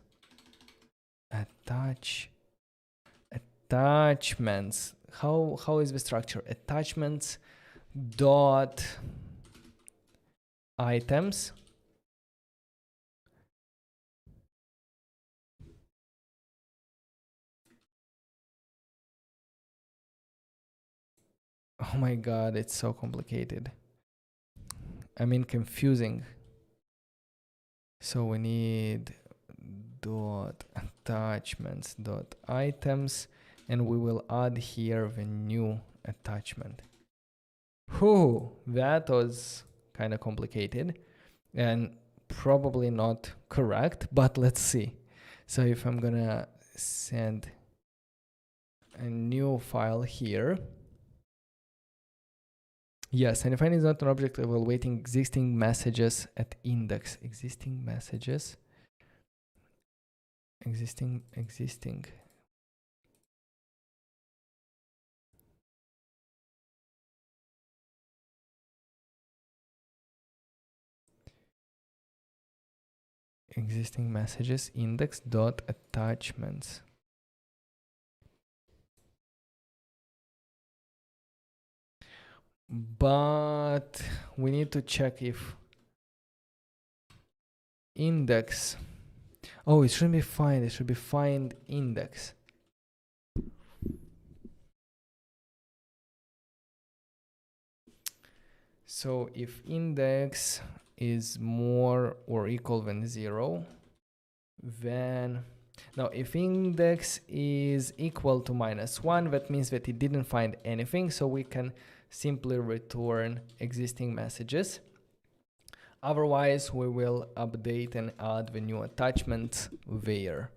How is the structure? Attachments dot items oh my god, it's so complicated. I mean, confusing. So we need dot attachments dot items, and we will add here the new attachment. Whew, that was kind of complicated and probably not correct, but let's see. So if I'm gonna send a new file here, yes, and if I need not an object evaluating existing messages at index, existing messages, existing messages index dot attachments. but we need to check if index, oh, it shouldn't be find, it should be find index. So if index is more or equal than 0, then now if index is equal to -1, that means that it didn't find anything, so we can simply return existing messages. Otherwise, we will update and add the new attachment there.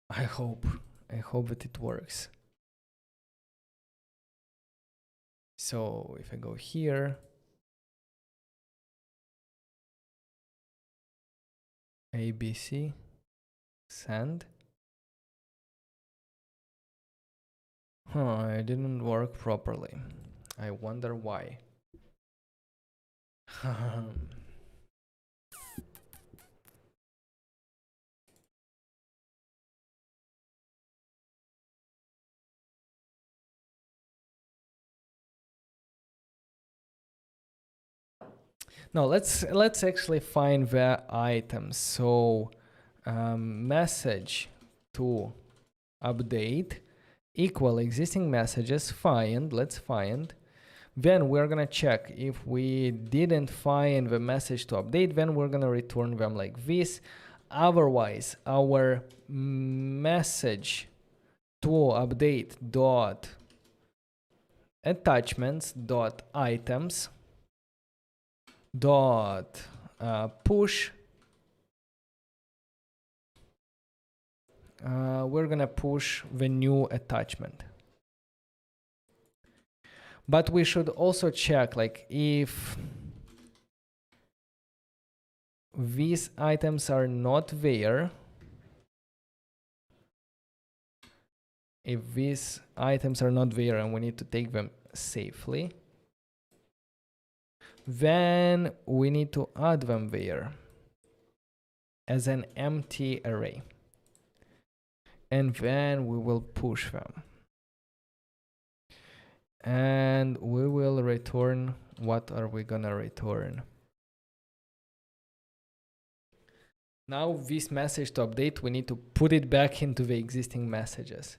I hope that it works. So if I go here, ABC, send. It didn't work properly. I wonder why. Now let's actually find the items. So message to update equal existing messages, find, let's find. Then we're gonna check if we didn't find the message to update, then we're gonna return them like this. Otherwise, our message to update dot attachments dot items dot push, we're gonna push the new attachment. But we should also check like if these items are not there, if these items are not there and we need to take them safely, then we need to add them there as an empty array. And then we will push them. And we will return, what are we gonna return? Now this message to update, we need to put it back into the existing messages.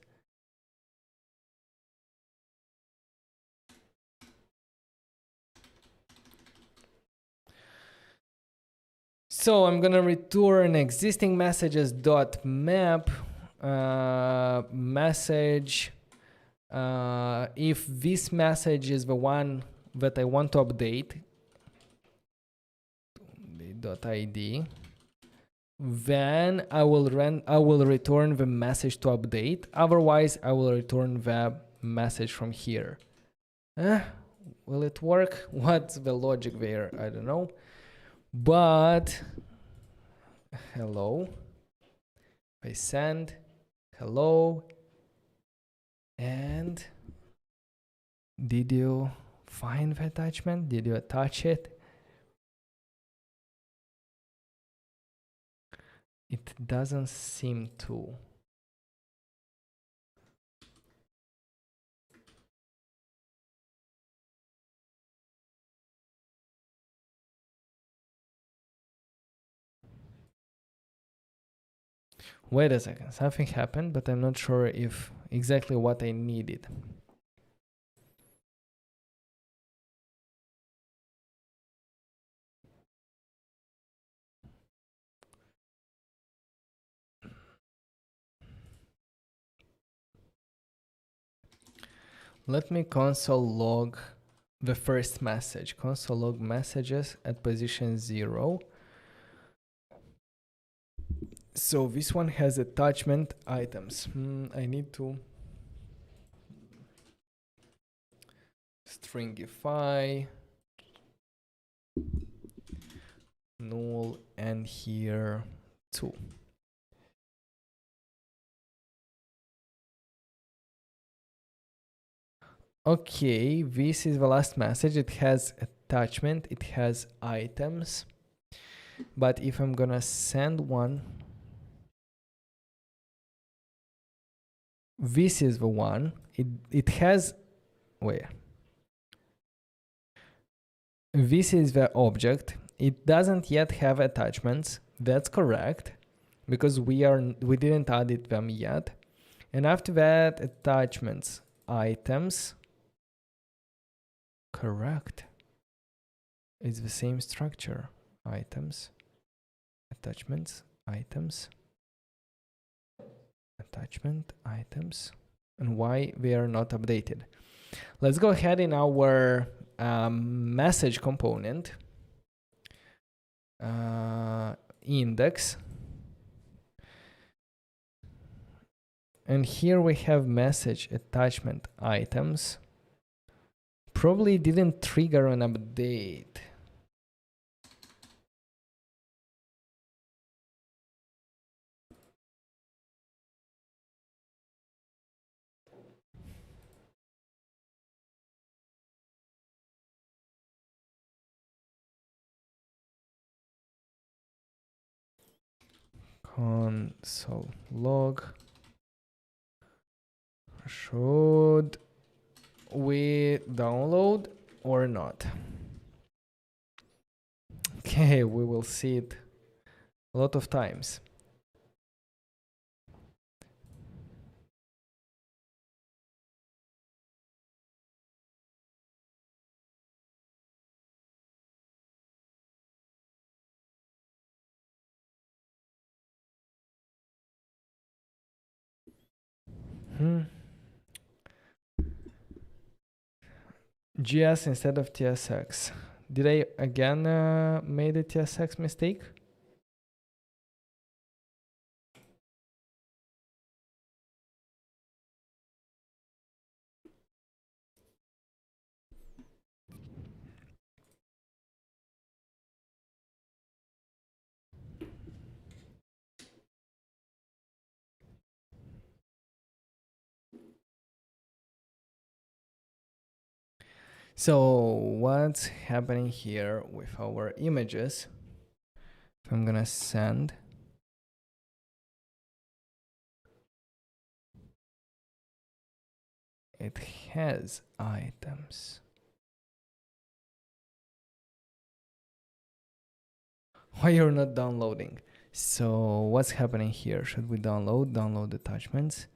So I'm gonna return existing messages dot map message. If this message is the one that I want to update, .id, then I will return the message to update. Otherwise, I will return the message from here. Will it work? What's the logic there? I don't know. But hello, I send hello, and did you find the attachment? Did you attach it? It doesn't seem to. Wait a second, something happened, but I'm not sure if exactly what I needed. Let me console log the first message. Console log messages at position 0. So this one has attachment items. I need to stringify null and here 2. Okay, this is the last message. It has attachment, it has items. But if I'm gonna send one, this is the one. It has, where? This is the object. It doesn't yet have attachments. That's correct, because we didn't add them yet. And after that, attachments, items. Correct. It's the same structure. Items, attachments, items, attachment, items. And why they are not updated. Let's go ahead in our message component, index. And here we have message attachment items. Probably didn't trigger an update. Console log. Should we download or not? Okay, we will see it a lot of times. GS instead of TSX. Did I again made a TSX mistake? So what's happening here with our images? If I'm gonna send, it has items. Why you're not downloading? So what's happening here? Should we download attachments?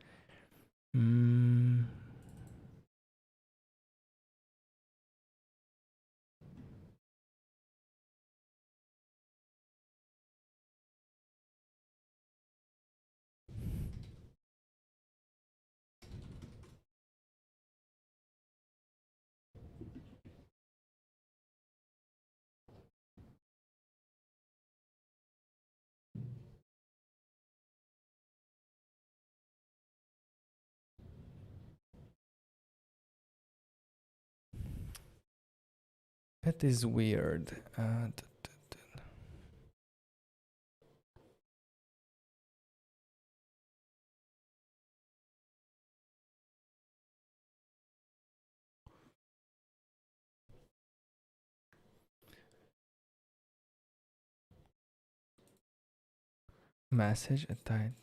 That is weird. Message attachment.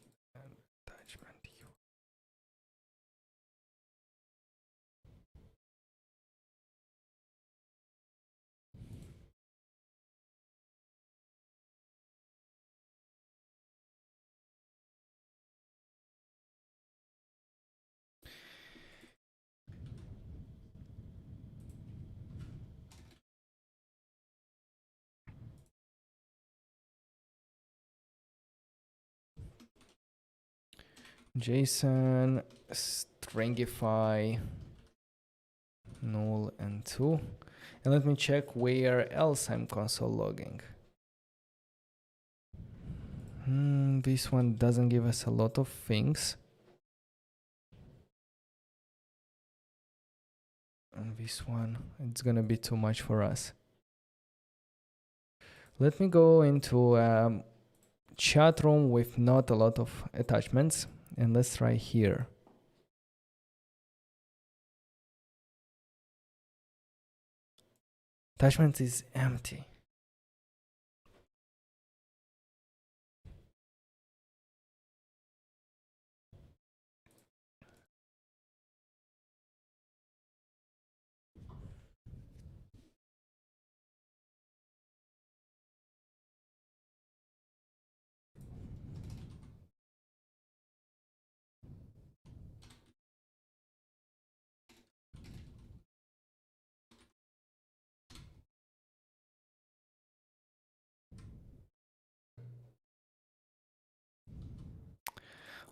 JSON stringify null and 2. And let me check where else I'm console logging. This one doesn't give us a lot of things. And this one, it's gonna be too much for us. Let me go into chat room with not a lot of attachments, and let's try here. Attachment is empty.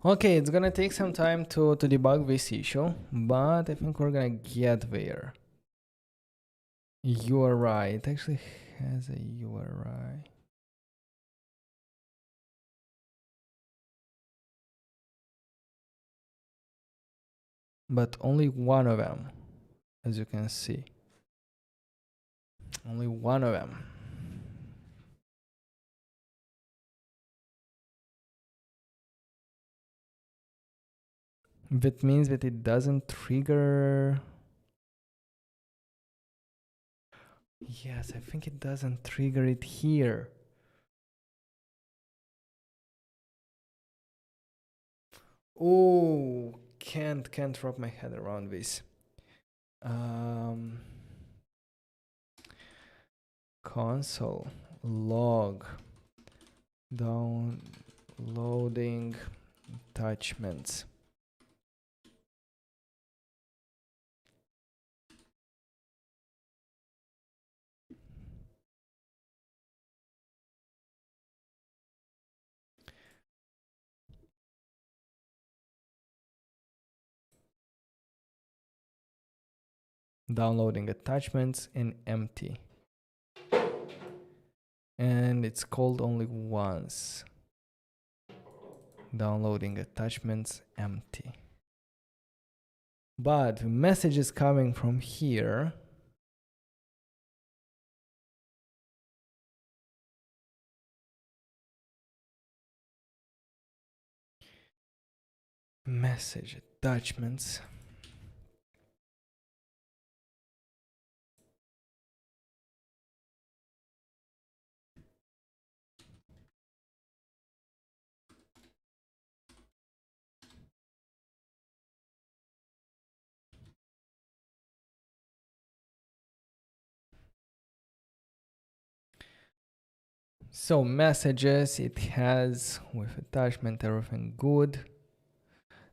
Okay, it's gonna take some time to debug this issue, but I think we're gonna get there. URI, it actually has a URI. But only one of them, as you can see. Only one of them. That means that it doesn't trigger. Yes, I think it doesn't trigger it here. Oh, can't wrap my head around this. Console log downloading attachments. Downloading attachments in empty. And it's called only once. Downloading attachments empty. But the message is coming from here. Message attachments. So messages, it has with attachment everything good.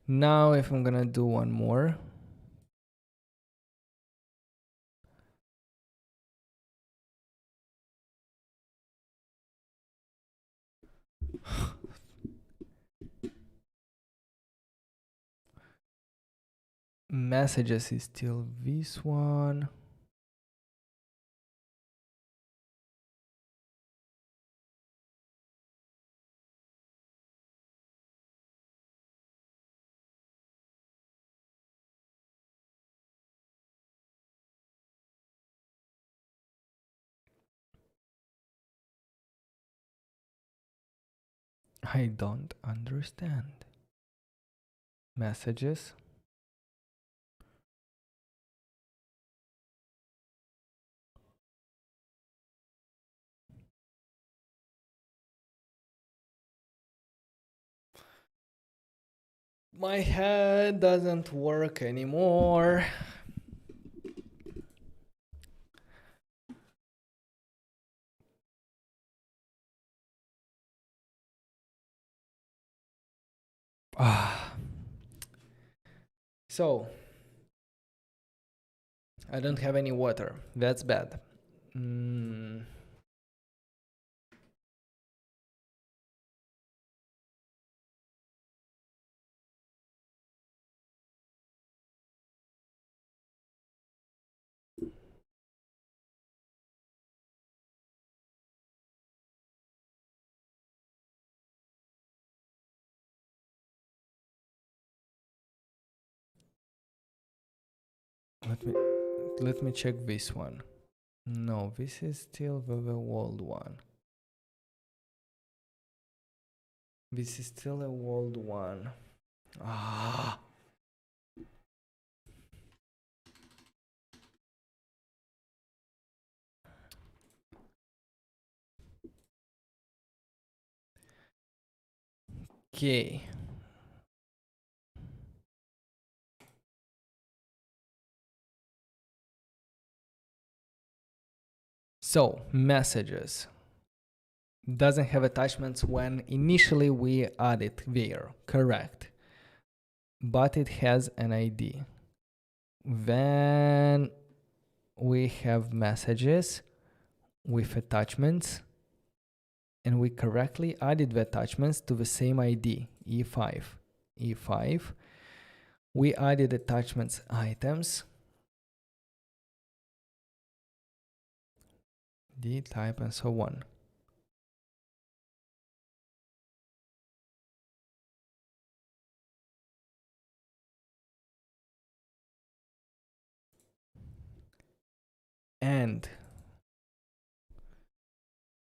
Now if I'm gonna do one more. Messages is still this one. I don't understand. Messages. My head doesn't work anymore. So, I don't have any water. That's bad. Let me check this one. No, this is still the old one. This is still a old one. Okay. So, messages doesn't have attachments when initially we add it there, correct? But it has an ID. Then we have messages with attachments, and we correctly added the attachments to the same ID, E5. E5. We added attachments items, D type, and so on. And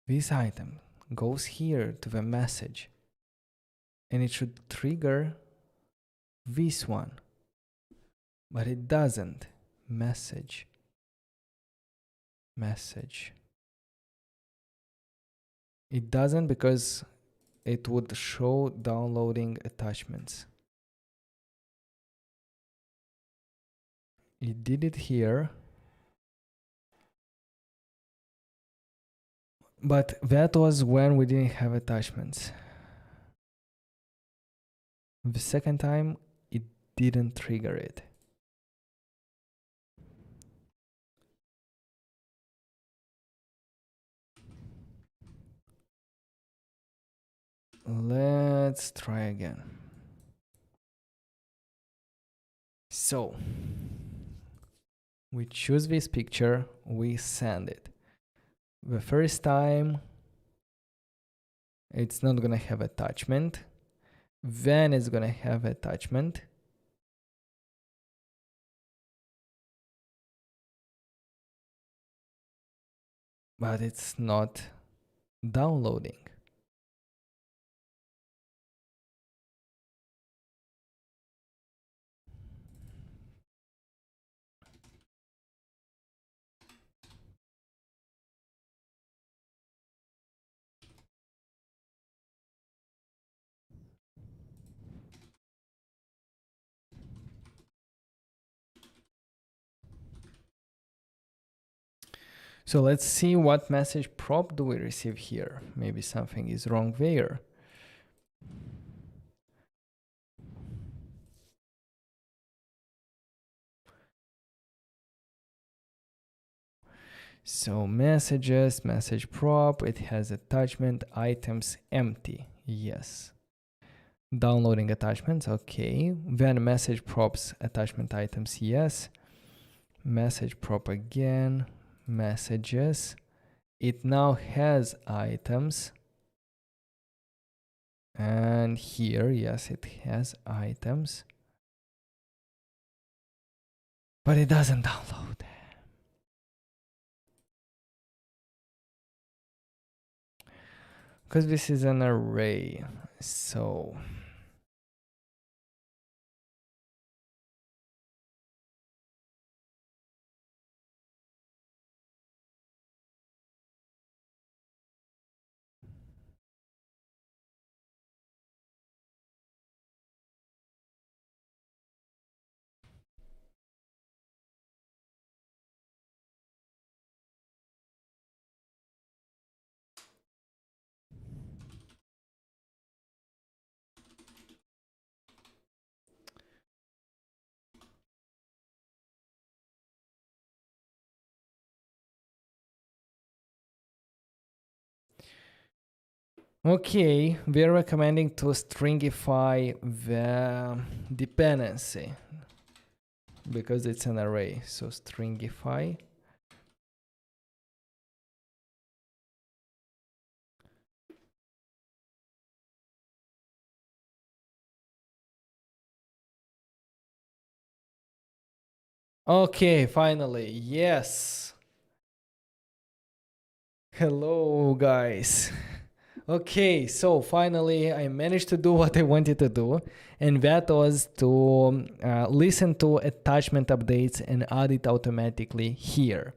this item goes here to the message, and it should trigger this one, but it doesn't. Message. It doesn't because it would show downloading attachments. It did it here, but that was when we didn't have attachments. The second time, it didn't trigger it. Let's try again. So we choose this picture, we send it. The first time it's not gonna have attachment, then it's gonna have attachment. But it's not downloading. So let's see what message prop do we receive here. Maybe something is wrong there. So messages, message prop, it has attachment items empty. Yes. Downloading attachments, okay. Then message props, attachment items, yes. Message prop again, messages. It now has items. And here, yes, it has items. But it doesn't download. Because this is an array, so okay, we're recommending to stringify the dependency because it's an array. So stringify. Okay, finally, yes. Hello, guys. Okay, so finally I managed to do what I wanted to do, and that was to listen to attachment updates and add it automatically here.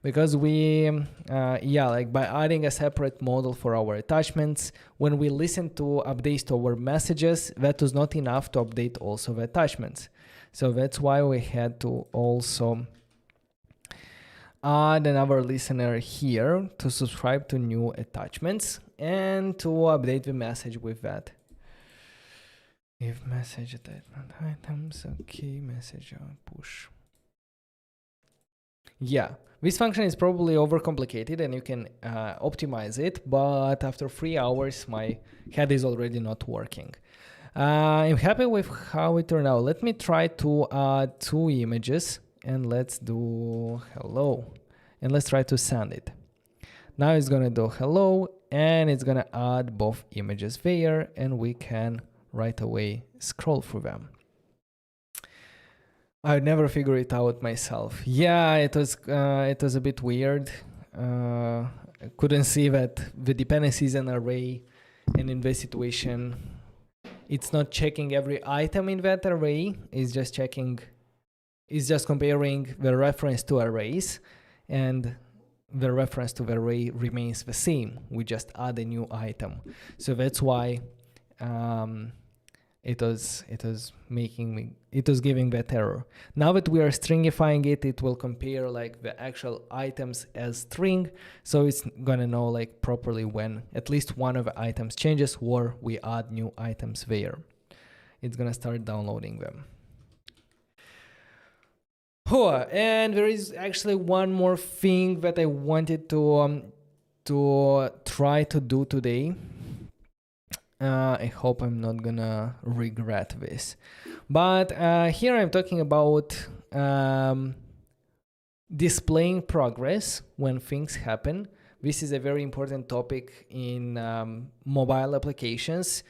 Because we, like by adding a separate model for our attachments, when we listen to updates to our messages, that was not enough to update also the attachments. So that's why we had to also add another listener here to subscribe to new attachments and to update the message with that. If message attachment items, okay, message push. Yeah, this function is probably overcomplicated and you can optimize it, but after 3 hours, my head is already not working. I'm happy with how it turned out. Let me try to add 2 images and let's do hello. And let's try to send it. Now it's gonna do hello and it's gonna add both images there and we can right away scroll through them. I never figured it out myself. Yeah, it was a bit weird. I couldn't see that the dependencies in an array, and in this situation, it's not checking every item in that array. It's just comparing the reference to arrays, and the reference to the array remains the same. We just add a new item. So that's why it was giving that error. Now that we are stringifying it, it will compare like the actual items as string, so it's gonna know like properly when at least one of the items changes or we add new items there. It's gonna start downloading them. And there is actually one more thing that I wanted to try to do today. I hope I'm not gonna regret this. But here I'm talking about displaying progress when things happen. This is a very important topic in mobile applications.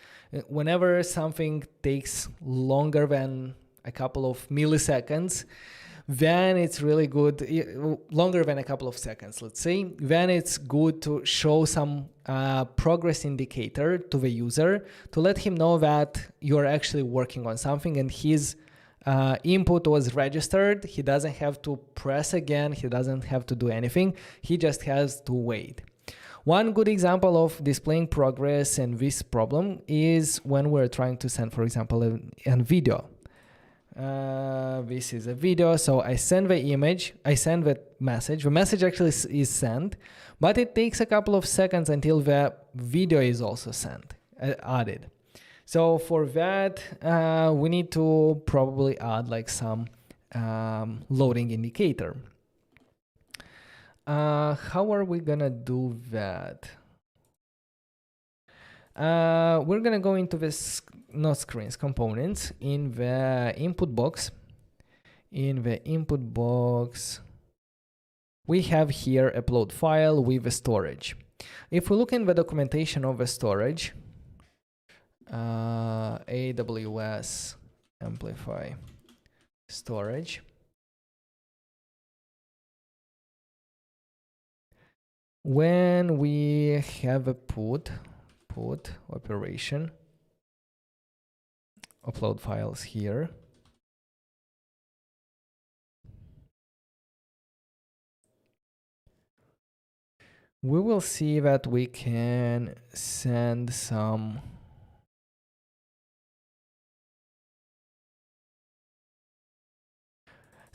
Whenever something takes longer than a couple of milliseconds, then it's really good, longer than a couple of seconds, let's say, then it's good to show some progress indicator to the user to let him know that you're actually working on something and his input was registered. He doesn't have to press again. He doesn't have to do anything. He just has to wait. One good example of displaying progress and this problem is when we're trying to send, for example, a video. This is a video, so I send the image, I send the message. The message actually is sent, but it takes a couple of seconds until the video is also sent, added. So for that, we need to probably add like some loading indicator. How are we gonna do that? We're gonna go into this not screens components in the input box. In the input box, we have here upload file with a storage. If we look in the documentation of the storage, AWS Amplify storage, when we have a put operation, upload files here, we will see that we can send some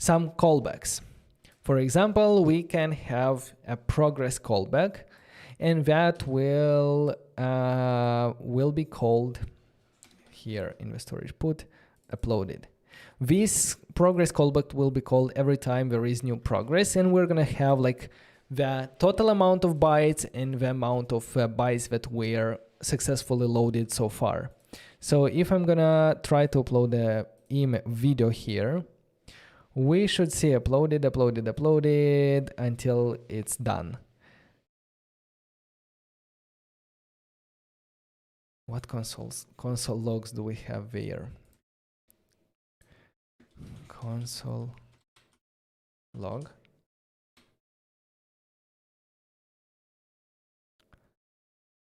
callbacks. For example, we can have a progress callback, and that will be called here in the storage put uploaded. This progress callback will be called every time there is new progress, and we're gonna have like the total amount of bytes and the amount of bytes that were successfully loaded so far. So if I'm gonna try to upload the video here, we should see uploaded until it's done. What console logs do we have there? Console log.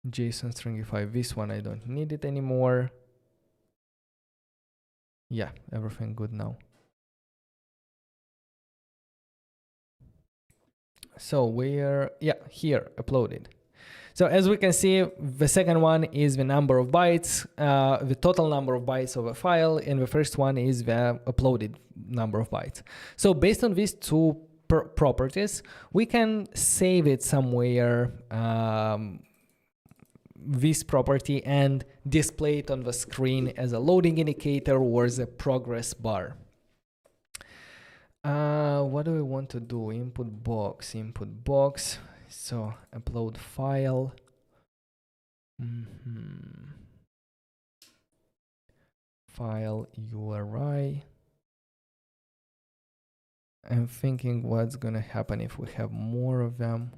JSON stringify. This one I don't need it anymore. Yeah, everything good now. So we're, yeah, here, uploaded. So as we can see, the second one is the number of bytes, the total number of bytes of a file, and the first one is the uploaded number of bytes. So based on these two properties, we can save it somewhere, this property, and display it on the screen as a loading indicator or as a progress bar. What do we want to do? Input box. So upload file. file URI. I'm thinking what's gonna happen if we have more of them.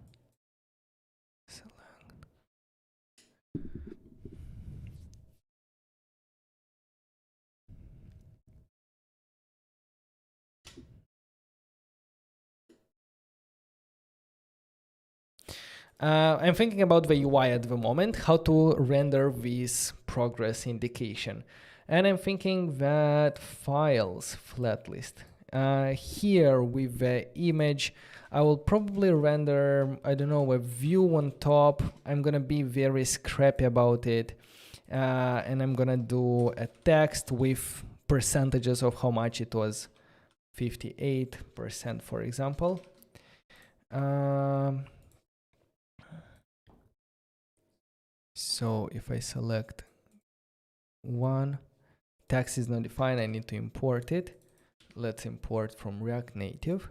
I'm thinking about the UI at the moment, how to render this progress indication. And I'm thinking that files flat list. Here with the image, I will probably render, I don't know, a view on top. I'm gonna be very scrappy about it. And I'm gonna do a text with percentages of how much it was. 58%, for example. So if I select one, text is not defined, I need to import it. Let's import from React Native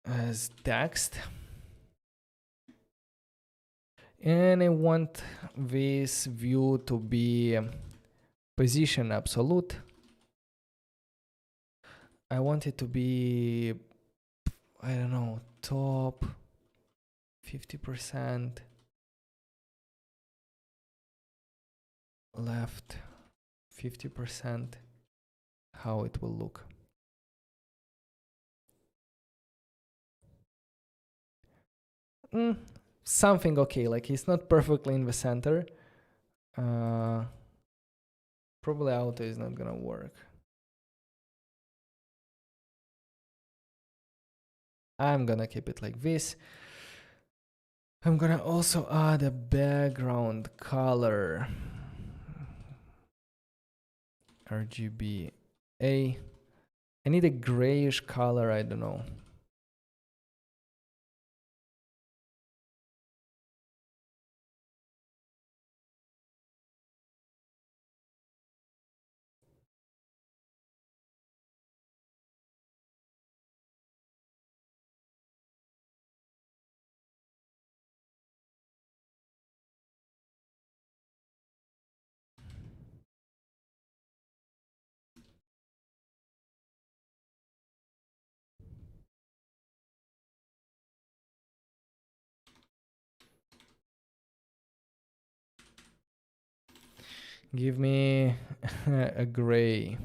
as text. And I want this view to be position absolute. I want it to be, I don't know, top 50%, left 50%, how it will look. Something okay, like it's not perfectly in the center. Probably auto is not gonna work. I'm gonna keep it like this. I'm gonna also add a background color. RGB A. I need a grayish color, I don't know. Give me a gray.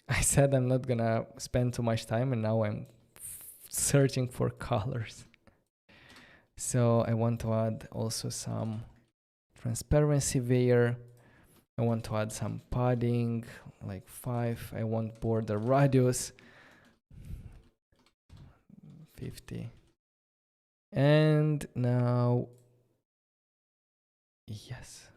I said I'm not gonna spend too much time and now I'm searching for colors. So I want to add also some transparency there. I want to add some padding, like 5. I want border radius 50. And now, yes.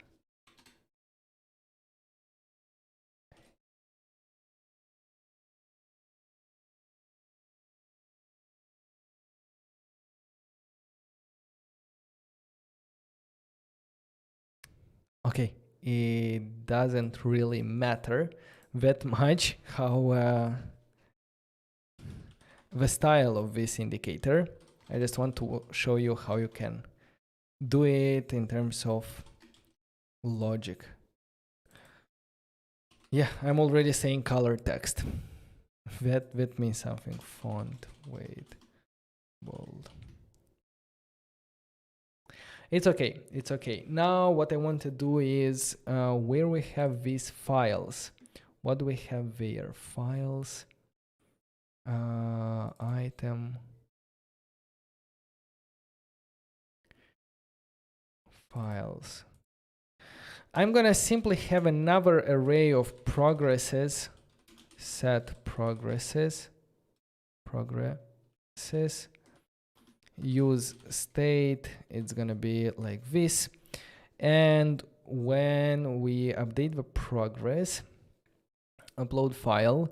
Okay, it doesn't really matter that much how the style of this indicator. I just want to show you how you can do it in terms of logic. Yeah, I'm already saying color text. That means something. Font, weight, bold. It's okay, it's okay. Now what I want to do is where we have these files. What do we have there? Files, item, files. I'm gonna simply have another array of progresses, set progresses, use state, it's gonna be like this. And when we update the progress, upload file,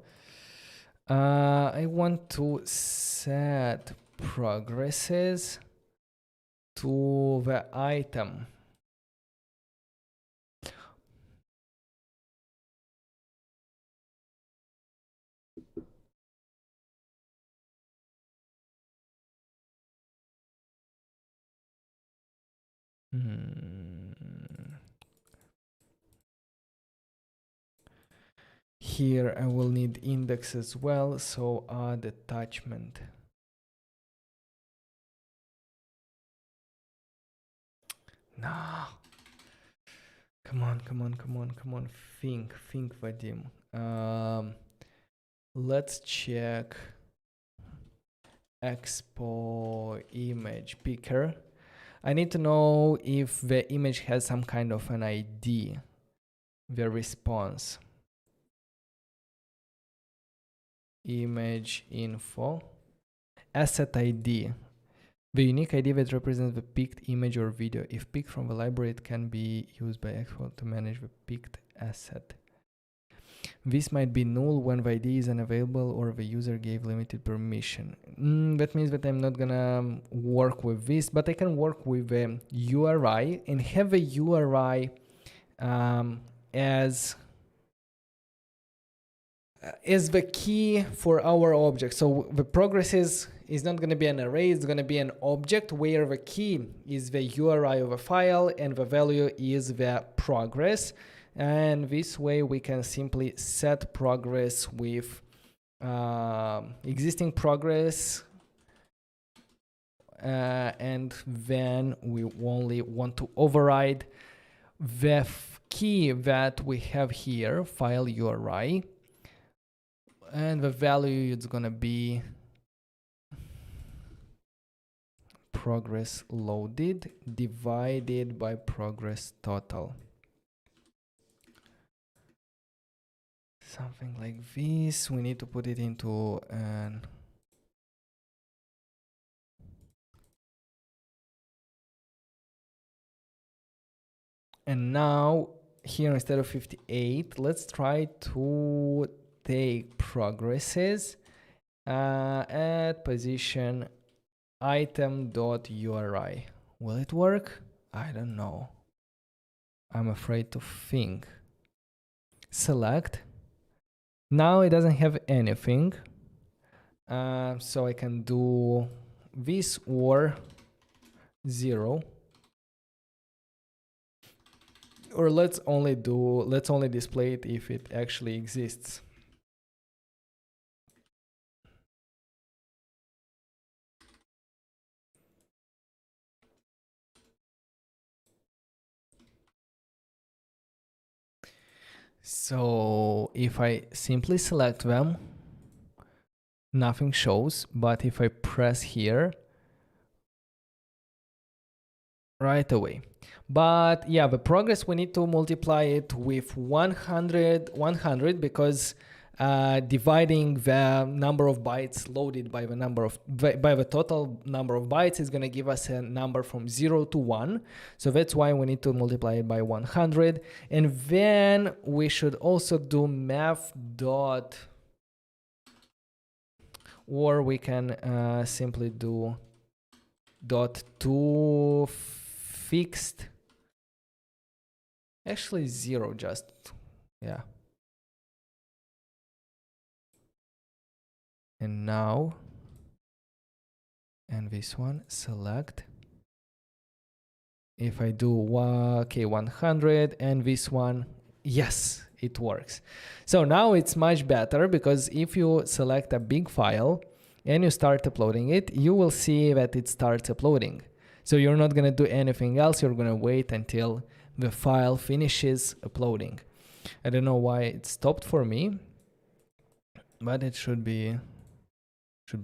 I want to set progresses to the item. Here I will need index as well, so add attachment. No. Come on. Think, Vadim. Let's check Expo image picker. I need to know if the image has some kind of an ID, the response. Image info, asset ID, the unique ID that represents the picked image or video. If picked from the library, it can be used by Expo to manage the picked asset. This might be null when the ID is unavailable or the user gave limited permission. That means that I'm not gonna work with this, but I can work with the URI and have a URI as the key for our object. So the progress is not going to be an array, it's going to be an object where the key is the URI of a file and the value is the progress. And this way we can simply set progress with existing progress, and then we only want to override the key that we have here, file URI, and the value is gonna be progress loaded divided by progress total. Something like this. We need to put it into an and now here instead of 58, let's try to take progresses at position item.uri. Will it work? I don't know. I'm afraid to think. Select. Now it doesn't have anything. So I can do this or 0. Or let's only display it if it actually exists. So if I simply select them, nothing shows, but if I press here, right away. But yeah, the progress, we need to multiply it with 100 because dividing the number of bytes loaded by the total number of bytes is going to give us a number from 0 to 1. So that's why we need to multiply it by 100. And then we should also do math dot, or we can simply do dot to fixed, actually 0, just, yeah. And now, and this one, select. If I do 100 and this one, yes, it works. So now it's much better because if you select a big file and you start uploading it, you will see that it starts uploading. So you're not going to do anything else. You're going to wait until the file finishes uploading. I don't know why it stopped for me, but it should be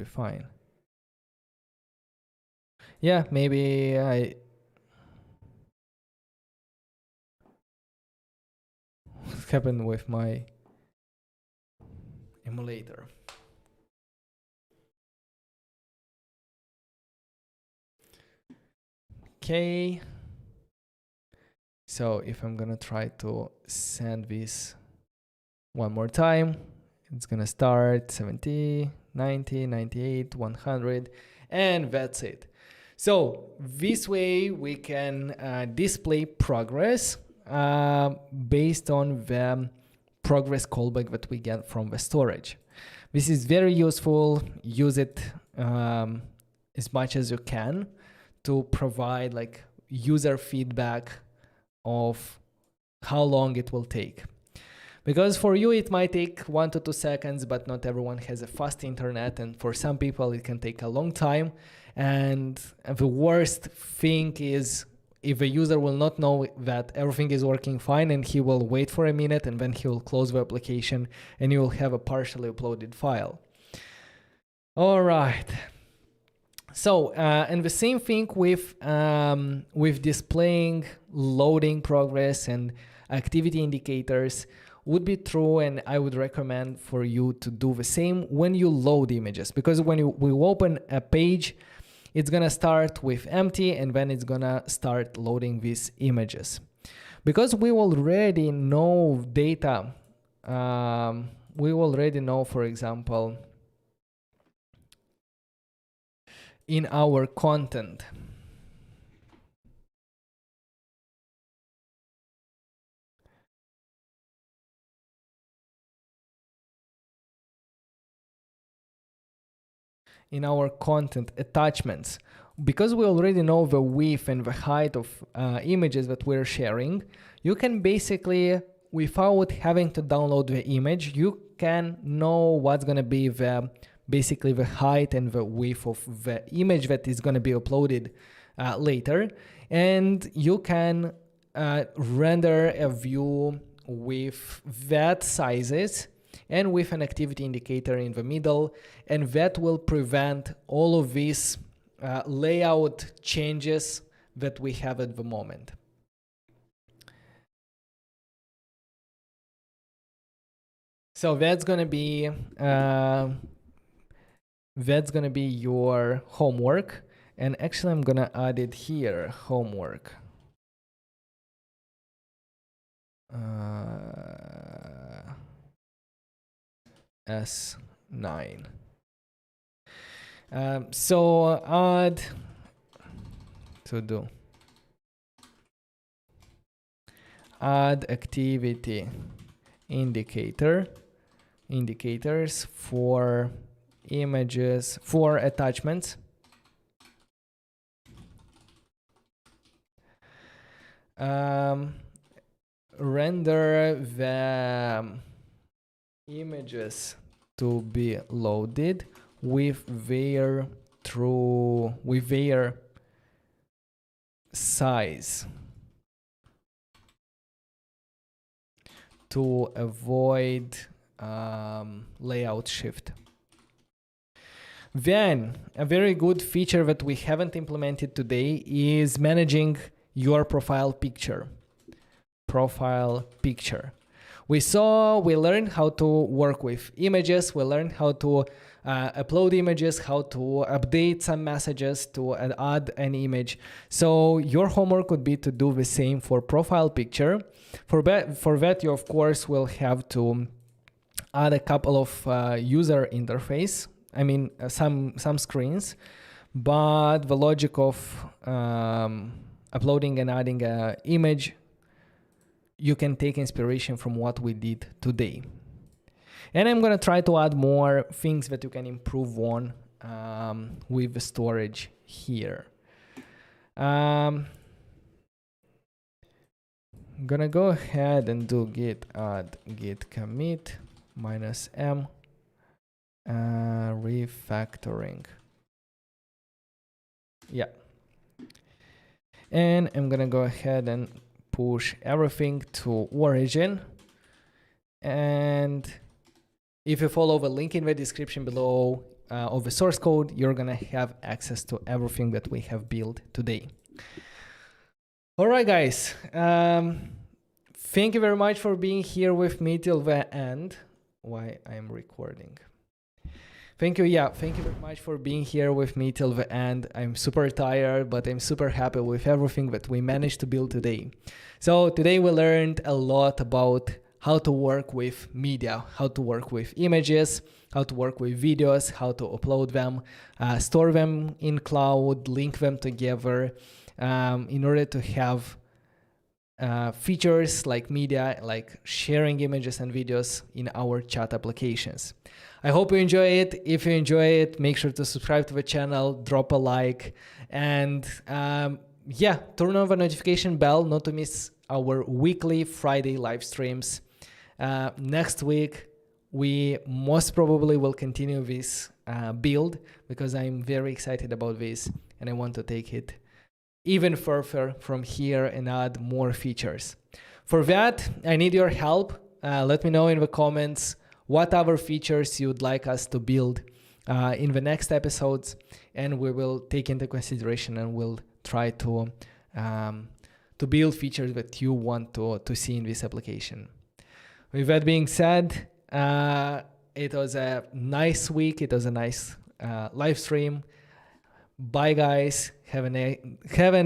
fine. Yeah, maybe what happened with my emulator. Okay. So if I'm gonna try to send this one more time, it's gonna start 70, 90, 98, 100, and that's it. So this way we can display progress based on the progress callback that we get from the storage. This is very useful. Use it as much as you can to provide like user feedback of how long it will take. Because for you, it might take 1 to 2 seconds, but not everyone has a fast internet. And for some people, it can take a long time. And the worst thing is if a user will not know that everything is working fine, and he will wait for a minute, and then he will close the application, and you will have a partially uploaded file. All right. So, and the same thing with displaying loading progress and activity indicators would be true, and I would recommend for you to do the same when you load images, because when you open a page, it's gonna start with empty, and then it's gonna start loading these images. Because we already know data, we already know, for example, in our content, attachments, because we already know the width and the height of images that we're sharing, you can basically, without having to download the image, you can know what's going to be basically the height and the width of the image that is going to be uploaded later. And you can render a view with that sizes and with an activity indicator in the middle, and that will prevent all of these layout changes that we have at the moment. So that's gonna be your homework, and actually I'm gonna add it here, homework. S9. So add to do. Add activity indicators for images, for attachments. Render the images to be loaded with their size to avoid layout shift. Then a very good feature that we haven't implemented today is managing your profile picture. We learned how to work with images, we learned how to upload images, how to update some messages, to add an image. So your homework would be to do the same for profile picture. For that, you of course will have to add a couple of user interface, I mean some screens, but the logic of uploading and adding an image, you can take inspiration from what we did today. And I'm gonna try to add more things that you can improve on with the storage here. I'm gonna go ahead and do git add git commit -m refactoring. Yeah. And I'm gonna go ahead and push everything to origin. And if you follow the link in the description below of the source code, you're gonna have access to everything that we have built today. All right, guys. Thank you very much for being here with me till the end. Why I'm recording. Thank you. Yeah, thank you very much for being here with me till the end. I'm super tired, but I'm super happy with everything that we managed to build today. So today we learned a lot about how to work with media, how to work with images, how to work with videos, how to upload them, store them in cloud, link them together in order to have features like media, like sharing images and videos in our chat applications. I hope you enjoy it. If you enjoy it, make sure to subscribe to the channel, drop a like, and yeah, turn on the notification bell not to miss our weekly Friday live streams. Next week, we most probably will continue this build because I'm very excited about this and I want to take it even further from here and add more features. For that, I need your help. Let me know in the comments what other features you'd like us to build in the next episodes, and we will take into consideration and we'll try to build features that you want to see in this application. With that being said, it was a nice week. It was a nice live stream. Bye, guys. Have a